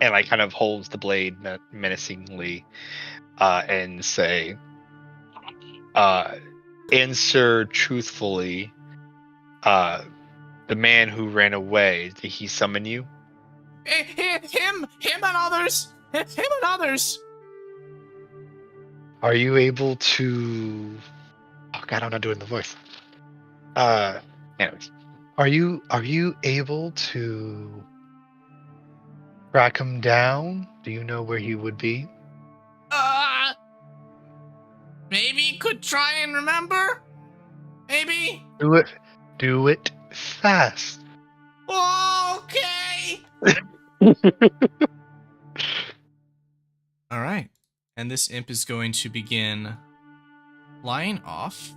like kind of holds the blade menacingly, and say, answer truthfully. The man who ran away, did he summon you? Him and others. Him and others. Are you able to? Oh God, I'm not doing the voice. Anyways, are you able to track him down? Do you know where he would be? Maybe could try and remember. Maybe. Do it fast. Okay. All right. And this imp is going to begin flying off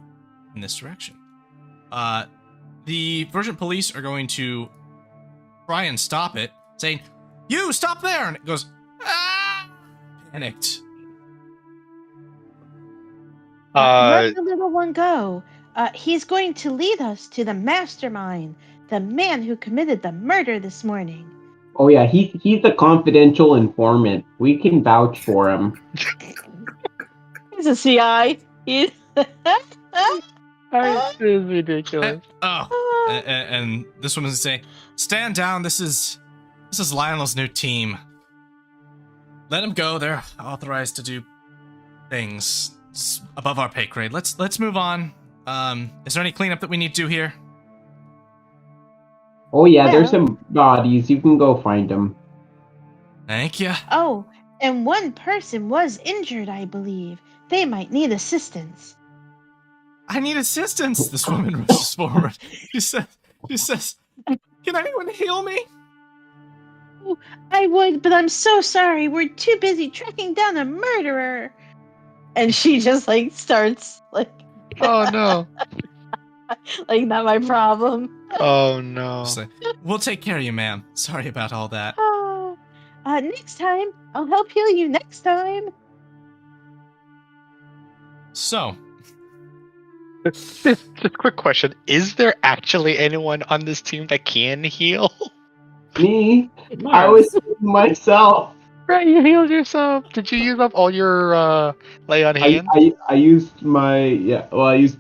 in this direction. The Virgin police are going to try and stop it, saying, "You stop there!" And it goes, "Ah!" Panicked. Let the little one go. He's going to lead us to the mastermind, the man who committed the murder this morning. Oh yeah, he's a confidential informant. We can vouch for him. He's a CI. He's This is ridiculous. And this one is say, "Stand down. This is Lionel's new team. Let him go. They're authorized to do things above our pay grade. Let's move on. Is there any cleanup that we need to do here?" Oh yeah, there's some bodies. You can go find them. Thank you. Oh, and one person was injured, I believe. They might need assistance. I need assistance. This woman rushes forward. She says, "Can anyone heal me?" Oh, I would, but I'm so sorry. We're too busy tracking down a murderer. And she just starts Oh no. Not my problem. Oh no. She's like, "We'll take care of you, ma'am. Sorry about all that." Next time. I'll help heal you next time. So, Just a quick question. Is there actually anyone on this team that can heal? Me? I was myself. Right, you healed yourself. Did you use up all your lay on hands? I used I used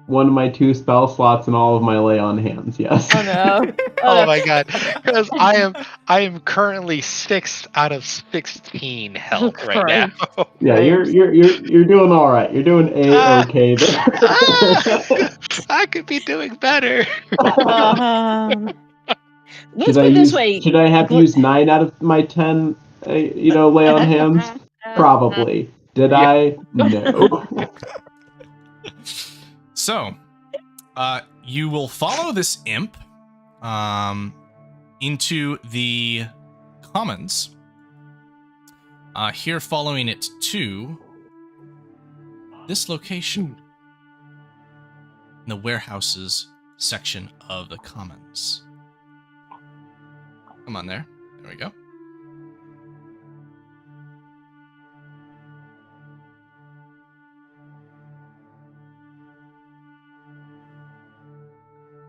one of my 2 spell slots and all of my lay on hands, yes. Oh no. Oh my god. Because I am currently 6 out of 16 health right now. Yeah, you're doing all right. You're doing okay there. I could be doing better. Let's put it this way. Should I have used 9 out of my 10 lay on hands? Probably. Did I? No. So, you will follow this imp into the commons. Here, following it to this location, in the warehouses section of the commons. Come on there. There we go.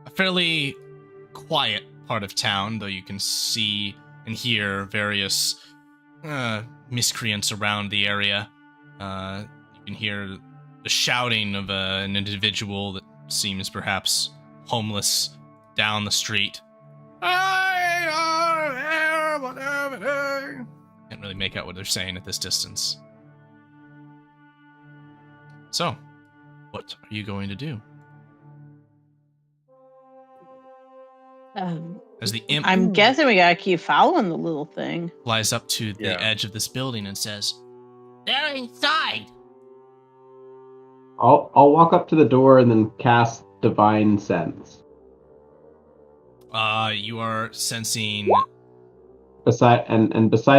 A fairly quiet part of town, though you can see and hear various miscreants around the area. You can hear the shouting of an individual that seems perhaps homeless down the street. Can't really make out what they're saying at this distance. So, what are you going to do? As the imp I'm guessing we gotta keep following the little thing. flies up to the edge of this building and says, "They're inside." I'll walk up to the door and then cast Divine Sense. You are sensing Beside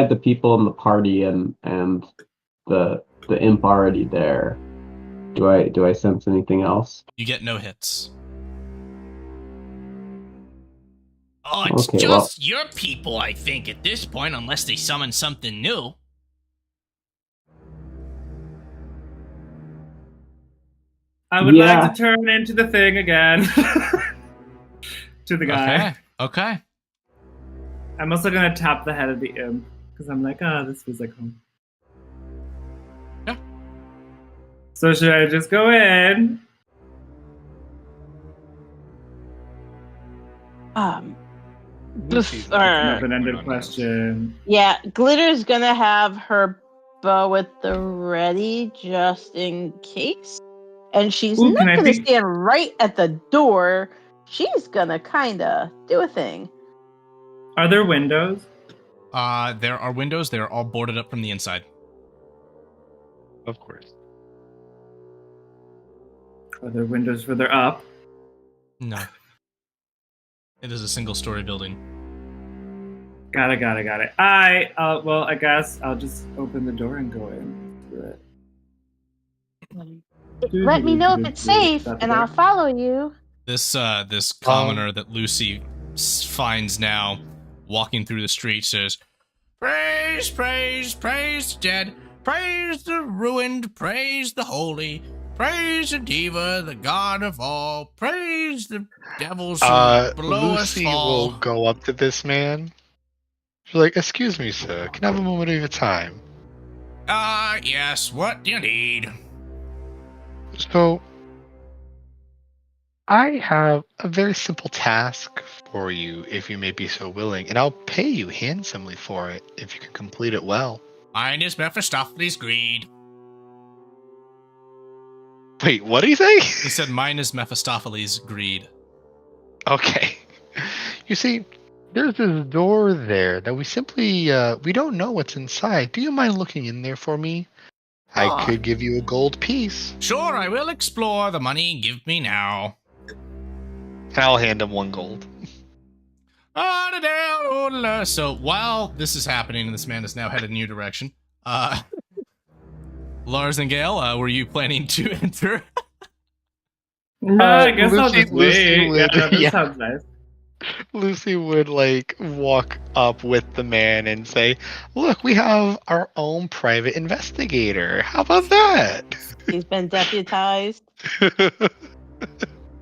the people in the party and the imp already there. Do I sense anything else? you get no hits. Oh, it's Okay, just your people, I think, at this point, unless they summon something new. I would like to turn into the thing again. To the guy. Okay. I'm also gonna tap the head of the imp because I'm like, this feels like home. Yeah. So should I just go in? Bef- An open-ended question. Yeah, Glitter's gonna have her bow at the ready just in case. And she's Ooh, not can I gonna think- stand right at the door. She's gonna kinda do a thing. Are there windows? There are windows. They are all boarded up from the inside. Of course. Are there windows further up? No. It is a single-story building. Got it. Well, I guess I'll just open the door and go in through it. Let me know if it's safe, and I'll follow you. This commoner that Lucy finds now, walking through the street, says, "Praise, praise, praise the dead, praise the ruined, praise the holy, praise the diva, the god of all, praise the devils who below us Lucy fall." will go up to this man. She's like, "Excuse me, sir. Can I have a moment of your time?" Yes, what do you need? So, I have a very simple task for you, if you may be so willing, and I'll pay you handsomely for it if you can complete it well. Mine is Mephistopheles' greed. Wait, what did he say? He said, "Mine is Mephistopheles' greed." Okay. You see, there's this door there that we simply, we don't know what's inside. Do you mind looking in there for me? I could give you a gold piece. Sure, I will explore. The money give me now. And I'll hand him 1 gold. So while this is happening, and this man is now headed in your direction, Lars and Gale, were you planning to enter? I guess I'll Lucy- just wait. Lucy would- That yeah. sounds nice. Lucy would walk up with the man and say, "Look, we have our own private investigator. How about that?" He's been deputized.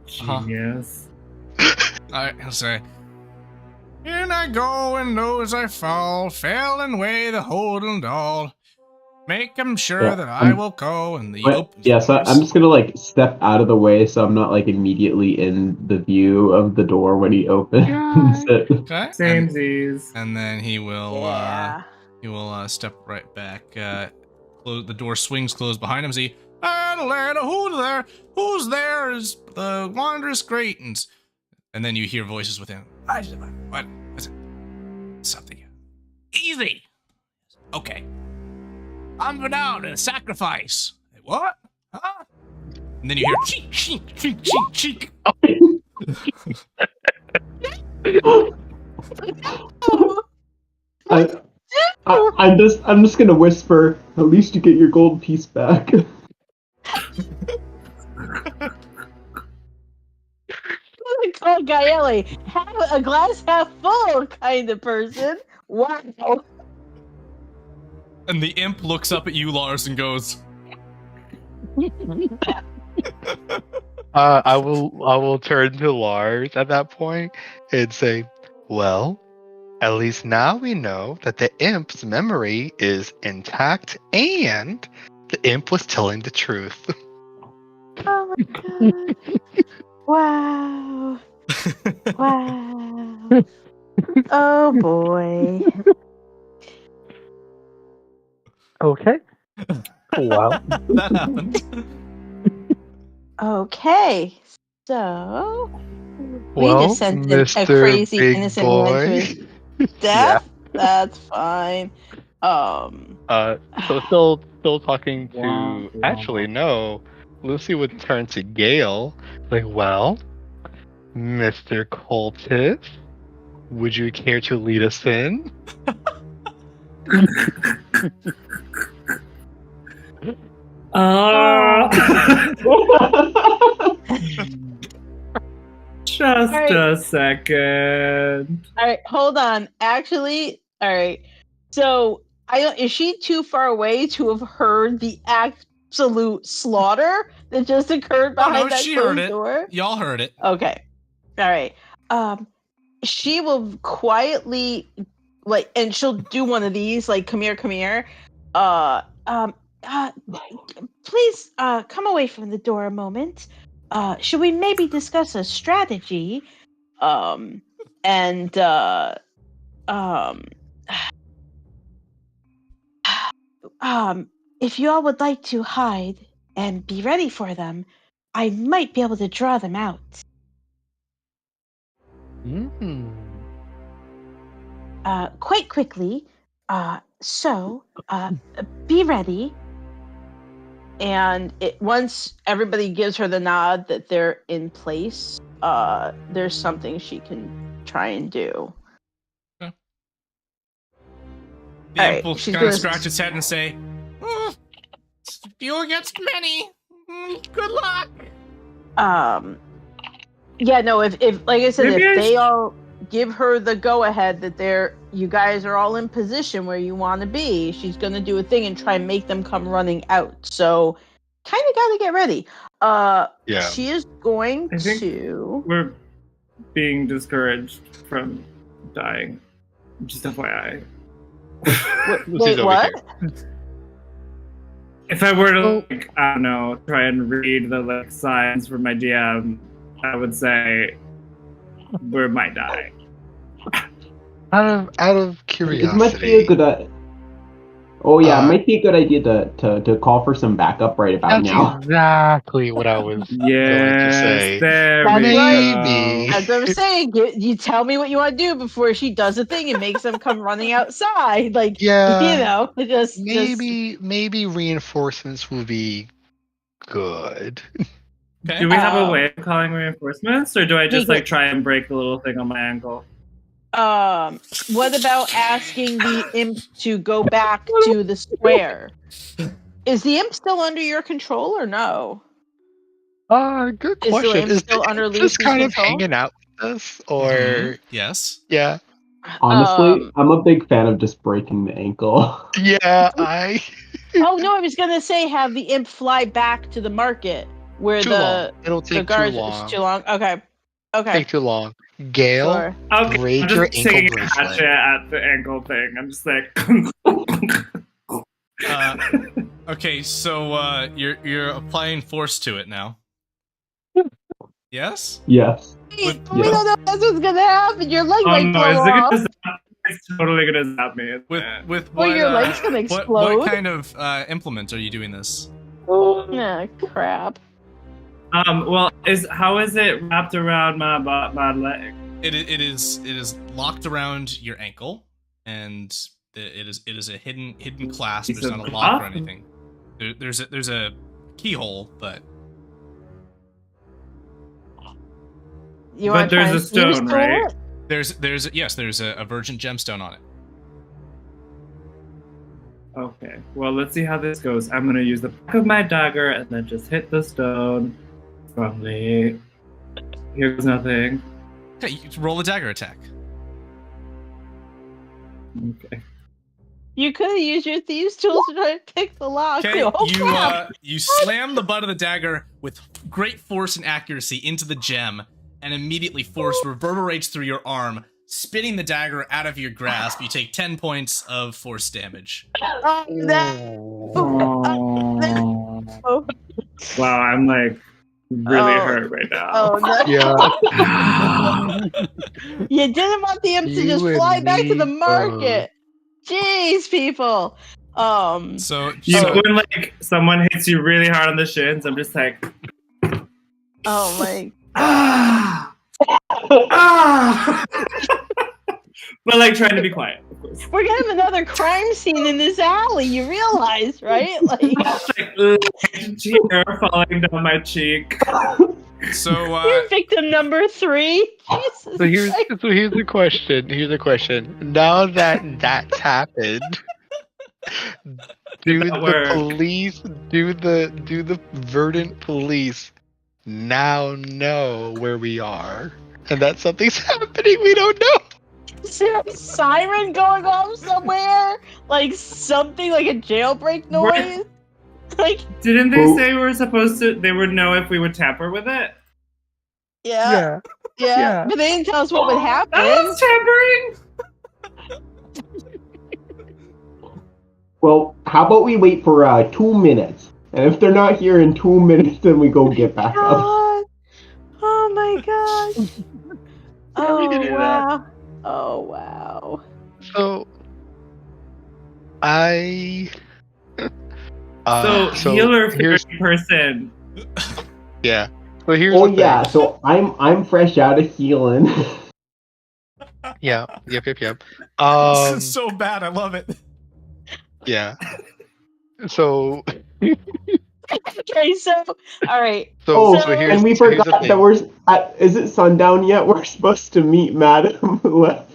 Genius. I'll say, "In I go, and those I fall, fail and weigh the holding all. Make 'em sure Yeah, that I will go." And the So I'm just gonna step out of the way so I'm not immediately in the view of the door when he opens it. Okay. Samesies. And then he will step right back. The door swings closed behind him. See, who's there? Who's there? Is the wondrous greatens? And then you hear voices within. What? What's it? Something. Easy. Okay. I'm going down to sacrifice. What? Huh? And then you hear cheek, cheek, cheek, cheek, cheek. I'm just gonna whisper. At least you get your gold piece back. I call Gaeli a glass half full kind of person. Wow. And the imp looks up at you, Lars, and goes, I will turn to Lars at that point and say, well, at least now we know that the imp's memory is intact and the imp was telling the truth. Oh my god. Wow. Wow. Oh boy. Okay. Well, that happened. Okay. So we well, just sent Mr. a crazy Big innocent man to Boy. his death. That's fine. So still talking to. Actually, no. Lucy would turn to Gale, like, well, Mr. Cultist, would you care to lead us in? Just Alright. a second. All right, hold on. Actually, all right. So, is she too far away to have heard the absolute slaughter that just occurred Oh, behind no, that she closed heard it. door? Y'all heard it. Okay. All right. She will quietly, like, and she'll do one of these, like, come here. Please, come away from the door a moment. Should we maybe discuss a strategy? And if you all would like to hide and be ready for them, I might be able to draw them out. Quite quickly. So be ready. And once everybody gives her the nod that they're in place, there's something she can try and do. The Alright, imp will she's kind of gonna scratch its head and say, "It's few against many. Good luck." Yeah, no, if like I said, Maybe if I they sh- all give her the go ahead that you guys are all in position where you want to be, she's gonna do a thing and try and make them come running out. So kind of gotta get ready. Yeah. She is going I think to. we're being discouraged from dying. Just FYI. Wait, what? If I were to, like, I don't know, try and read the like signs for my DM, I would say we might die. Out of It might be a curiosity. good. It might be a good idea to call for some backup right about That's now. exactly what I was going to Yes, say. there That's we right. go. As I'm saying, you tell me what you want to do before she does a thing and makes them come running outside. Like, Yeah. just Maybe reinforcements will be good. Okay. Do we have a way of calling reinforcements, or do I just we like try and break the little thing on my ankle? What about asking the imp to go back to the square? Is the imp still under your control or no? Good Is the question. imp Is still the under imp just Lucy's kind of control? hanging out with us, or Mhm. Yes. yeah, Honestly, I'm a big fan of just breaking the ankle. yeah, Oh no, I was gonna say have the imp fly back to the market where too the long. It'll the take too guards. long. It's too long. Okay. Take too long. Gale, Sure. Okay, braid I'm your just ankle taking a bracelet. hatchet at the ankle thing. I'm just like. Okay, so you're applying force to it now. Yes? Yes. We With- don't know that's what's gonna happen. Your leg Oh might no, blow off. it's totally gonna zap me. With Or what? your leg's gonna what explode. kind of implement are you doing this? Yeah, crap. Well, how is it wrapped around my leg? It is locked around your ankle, and it is a hidden clasp. Piece There's of not a lock or cloth? anything. There's a keyhole, but You But want to try there's and a stone, right? there's a virgin gemstone on it. Okay, well, let's see how this goes. I'm gonna use the back of my dagger and then just hit the stone strongly. Here goes nothing. Okay, you roll a dagger attack. Okay. You could have used your thieves' tools to try to pick the lock. Okay, Oh, crap. you slam the butt of the dagger with great force and accuracy into the gem, and immediately force reverberates through your arm, spitting the dagger out of your grasp. You take 10 points of force damage. Oh, Wow, I'm like really hurt right now. Oh, no. Yeah. You didn't want the imp to You just and fly back to the me market. Jeez, people. So When like someone hits you really hard on the shins, I'm just like, Oh my. ah, ah. But like trying to be quiet, of course. We're gonna have another crime scene in this alley. You realize, right? Like, Tear falling down my cheek. So you're victim number 3. Jesus. So here's Christ. the question. Here's the question. Now that that's happened, do that the work? police, do the Verdant police now know where we are, and that something's happening we don't know? Is there a siren going off somewhere? Like something like a jailbreak noise? Like, Didn't they Who- say we were supposed to? They would know if we would tamper with it. yeah. Yeah. But they didn't tell us what would happen. That was tampering. Well, how about we wait for 2 minutes? And if they're not here in 2 minutes, then we go get back up. God. Oh my gosh. Yeah, we Oh can do that. wow. Oh wow. So I So healer here's fairy person. yeah. So here's Oh the yeah, thing. so I'm fresh out of healing. Yeah. Yep. this Um. is so bad. I love it. Yeah. So Okay, so all right. Oh, so here's and we so here's the forgot thing. that we're is it sundown yet? We're supposed to meet Madam left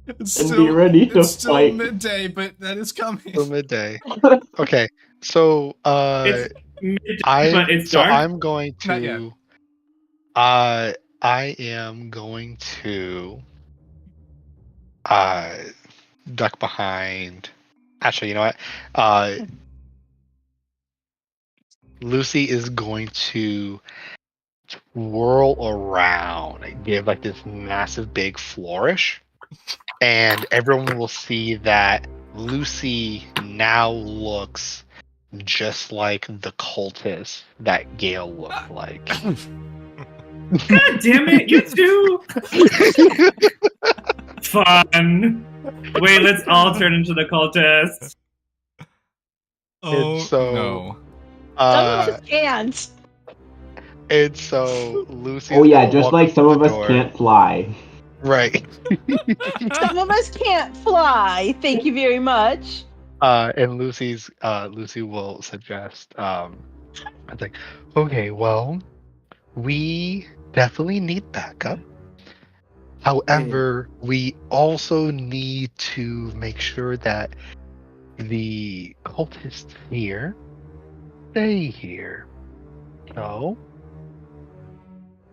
It's and be ready to it's still fight. midday, but that is coming. Till midday. Okay. So It's midday, but it's dark. I'm going Not yet. to I am going to duck behind. Actually, you know what? Lucy is going to whirl around and give like this massive big flourish, and everyone will see that Lucy now looks just like the cultist that Gale looked like. God damn it, you two! Fun. Wait, let's all turn into the cultists. Oh so- no. Some of us can't. And so Lucy. Oh yeah, just like some of us can't fly. Right. Some of us can't fly. Thank you very much. And Lucy will suggest, I think, okay, well, we definitely need backup. However, we also need to make sure that the cultists here stay here. So,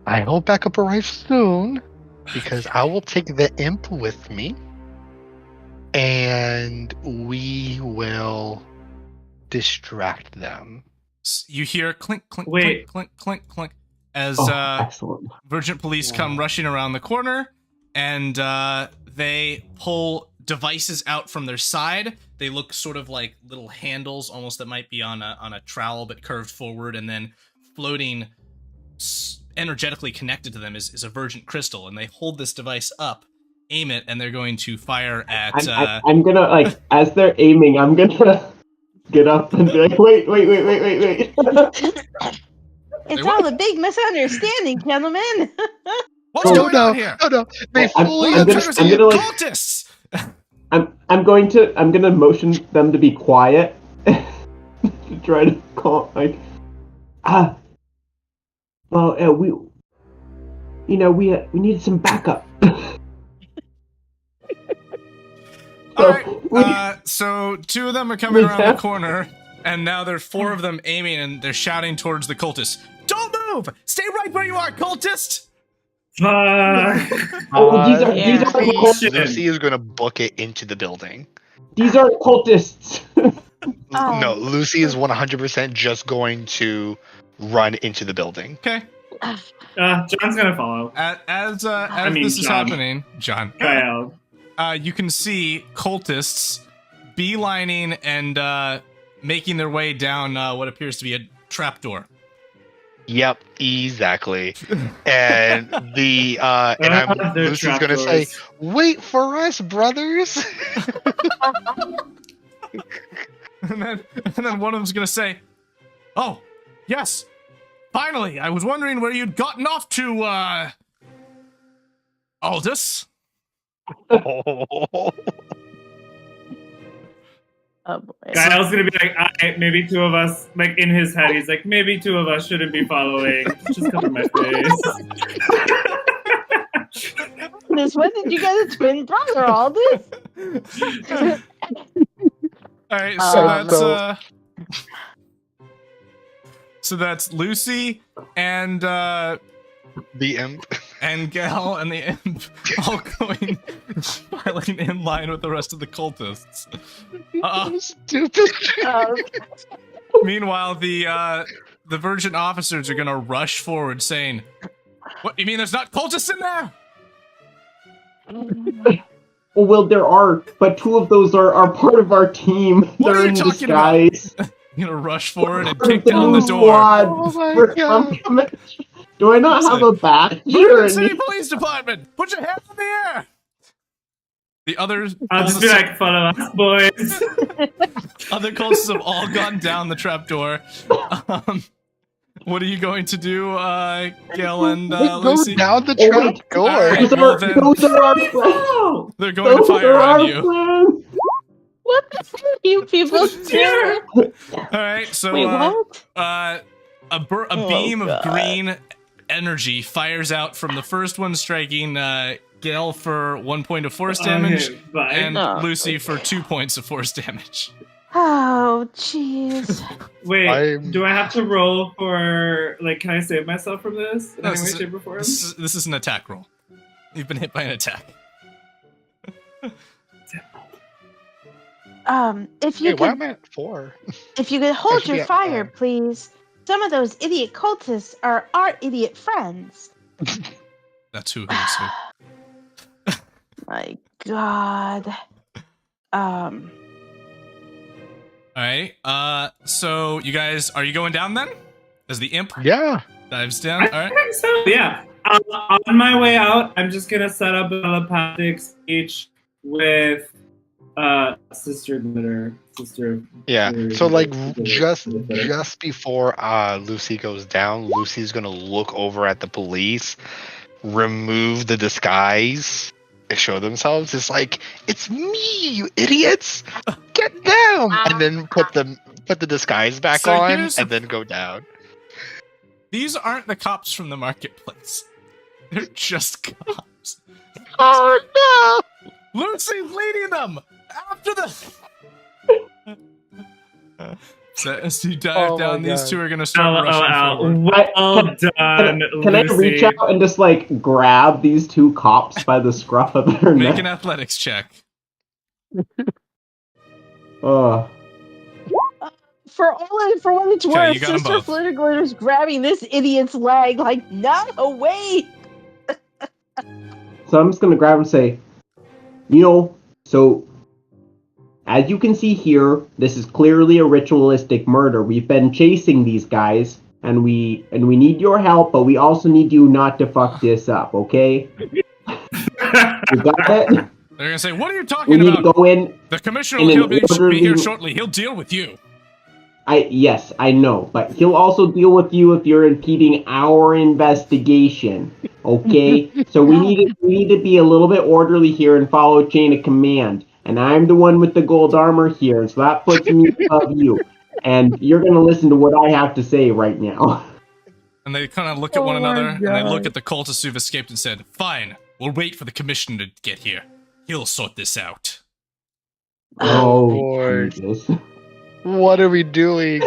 I hope backup arrives soon, because I will take the imp with me. And we will distract them. You hear clink, clink, Wait. clink, clink, clink, clink, as Excellent. Virgin police come rushing around the corner, and they pull devices out from their side. They look sort of like little handles, almost that might be on a trowel, but curved forward, and then floating, energetically connected to them is a Virgin crystal, and they hold this device up, aim it, and they're going to fire at. I'm gonna like as they're aiming, I'm gonna get up and be like, wait. It's all a big misunderstanding, gentlemen. What's going on here? Oh no! They I'm fully gonna- understand. I'm gonna, like- cultists. I'm gonna motion them to be quiet to try to call like we All need some backup. Alright, so 2 of them are coming around the corner, and now there are 4 of them aiming, and they're shouting towards the cultist. Don't move! Stay right where you are, cultist! These are Lucy is gonna book it into the building. These are cultists. No, Lucy is 100% just going to run into the building. Okay. John's gonna follow. As this is happening, John, Kyle. you can see cultists beelining and making their way down what appears to be a trapdoor. Yep, exactly. And Lucy's gonna say, "Wait for us, brothers." and then one of them's gonna say, "Oh, yes, finally! I was wondering where you'd gotten off to, Aldous." Oh boy. Kyle's gonna be like, maybe 2 of us, like in his head, he's like, maybe 2 of us shouldn't be following. Just cover my face. This when did you get a twin brother, Aldous? Alright, so that's Lucy and The imp. and Gal and the imp all going filing in line with the rest of the cultists. Stupid. Meanwhile, the Virgin officers are gonna rush forward, saying, "What, you mean there's not cultists in there?" Oh, well, there are, but 2 of those are part of our team. What They're are you in talking disguise. You're gonna rush forward and kick down the door. Squad. Oh my I'm God. coming. Do I not have a back here? Brooklyn City Police Department, put your hands in the air. The others, I'll just be like, follow us, boys. other cultists have all gone down the trapdoor. What are you going to do, Gail and Lucy? Go down the Oh, trap wait. door. Alright. Those Well, are, then- those are our plans. They're going to Those fire are our on you. plans. What the fuck are you people doing? Alright, so Wait, what? a beam of green energy fires out from the first one, striking Gail for 1 point of force damage, Okay, bye. and Oh. Lucy for 2 points of force damage. Oh, jeez. Wait, do I have to roll for, like, can I save myself from this? In No, any way, this is- shape, or form? This is an attack roll. You've been hit by an attack. If you Wait, why could, am I at 4? if you could hold should be your at fire, 5. please. Some of those idiot cultists are our idiot friends. That's who hits who. My God. Alright, so you guys, are you going down then? As the imp Yeah. dives down? I Alright. think so, yeah. On my way out, I'm just gonna set up a telepathic speech with Sister Glitter. Yeah. So like just before Lucy goes down, Lucy's gonna look over at the police, remove the disguise, and show themselves. It's like, it's me, you idiots! Get down! And then put the disguise back So on, here's and then go down. These aren't the cops from the marketplace. They're just cops. Oh Lucy's leading them! After the... So as you dive Oh my down, these God. 2 are gonna start rushing forward. Well done, Can I Lucy. reach out and just like grab these 2 cops by the scruff of their Make neck? an athletics check. Oh, For what it's Okay, you worth, got 'em Sister both. Flitter Glitter's grabbing this idiot's leg like, no, wait! so I'm just gonna grab and say, so as you can see here, this is clearly a ritualistic murder. We've been chasing these guys, and we need your help, but we also need you not to fuck this up, okay? You got it? They're gonna say, "What are you We talking need to about? go in. The commissioner in an will be here orderly- shortly. He'll deal with you." Yes, I know, but he'll also deal with you if you're impeding our investigation. Okay, so we need to be a little bit orderly here and follow chain of command. And I'm the one with the gold armor here, so that puts me above you. And you're gonna listen to what I have to say right now. And they kind of look at one Oh my another, and they God. look at the cultists who've escaped and said, "Fine, we'll wait for the commissioner to get here. He'll sort this out." Oh, boy. Jesus. What are we doing?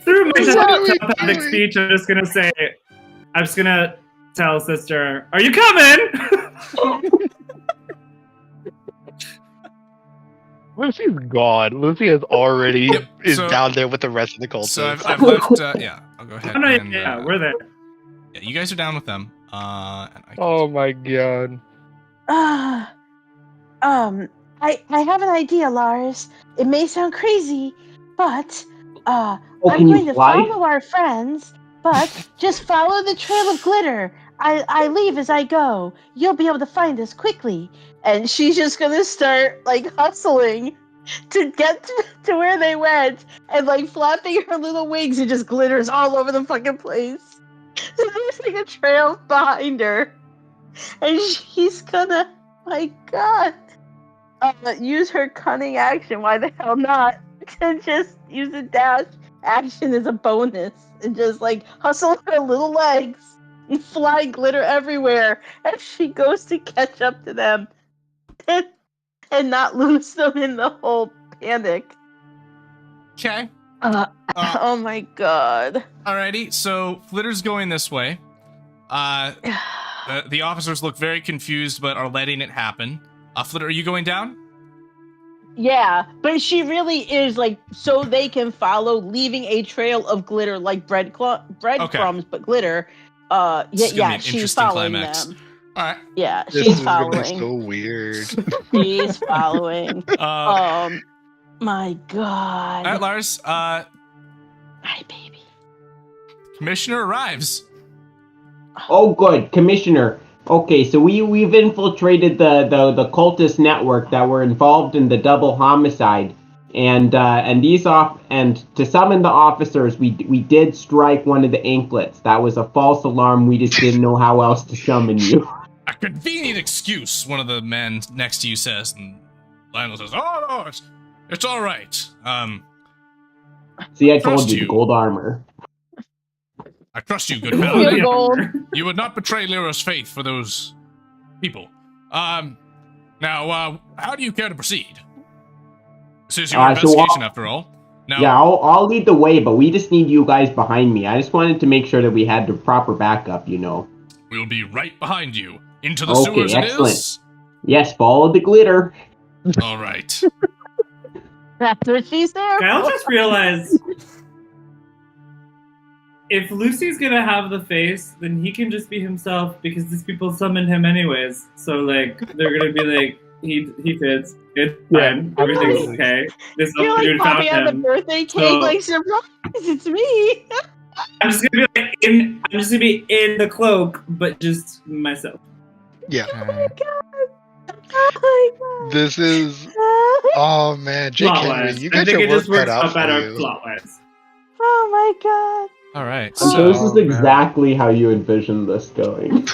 Through my What are we telepathic doing? speech, I'm just gonna tell sister, "Are you coming?" Lucy's gone. Lucy is already Yep, is so- down there with the rest of the cultists. So I've left. Yeah, I'll go ahead. Oh, no, and, yeah, we're there. Yeah, you guys are down with them. And I can Oh my god. I have an idea, Lars. It may sound crazy, but Oh, I'm can you going to fly? follow our friends, but just follow the trail of glitter. I leave as I go. You'll be able to find us quickly. And she's just gonna start like hustling to get to where they went and like flapping her little wings and just glitters all over the fucking place. There's like a trail behind her. And she's gonna, my god, use her cunning action. Why the hell not? And just use a dash action as a bonus and just like hustle her little legs and fly glitter everywhere as she goes to catch up to them and not lose them in the whole panic. Okay. Oh my god. Alrighty. So Flitter's going this way. The officers look very confused, but are letting it happen. Flitter, are you going down? Yeah, but she really is like so they can follow, leaving a trail of glitter like breadcrumbs, but glitter. This is gonna be an She's interesting following climax. them. All right. Yeah, This she's is gonna be following. so weird. She's following. My god. All right, Lars. My baby. Commissioner arrives. Oh, good, Commissioner. Okay, so we've infiltrated the cultist network that were involved in the double homicide, and to summon the officers, we did strike one of the anklets. That was a false alarm. We just didn't know how else to summon you. A convenient excuse, one of the men next to you says, and Lionel says, "Oh no, it's all right. See, I told Trust you, you. the gold armor. I trust you, good fellow. Pure gold. You would not betray Lyra's faith for those people. Now, how do you care to proceed? This is your investigation, after all. Now, Yeah, I'll lead the way, but we just need you guys behind me. I just wanted to make sure that we had the proper backup, you know. we'll be right behind you. Into the Okay, sewers excellent. it is. Yes, follow the glitter. All right. That's what she said. Kyle just realized if Lucy's gonna have the face, then he can just be himself because these people summoned him anyways. So like they're gonna be like, he fits. It's fine. Yeah, Everything's absolutely. okay. This You're other like dude found popping out the him. birthday cake, So- like surprise, it's me. I'm just gonna be in the cloak, but just myself. Yeah. Oh my god. This is oh man, Jake Plot Henry, wise. you I got think your it just work cut works out out for better you. plot wise. Oh my god. All right. I'm sure this So, is exactly how you envisioned this going.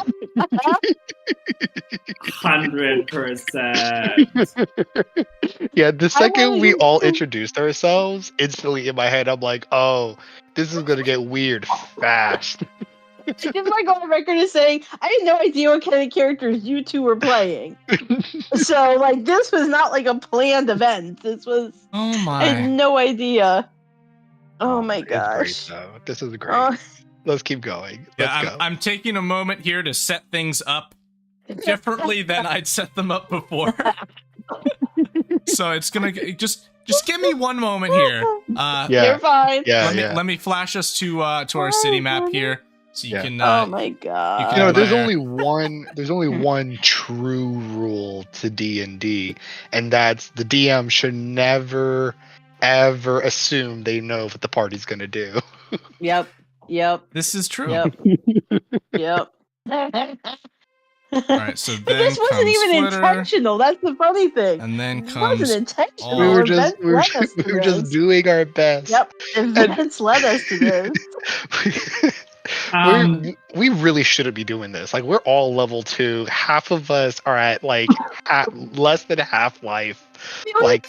100%. Yeah, the second wanna we hear- all introduced ourselves, instantly in my head I'm like, oh, this is gonna get weird fast. Just like on record as saying, I had no idea what kind of characters you two were playing. So like this was not like a planned event. This was oh I had my. no idea. Oh my It's great gosh. though. This is great. Oh, Let's keep going. Let's Yeah, go. I'm taking a moment here to set things up differently than I'd set them up before. So it's gonna just give me one moment here. Yeah. You're fine. Yeah, Let me flash us to our city map here, so you Yeah. can. Oh my god. You know, there's Fire. only one true rule to D&D, and that's the DM should never ever assume they know what the party's gonna do. Yep. This is true. Yep. All right, so then This wasn't comes even Flitter, intentional. That's the funny thing. and then It comes. wasn't intentional. all- we were Events just we were, led us to we were just this. doing our best. Yep. Events led us to this. We really shouldn't be doing this. Like, we're all level 2. Half of us are at like less than half life. Like,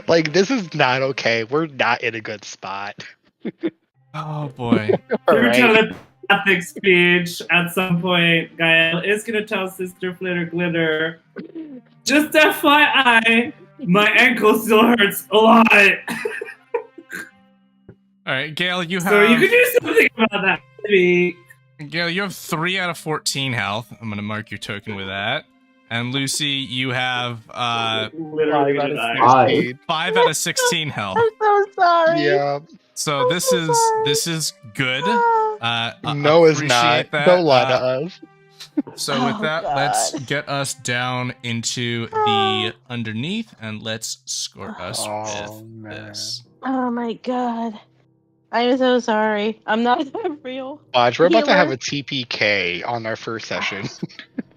like this is not okay. We're not in a good spot. Oh boy. All Through right. telepathic speech, at some point, Gael is gonna tell Sister Flitter Glitter, Just FYI, my ankle still hurts a lot. All right, Gale, you have. So you could do something about that, maybe. Gale, you have 3 out of 14 health. I'm gonna mark your token with that. And Lucy, you have Literally Five out gonna of die. 16. 5 out of 16 health. I'm so sorry. Yeah. So I'm this so is sorry. this is good. No, it's not. Appreciate that. Don't lie to us. So with Oh, that, God. let's get us down into the underneath, and let's score us Oh, with man. this. Oh my god. I am so sorry. I'm not a real. Watch, we're about to have healer. a TPK on our first session.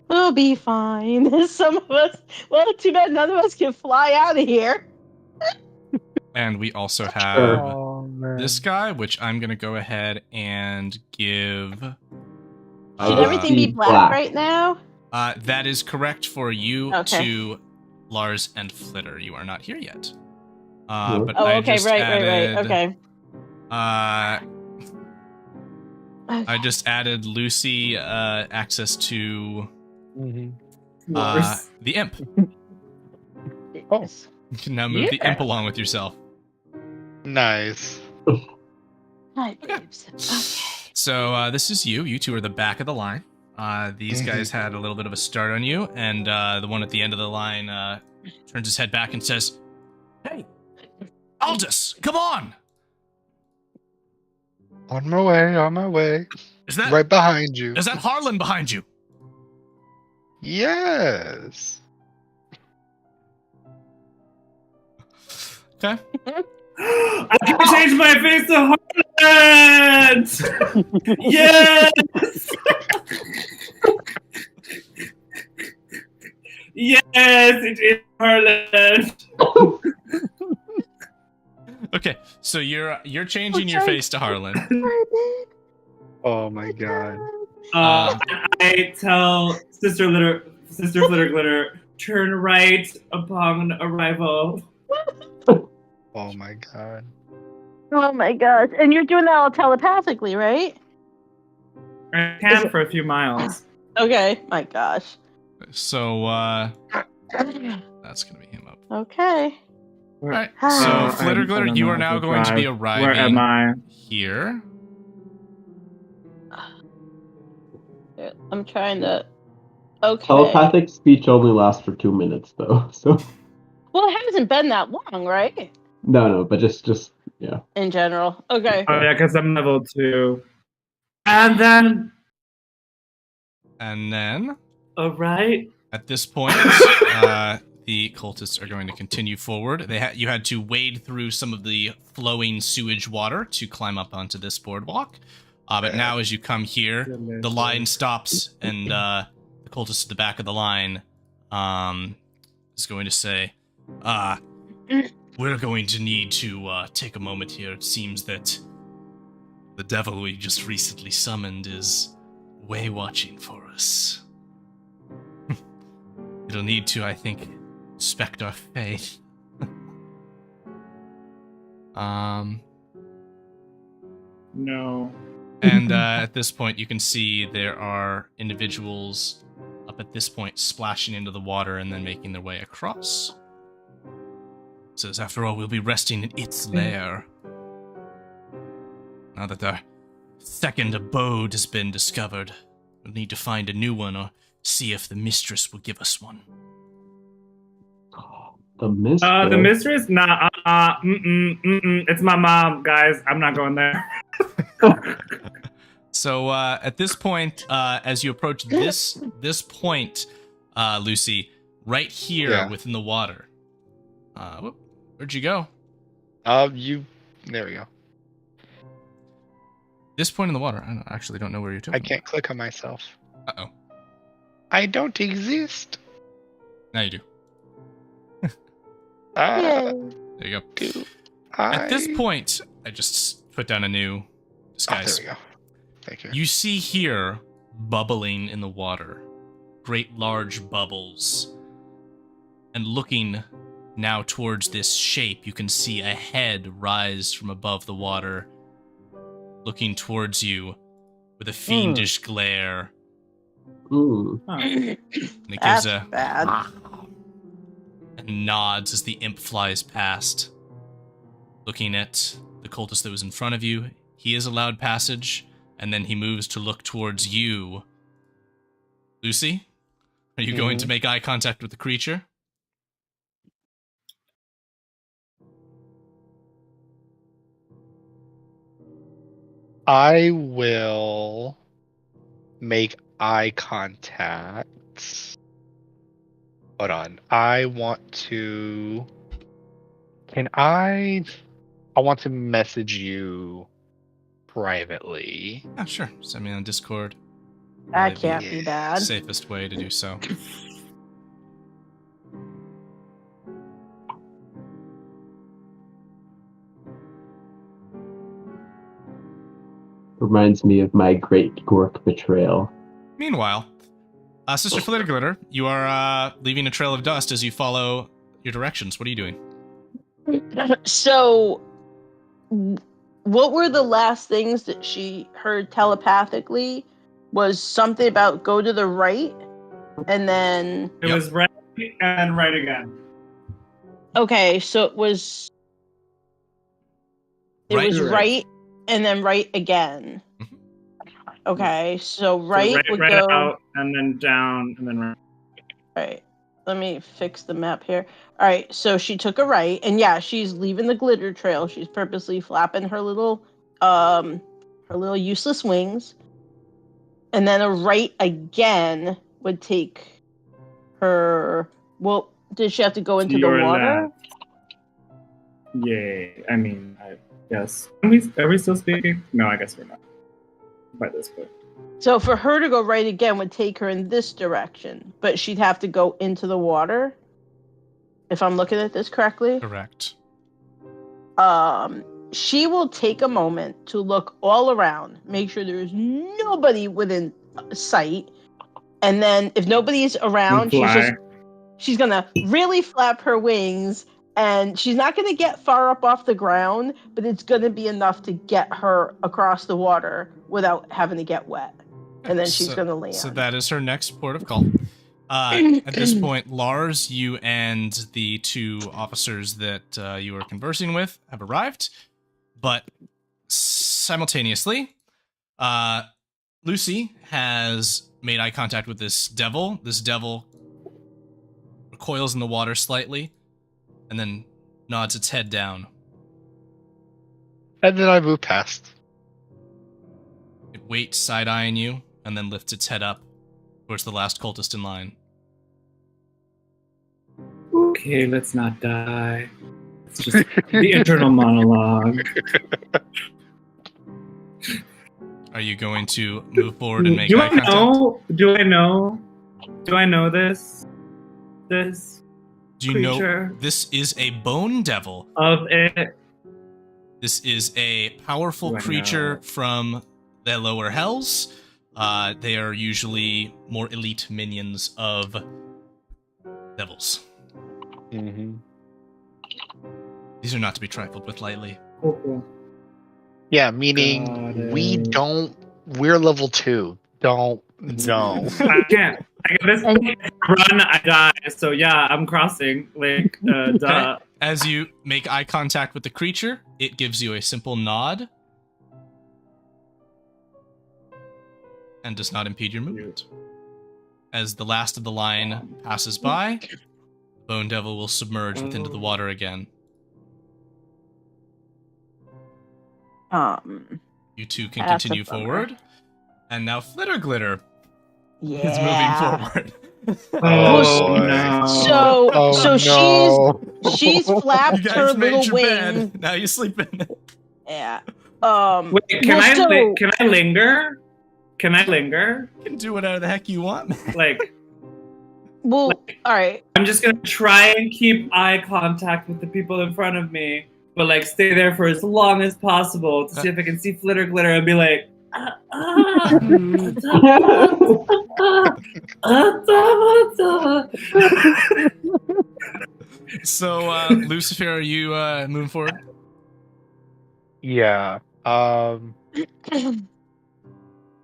We'll be fine. Some of us. Well, too bad none of us can fly out of here. And we also have Sure. Oh, man. this guy, which I'm gonna go ahead and give. Should I everything be see black right now? That is correct for you, Okay. to Lars and Flitter. You are not here yet. Yeah. But Oh, I okay, just right. added, Okay. I just added Lucy access to Mhm. the imp. Oh. You can now move the Yeah. imp along with yourself. Nice. Hi, babes. Okay. So this is you. You two are the back of the line. These guys had a little bit of a start on you, and the one at the end of the line turns his head back and says, "Hey, Aldous, come on! On my way, on my way. Is that Right behind you. is that Harlan behind you?" Yes. Okay. I can change my face to Harlan! Yes! Yes, it is Harlan! Okay. So you're changing your face to Harlan. Oh my god. I tell Sister Flitter Glitter, turn right upon arrival. Oh my god. Oh my gosh. And you're doing that all telepathically, right? I can for a few miles. Okay. My gosh. So that's gonna be him up. Okay. All right. Uh, So I Flitter Glitter, don't you know are how now to going to be drive. arriving Where am I? here. I'm trying to. Okay. Telepathic speech only lasts for 2 minutes, though. So Well, it hasn't been that long, right? no, but just yeah. In general. Okay. Oh yeah, because I'm level 2. And then, alright. At this point, the cultists are going to continue forward. You had to wade through some of the flowing sewage water to climb up onto this boardwalk. But now, as you come here, the line stops, and the cultist at the back of the line is going to say, "We're going to need to take a moment here. It seems that the devil we just recently summoned is way watching for us. It'll need to, I think, inspect our faith." No. And at this point, you can see there are individuals up at this point splashing into the water and then making their way across. It says, "After all, we'll be resting in its lair. Now that our second abode has been discovered, we'll need to find a new one or see if the mistress will give us one." The mistress. The mistress? Nah, it's my mom, guys. I'm not going there. So at this point, as you approach this point, Lucy, right here within the water. Where'd you go? There we go. This point in the water. I actually don't know where you're talking. I can't click on myself. Uh-oh. I don't exist. Now you do. Ah, There you go. do At this I- point, I just put down a new disguise. there we go. Thank you. You see here, bubbling in the water, great large bubbles. And looking now towards this shape, you can see a head rise from above the water, looking towards you with a fiendish glare. Ooh. Huh. And it gives That's a bad. and nods as the imp flies past. Looking at the cultist that was in front of you, he is allowed passage, and then he moves to look towards you. Lucy, are you going to make eye contact with the creature? I will make eye contact. Hold on. I want to message you privately. Oh, sure. Send me on Discord. That Probably can't the be bad. safest way to do so. Reminds me of my great Gork betrayal. Meanwhile, Sister Flitterglitter, you are leaving a trail of dust as you follow your directions. What are you doing? So, what were the last things that she heard telepathically? Was something about go to the right, and then It was right and right again. okay, so it was right and then right again. Mhm. Okay, so So right would right go out and then down and then right. right. Let me fix the map here. All right, so she took a right, and yeah, she's leaving the glitter trail. She's purposely flapping her little useless wings. And then a right again would take her. Well, did she have to go into the Your water? left. Yay. I mean, I guess. Are we still speaking? No, I guess we're not. By this point. So for her to go right again would take her in this direction, but she'd have to go into the water. If I'm looking at this correctly. Correct. She will take a moment to look all around, make sure there's nobody within sight, and then if nobody's around, she's gonna really flap her wings, and she's not gonna get far up off the ground, but it's gonna be enough to get her across the water without having to get wet, and then she's gonna land. So that is her next port of call. At this point, Lars, you and the two officers that you were conversing with have arrived, but simultaneously, Lucy has made eye contact with this devil. This devil recoils in the water slightly, and then nods its head down. And then I move past. It waits side-eyeing you, and then lifts its head up towards the last cultist in line. Okay, let's not die. It's just the internal monologue. Are you going to move forward and make Do eye contact? Do I know this? This Do you creature know this is a bone devil? of it? This is a powerful Do I creature know? from the lower hells. They are usually more elite minions of devils. Mm-hmm. These are not to be trifled with lightly. Okay. Yeah, Got meaning it. we're level 2. Don't no. I can't. At this point, run, I die. So yeah, I'm crossing. Like, duh. As you make eye contact with the creature, it gives you a simple nod and does not impede your movement. As the last of the line passes by, the bone devil will submerge into the water again. You two can That's continue a bummer. forward. And now Flitterglitter Yeah. is moving forward. Oh, no. So she's flapped You her guys made little your wing. bed. Now you sleep in it. Yeah. Wait, can I linger? Can I linger? You can do whatever the heck you want, man. Like, Well, all right. I'm just gonna try and keep eye contact with the people in front of me, but like stay there for as long as possible to see if I can see Flitter Glitter and be like, So, Lucifer, are you moving forward? Yeah.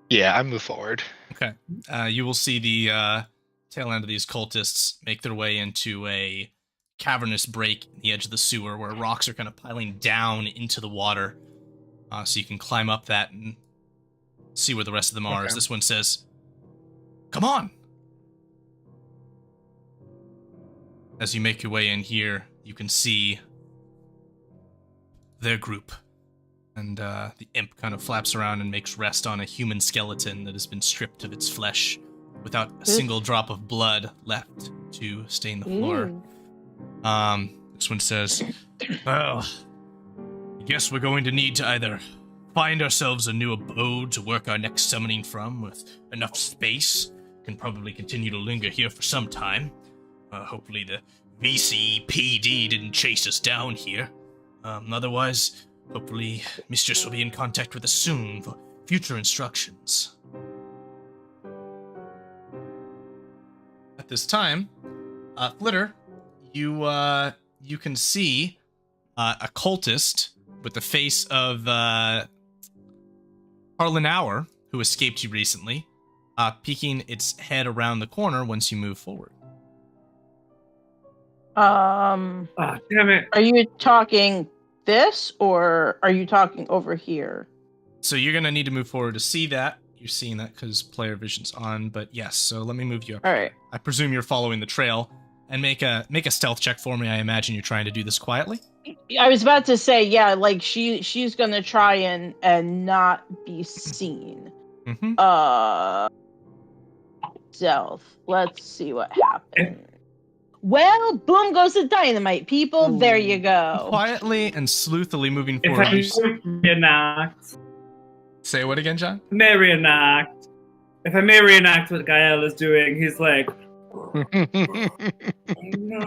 Yeah, I move forward. Okay. You will see the tail end of these cultists make their way into a cavernous break in the edge of the sewer where rocks are kind of piling down into the water. So you can climb up that and see where the rest of them are. As this one says, "Come on!" As you make your way in here, you can see their group. And the imp kind of flaps around and makes rest on a human skeleton that has been stripped of its flesh without a single drop of blood left to stain the floor. This one says, "Well, I guess we're going to need to either find ourselves a new abode to work our next summoning from with enough space. Can probably continue to linger here for some time. Hopefully the VCPD didn't chase us down here. Otherwise, hopefully Mistress will be in contact with us soon for future instructions." At this time, Flitter, you can see a cultist with the face of Harlan Hour, who escaped you recently, peeking its head around the corner once you move forward. Damn it. Are you talking this, or are you talking over here? So you're going to need to move forward to see that. You're seeing that because player vision's on, but yes, so let me move you up. All right. I presume you're following the trail, and make a stealth check for me. I imagine you're trying to do this quietly. I was about to say, yeah, like she's gonna try and not be seen. Mm-hmm. Stealth. Let's see what happens. Well, boom goes the dynamite, people. There you go. Quietly and sleuthily moving If forward. I reenact, Say what again, John? if I may reenact what Gael is doing, he's like, no.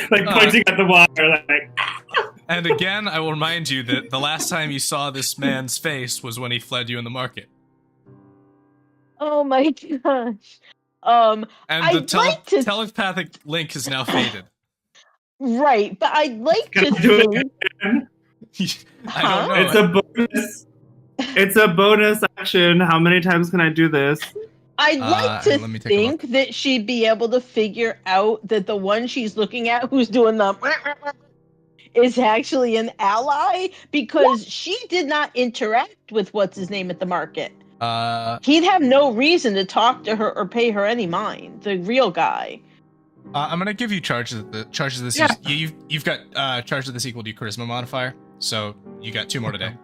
Like pointing at the water, like. And again, I will remind you that the last time you saw this man's face was when he fled you in the market. Oh my gosh. And I'd the like to... telepathic link has now faded. Right, but I'd like to do it think... again. I don't know. It's a bonus. It's a bonus action. How many times can I do this? I'd like to let me take a think that she'd be able to figure out that the one she's looking at who's doing the is actually an ally, because she did not interact with what's his name at the market. He'd have no reason to talk to her or pay her any mind. The real guy. I'm gonna give you charges of this. Yeah. You've got charge of this equal to your charisma modifier, so you got 2 more today.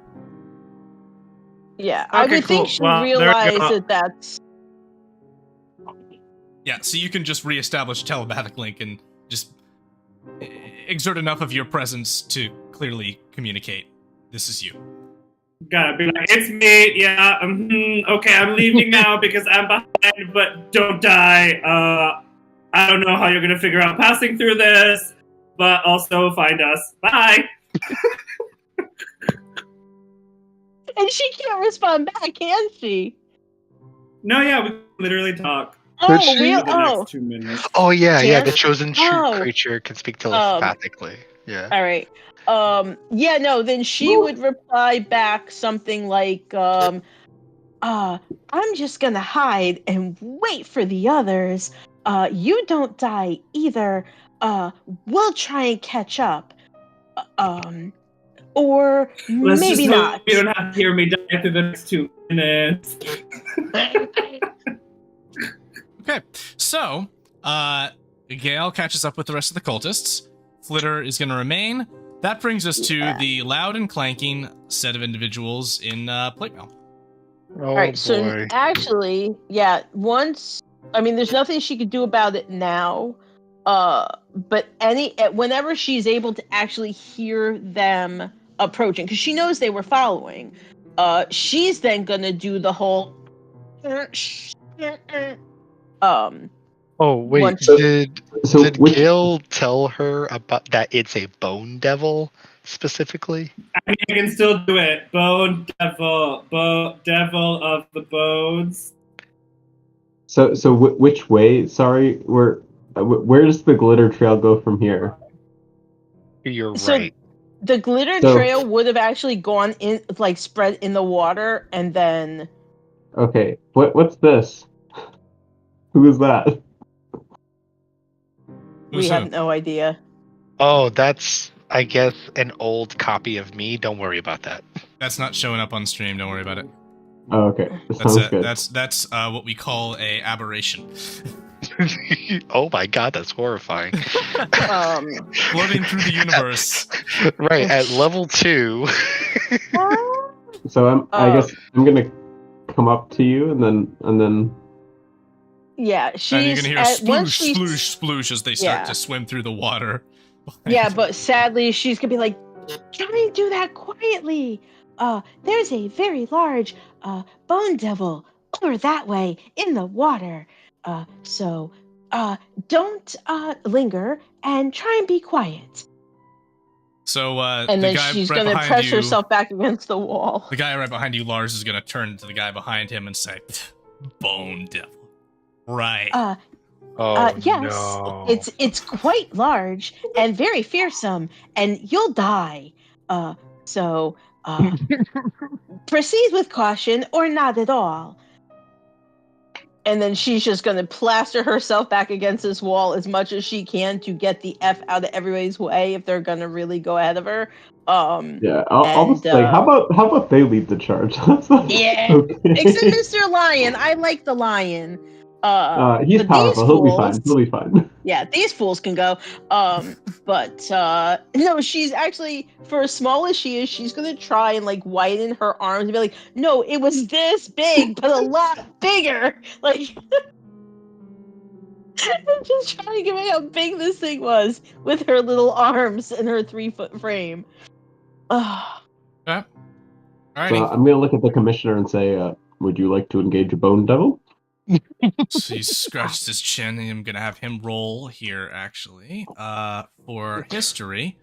Yeah, I Okay, would think cool. she'd Well, there we realize go. that that's... Yeah, so you can just reestablish telepathic link and just exert enough of your presence to clearly communicate. This is you. Gotta be like, it's me. Yeah. Okay, I'm leaving now because I'm behind. But don't die. I don't know how you're gonna figure out passing through this, but also find us. Bye. And she can't respond back, can she? No, yeah, we literally talk. Oh, she- For the next 2 minutes. Oh yeah, yeah. The Yes. chosen Oh. creature can speak telepathically. Yeah. All right. Yeah, no, then she would reply back something like, I'm just gonna hide and wait for the others. You don't die either. We'll try and catch up. Or Let's maybe just hope not. you don't have to hear me die through the next 2 minutes. Okay, so Gale catches up with the rest of the cultists. Flitter is going to remain. That brings us to the loud and clanking set of individuals in plate mail. Oh All right, boy. so actually, yeah, there's nothing she could do about it now. But whenever she's able to actually hear them approaching, because she knows they were following, she's then gonna do the whole. Oh wait, once- did which- Gil tell her about that it's a bone devil specifically? I mean, I can still do it. Bone devil, devil of the bones. So which way? Sorry, where does the glitter trail go from here? You're So- right. The glitter So- trail would have actually gone in, like spread in the water, and then Okay, what's this? Who is that? We Who's have who? no idea. Oh, that's, I guess, an old copy of me. Don't worry about that. That's not showing up on stream. Don't worry about it. Oh, okay, that That's sounds good. That's what we call a aberration. Oh my god, that's horrifying. Floating through the universe. Right, at level 2. So I guess I'm gonna come up to you and then. Yeah, And you're she's gonna hear once sploosh, she's sploosh, sploosh as they start Yeah. to swim through the water. yeah, but sadly she's gonna be like, try and do that quietly. There's a very large bone devil over that way in the water. So don't linger and try and be quiet. So And the then guy she's right gonna behind press you, herself back against the wall. the guy right behind you, Lars, is gonna turn to the guy behind him and say, "Bone devil." Right. Oh Yes, no. it's quite large and very fearsome, and you'll die. So proceed with caution or not at all. And then she's just gonna plaster herself back against this wall as much as she can to get the F out of everybody's way if they're gonna really go ahead of her. Yeah, I'll just like, how about they lead the charge? Yeah, Okay. except Mr. Lion. I like the lion. He's but powerful. these He'll be fools- fine. He'll be fine. Yeah, these fools can go. But no, she's actually, for as small as she is, she's gonna try and like widen her arms and be like, no, it was this big, but a lot bigger. Like, just trying to convey how big this thing was with her little arms and her 3-foot frame. Ugh. Okay. Alrighty. So I'm gonna look at the commissioner and say, "Would you like to engage a bone devil?" So he scratches his chin, and I'm gonna have him roll here, actually. For history.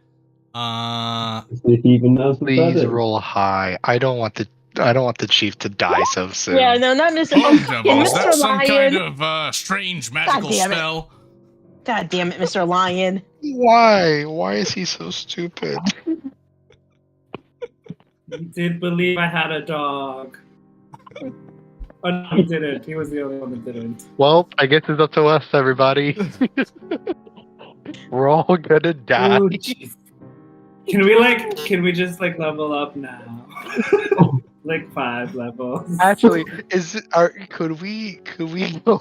See if he even knows what that Please is. roll high. I don't want the chief to die so soon. Yeah, no, not Mr. Bone Oh, devil. Is Mr. that some Lion. kind of strange magical damn it. spell? God damn it, Mr. Lion. Why? Why is he so stupid? He did believe I had a dog. Oh, no, he didn't. He was the only one that didn't. Well, I guess it's up to us, everybody. We're all gonna die. Ooh, jeez. Can we just like level up now? Like 5 levels. Actually, could we go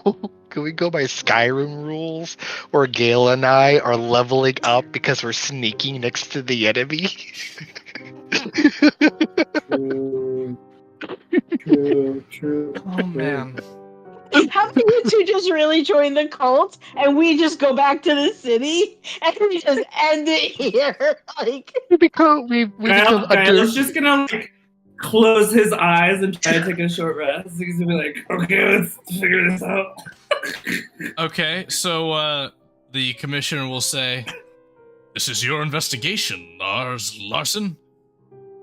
by Skyrim rules where Gale and I are leveling up because we're sneaking next to the enemy? True. Oh man. How can you two just really join the cult and we just go back to the city and we just end it here? Like, we become Gael's just gonna like close his eyes and try to take a short rest. He's gonna be like, okay, let's figure this out. Okay, so the commissioner will say, "This is your investigation, Larson.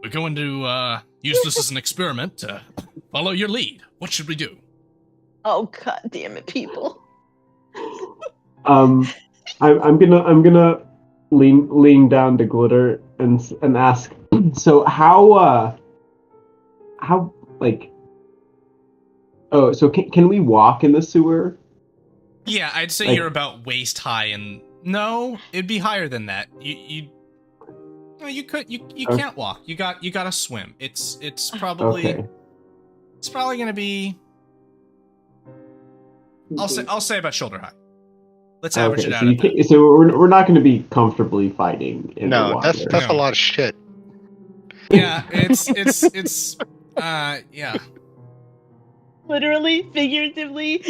We're going to use this as an experiment to follow your lead. What should we do?" oh god damn it, people. I'm gonna lean down to Glitter and ask. So how like? Oh, so can we walk in the sewer? Yeah, I'd say Like- you're about waist high, and no, it'd be higher than that. You Okay. can't walk. You gotta swim. It's probably Okay. it's probably gonna be. I'll say about shoulder high. Let's average it out. So, at that. so we're not going to be comfortably fighting in the No, water. that's No. a lot of shit. Yeah, it's yeah. Literally, figuratively.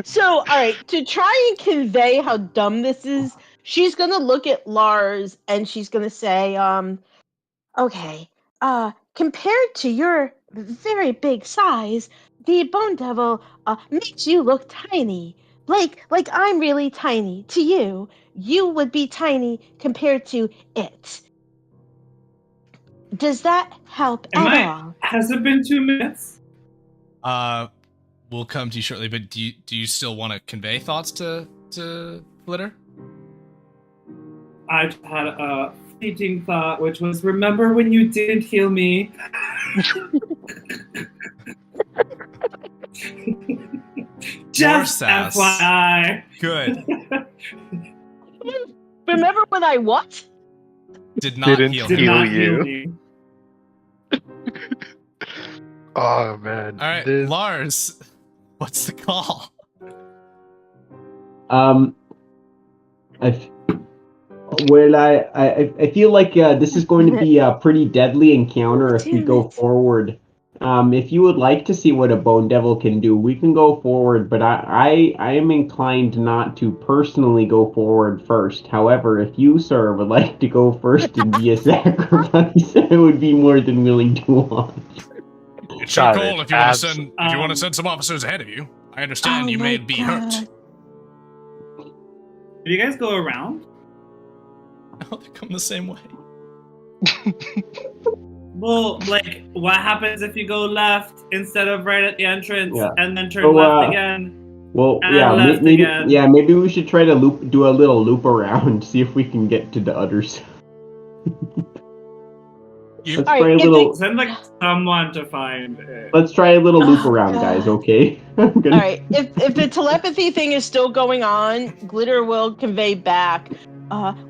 So all right, to try and convey how dumb this is, she's gonna look at Lars and she's gonna say, okay, compared to your very big size, the Bone Devil makes you look tiny. Like I'm really tiny to you. You would be tiny compared to it. Does that help at all? Has it been 2 minutes? We'll come to you shortly. But do you still want to convey thoughts to Glitter? I had a fleeting thought, which was, remember when you didn't heal me? Just sass. FYI. Good. Remember when I what? Did not Didn't heal Did him. heal not you. heal me. Oh man. All right, This- Lars, what's the call? I feel like this is going to be a pretty deadly encounter if we go forward. If you would like to see what a bone devil can do, we can go forward, but I am inclined not to personally go forward first. However, if you, sir, would like to go first and be a sacrifice, I would be more than willing to watch. It's your Got call it. if you want to Abs- send some officers ahead of you. I understand Oh you my may be hurt. God. Did you guys go around? No, they come the same way. Well, like, what happens if you go left instead of right at the entrance Yeah. and then turn So, left again? Well, And yeah, left maybe again. maybe we should try to do a little loop around, see if we can get to the other side. You- Let's All try right, a if little. Send like someone to find it. Let's try a little loop Oh, around, guys. God. Okay. I'm gonna- All right, if the telepathy thing is still going on, Glitter will convey back.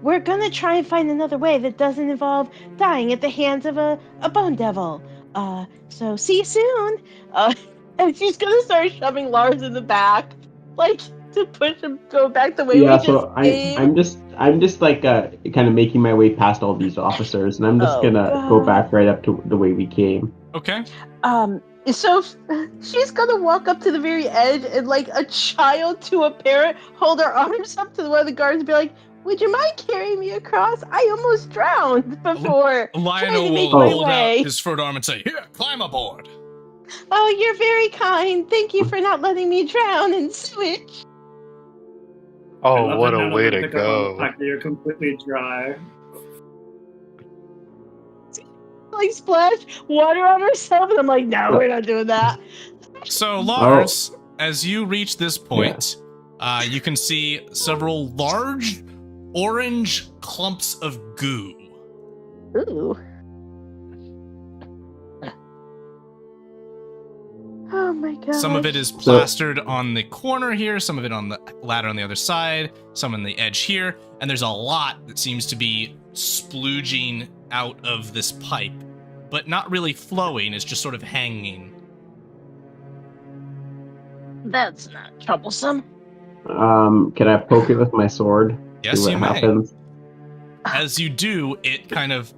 We're gonna try and find another way that doesn't involve dying at the hands of a bone devil. So see you soon. And she's gonna start shoving Lars in the back, like to push him go back the way Yeah. we So just came. I'm just like kind of making my way past all these officers, and I'm just Oh, gonna go God. back right up to the way we came. Okay. So she's gonna walk up to the very edge and, like a child to a parent, hold her arms up to one of the guards and be like, "Would you mind carrying me across? I almost drowned before trying Lionel to make will my hold way." out his furred arm and say, "Here, climb aboard." Oh, you're very kind. Thank you for not letting me drown and switch. I Oh, love what that a none of way them to pick up on the go. fact that you're completely dry. Like splash water on herself, and I'm like, no, we're not doing that. So, Lars, as you reach this point, you can see several large orange clumps of goo. Ooh. Oh my god. Some of it is plastered on the corner here, some of it on the ladder on the other side, some on the edge here, and there's a lot that seems to be splooging out of this pipe, but not really flowing, it's just sort of hanging. That's not troublesome. Can I poke it with my sword? Yes, See you what may. happens? As you do, it kind of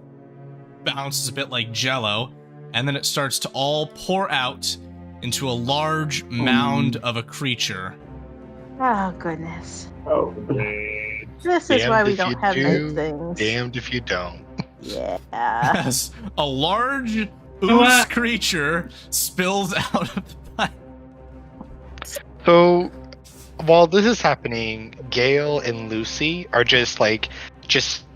bounces a bit like jello, and then it starts to all pour out into a large mound of a creature. Oh goodness. Oh. This is Damned why we if don't you have do, nice things. Damned if you don't. Yeah. As a large ooze What? creature spills out of the pipe. So, while this is happening, Gail and Lucy are just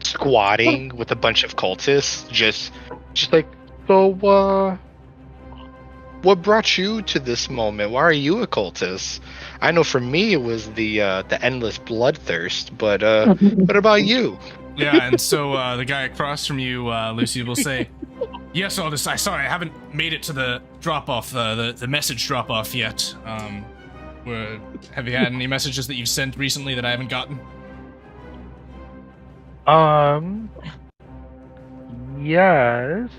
squatting with a bunch of cultists, just like, so, what brought you to this moment? Why are you a cultist? I know for me it was the endless bloodthirst, but what about you? Yeah, and so the guy across from you, Lucy, will say, "Yes, Aldous, sorry, I haven't made it to the drop-off, the message drop-off yet. Have you had any messages that you've sent recently that I haven't gotten?" Yes.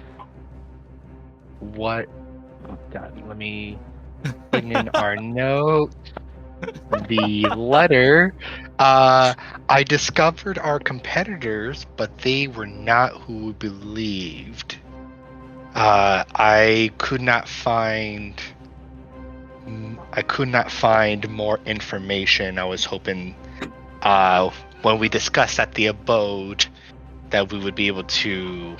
What? God, let me bring in our note. The letter. I discovered our competitors, but they were not who we believed. I could not find more information. I was hoping when we discussed at the abode that we would be able to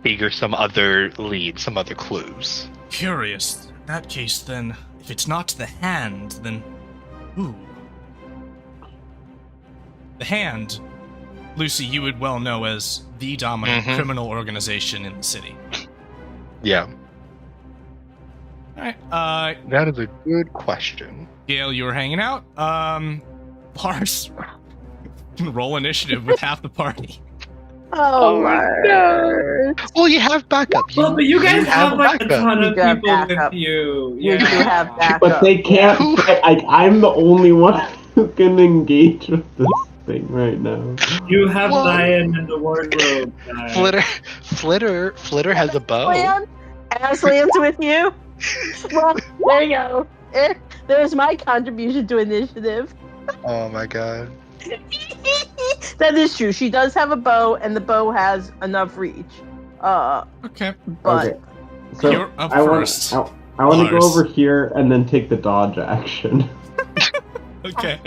figure some other leads, some other clues. Curious. In that case, then, if it's not the hand, then... Ooh. The Hand, Lucy, you would well know as the dominant Mhm. criminal organization in the city. Yeah, Alright, that is a good question. Gail, you were hanging out. Lars, roll initiative with half the party. Oh my god. Well, you have backup. Well, but you guys have like a backup. ton You of do have people with backup. you. You do have backup. But they can't. Who- I'm the only one who can engage with this thing right now. You have Well- Lion in the wardrobe. guys. Flitter has a bow. Aslan? Aslan's with you? Well, there you go. There's my contribution to initiative. Oh my god. That is true. She does have a bow, and the bow has enough reach. Okay. But Okay. So You're up I first. want to go Lars. over here and then take the dodge action. Okay.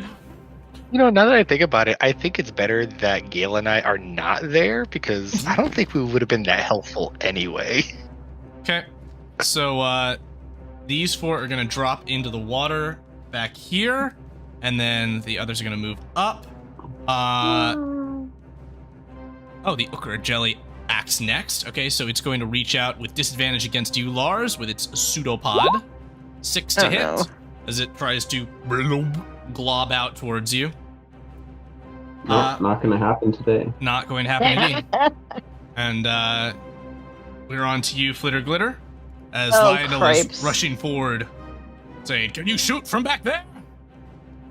You know, now that I think about it, I think it's better that Gale and I are not there because I don't think we would have been that helpful anyway. Okay. So these four are gonna drop into the water back here, and then the others are gonna move up. Oh, the Ukra jelly acts next. Okay, so it's going to reach out with disadvantage against you, Lars, with its pseudopod. 6 to Oh, hit no. as it tries to glob out towards you. Nope, not gonna happen today. Not going to happen indeed. And we're on to you, Flitter Glitter, as Oh, Lionel cripes. is rushing forward, saying, "Can you shoot from back there?"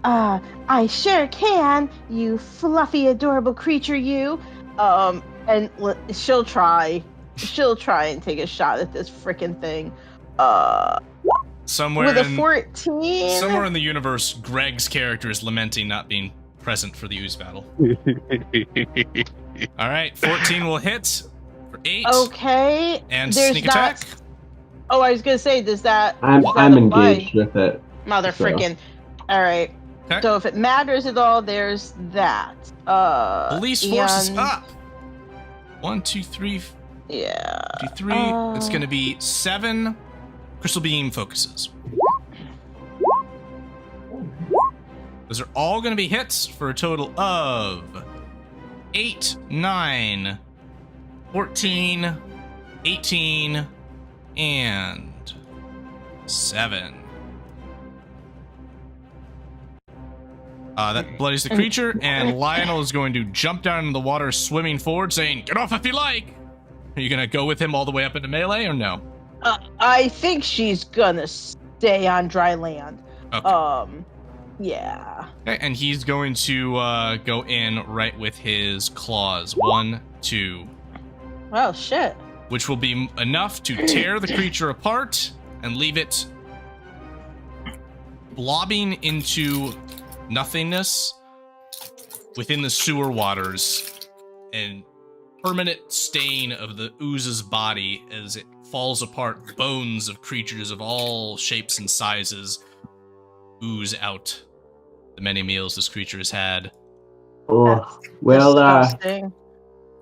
I sure can, you fluffy, adorable creature, you. And she'll try and take a shot at this freaking thing. Somewhere With a in 14. somewhere in the universe, Greg's character is lamenting not being present for the ooze battle. All right, 14 will hit for 8, Okay. and there's sneak that- attack. Oh, I was gonna say, does that? I'm does that apply? engaged with it. Mother So- frickin'. All right. Okay. So if it matters at all, there's that. Police force is and- up. 1, 2, 3, Yeah. 2, 3. It's going to be 7 crystal beam focuses. Those are all going to be hits for a total of 8, 9, 14, 18, and 7. That bloodies the creature, and Lionel is going to jump down into the water, swimming forward, saying, "Get off if you like!" Are you going to go with him all the way up into melee, or no? I think she's gonna stay on dry land. Okay. Yeah. Okay, and he's going to go in right with his claws. 1, 2. Well, shit. Which will be enough to tear the creature apart and leave it blobbing into nothingness within the sewer waters, and permanent stain of the ooze's body as it falls apart. Bones of creatures of all shapes and sizes ooze out the many meals this creature has had. Oh, That's well, disgusting.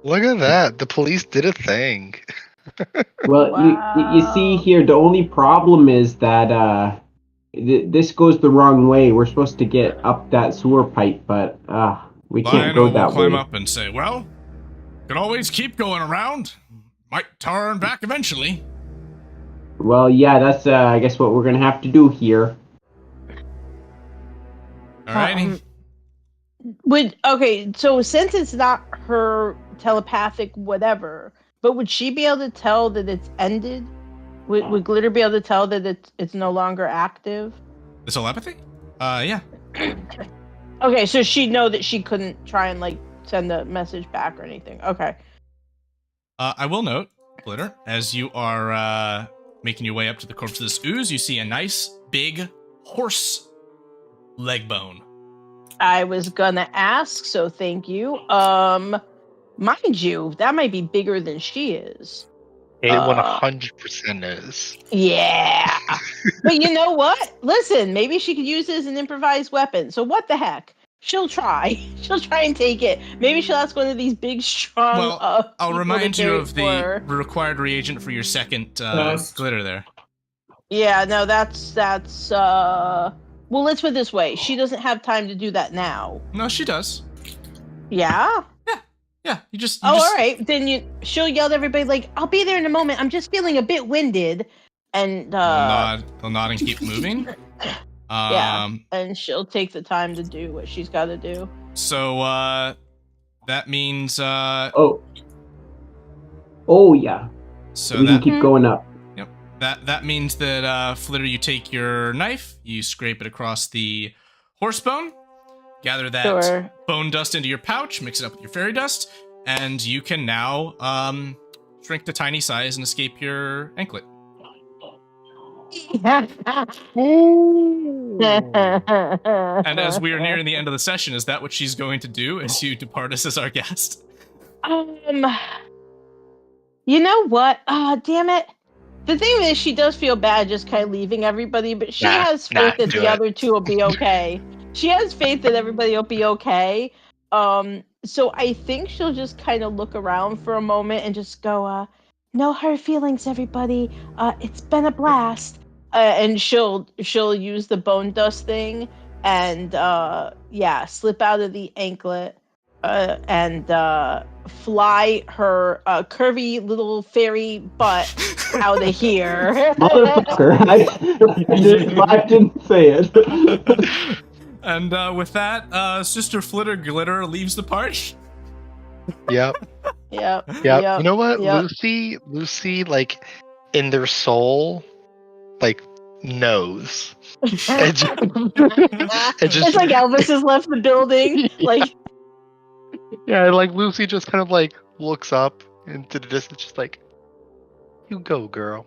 Look at that. The police did a thing. well, you see Wow. here, the only problem is that this goes the wrong way. We're supposed to get up that sewer pipe, but we can't Lionel go that will climb way. up and say, "Well, can always keep going around. Might turn back eventually." Well, yeah, that's I guess what we're gonna have to do here. Alrighty. Okay, so since it's not her telepathic whatever, but would she be able to tell that it's ended? Would Glitter be able to tell that it's no longer active? The telepathy? Yeah. Okay, so she'd know that she couldn't try and like send a message back or anything. Okay. I will note, Glitter, as you are making your way up to the corpse of this ooze, you see a nice big horse leg bone. I was gonna ask, so thank you. Mind you, that might be bigger than she is. It 100% is. Yeah. But you know what? Listen, maybe she could use it as an improvised weapon. So what the heck? She'll try. She'll try and take it. Maybe she'll ask one of these big, strong. Well, I'll people remind to you carry of it the for her. required reagent for your second Dust. glitter there. Yeah, no, that's. Well, let's put it this way. She doesn't have time to do that now. No, she does. Yeah. Yeah, you just. All right. Then she'll yell at everybody like, "I'll be there in a moment. I'm just feeling a bit winded," and They'll nod and keep moving. Yeah. and she'll take the time to do what she's got to do. So that means Oh, Oh yeah. So We can that keep going up. that means that Flitter, you take your knife, you scrape it across the horse bone, gather that Sure. bone dust into your pouch, mix it up with your fairy dust, and you can now shrink to tiny size and escape your anklet. And as we are nearing the end of the session, is that what she's going to do as you depart us as our guest? You know what? Damn it. The thing is, she does feel bad just kind of leaving everybody, but she has faith that the other two will be okay. She has faith that everybody will be okay. So I think she'll just kind of look around for a moment and just go, no hard feelings, everybody. It's been a blast. And she'll use the bone dust thing and slip out of the anklet and fly her curvy little fairy butt out of here. Motherfucker! I didn't say it. And with that, Sister Flitter Glitter leaves the party. Yep. Yep. Yep. You know what? Yep. Lucy, like, in their soul, like, knows. It's like Elvis has left the building. Like, yeah, like Lucy just kind of like looks up into the distance, just like, you go, girl.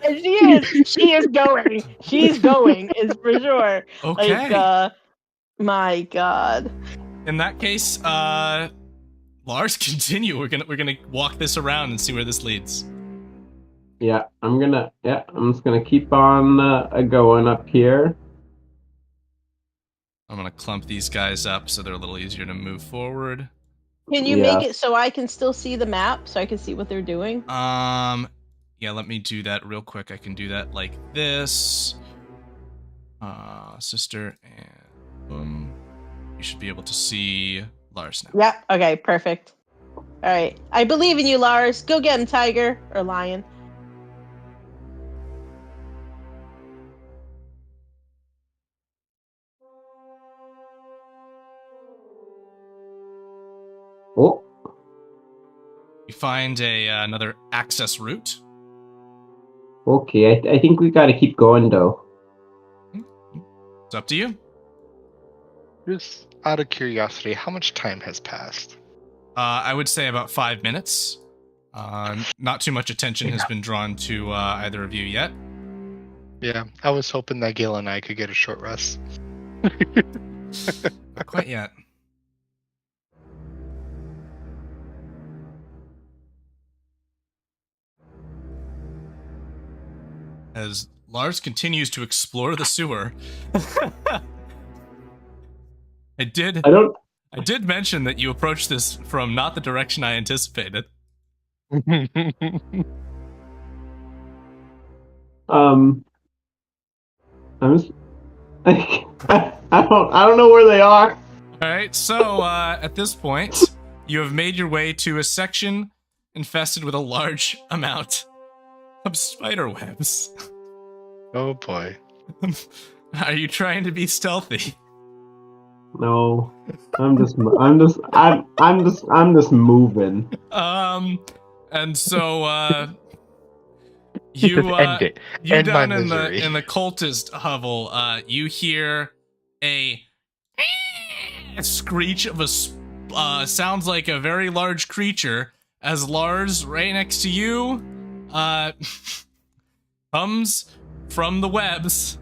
and she is going. She's going, is for sure. Okay. Like, my God. In that case, Lars, continue. We're gonna walk this around and see where this leads. Yeah, I'm just gonna keep on going up here. I'm gonna clump these guys up so they're a little easier to move forward. Can you make it so I can still see the map, so I can see what they're doing? Yeah, let me do that real quick. I can do that like this. Sister, and boom. You should be able to see Lars now. Yep. Okay, perfect. All right. I believe in you, Lars. Go get him, tiger or lion. Oh, You find another access route. okay. I think we gotta keep going though. It's up to you. Just out of curiosity, how much time has passed? I would say about 5 minutes. Not too much attention has been drawn to either of you yet. Yeah, I was hoping that Gail and I could get a short rest. Not quite yet. As Lars continues to explore the sewer, I did mention that you approached this from not the direction I anticipated. I'm just, I don't know where they are. All right, so at this point, you have made your way to a section infested with a large amount of spider webs. Oh boy. Are you trying to be stealthy? No, I'm just moving. And so you End it. you End my down in misery. the cultist hovel, you hear a screech of a sounds like a very large creature as Lars, right next to you, comes from the webs.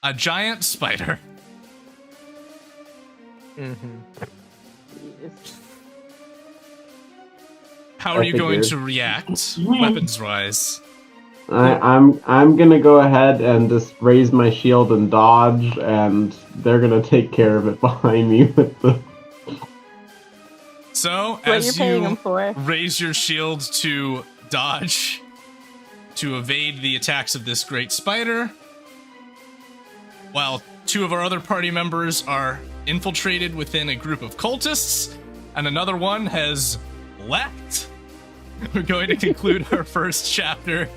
A giant spider. How are you going to react, weapons-wise? I'm gonna go ahead and just raise my shield and dodge, and they're gonna take care of it behind me with the. So, What you're as paying you him for. raise your shield to dodge, to evade the attacks of this great spider, while two of our other party members are infiltrated within a group of cultists, and another one has left, we're going to conclude our first chapter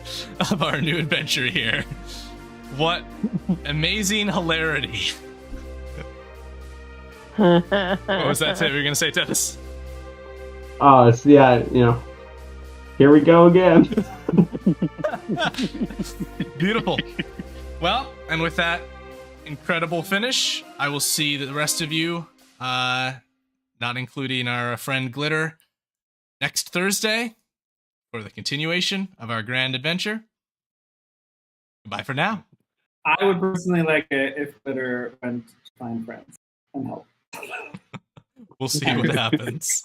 of our new adventure here. What amazing hilarity. What was that you were going to say, Dennis? Oh, so yeah, here we go again. Beautiful. Well, and with that incredible finish, I will see the rest of you, not including our friend Glitter, next Thursday for the continuation of our grand adventure. Goodbye for now. I would personally like it if Glitter went to find friends and help. We'll see what happens.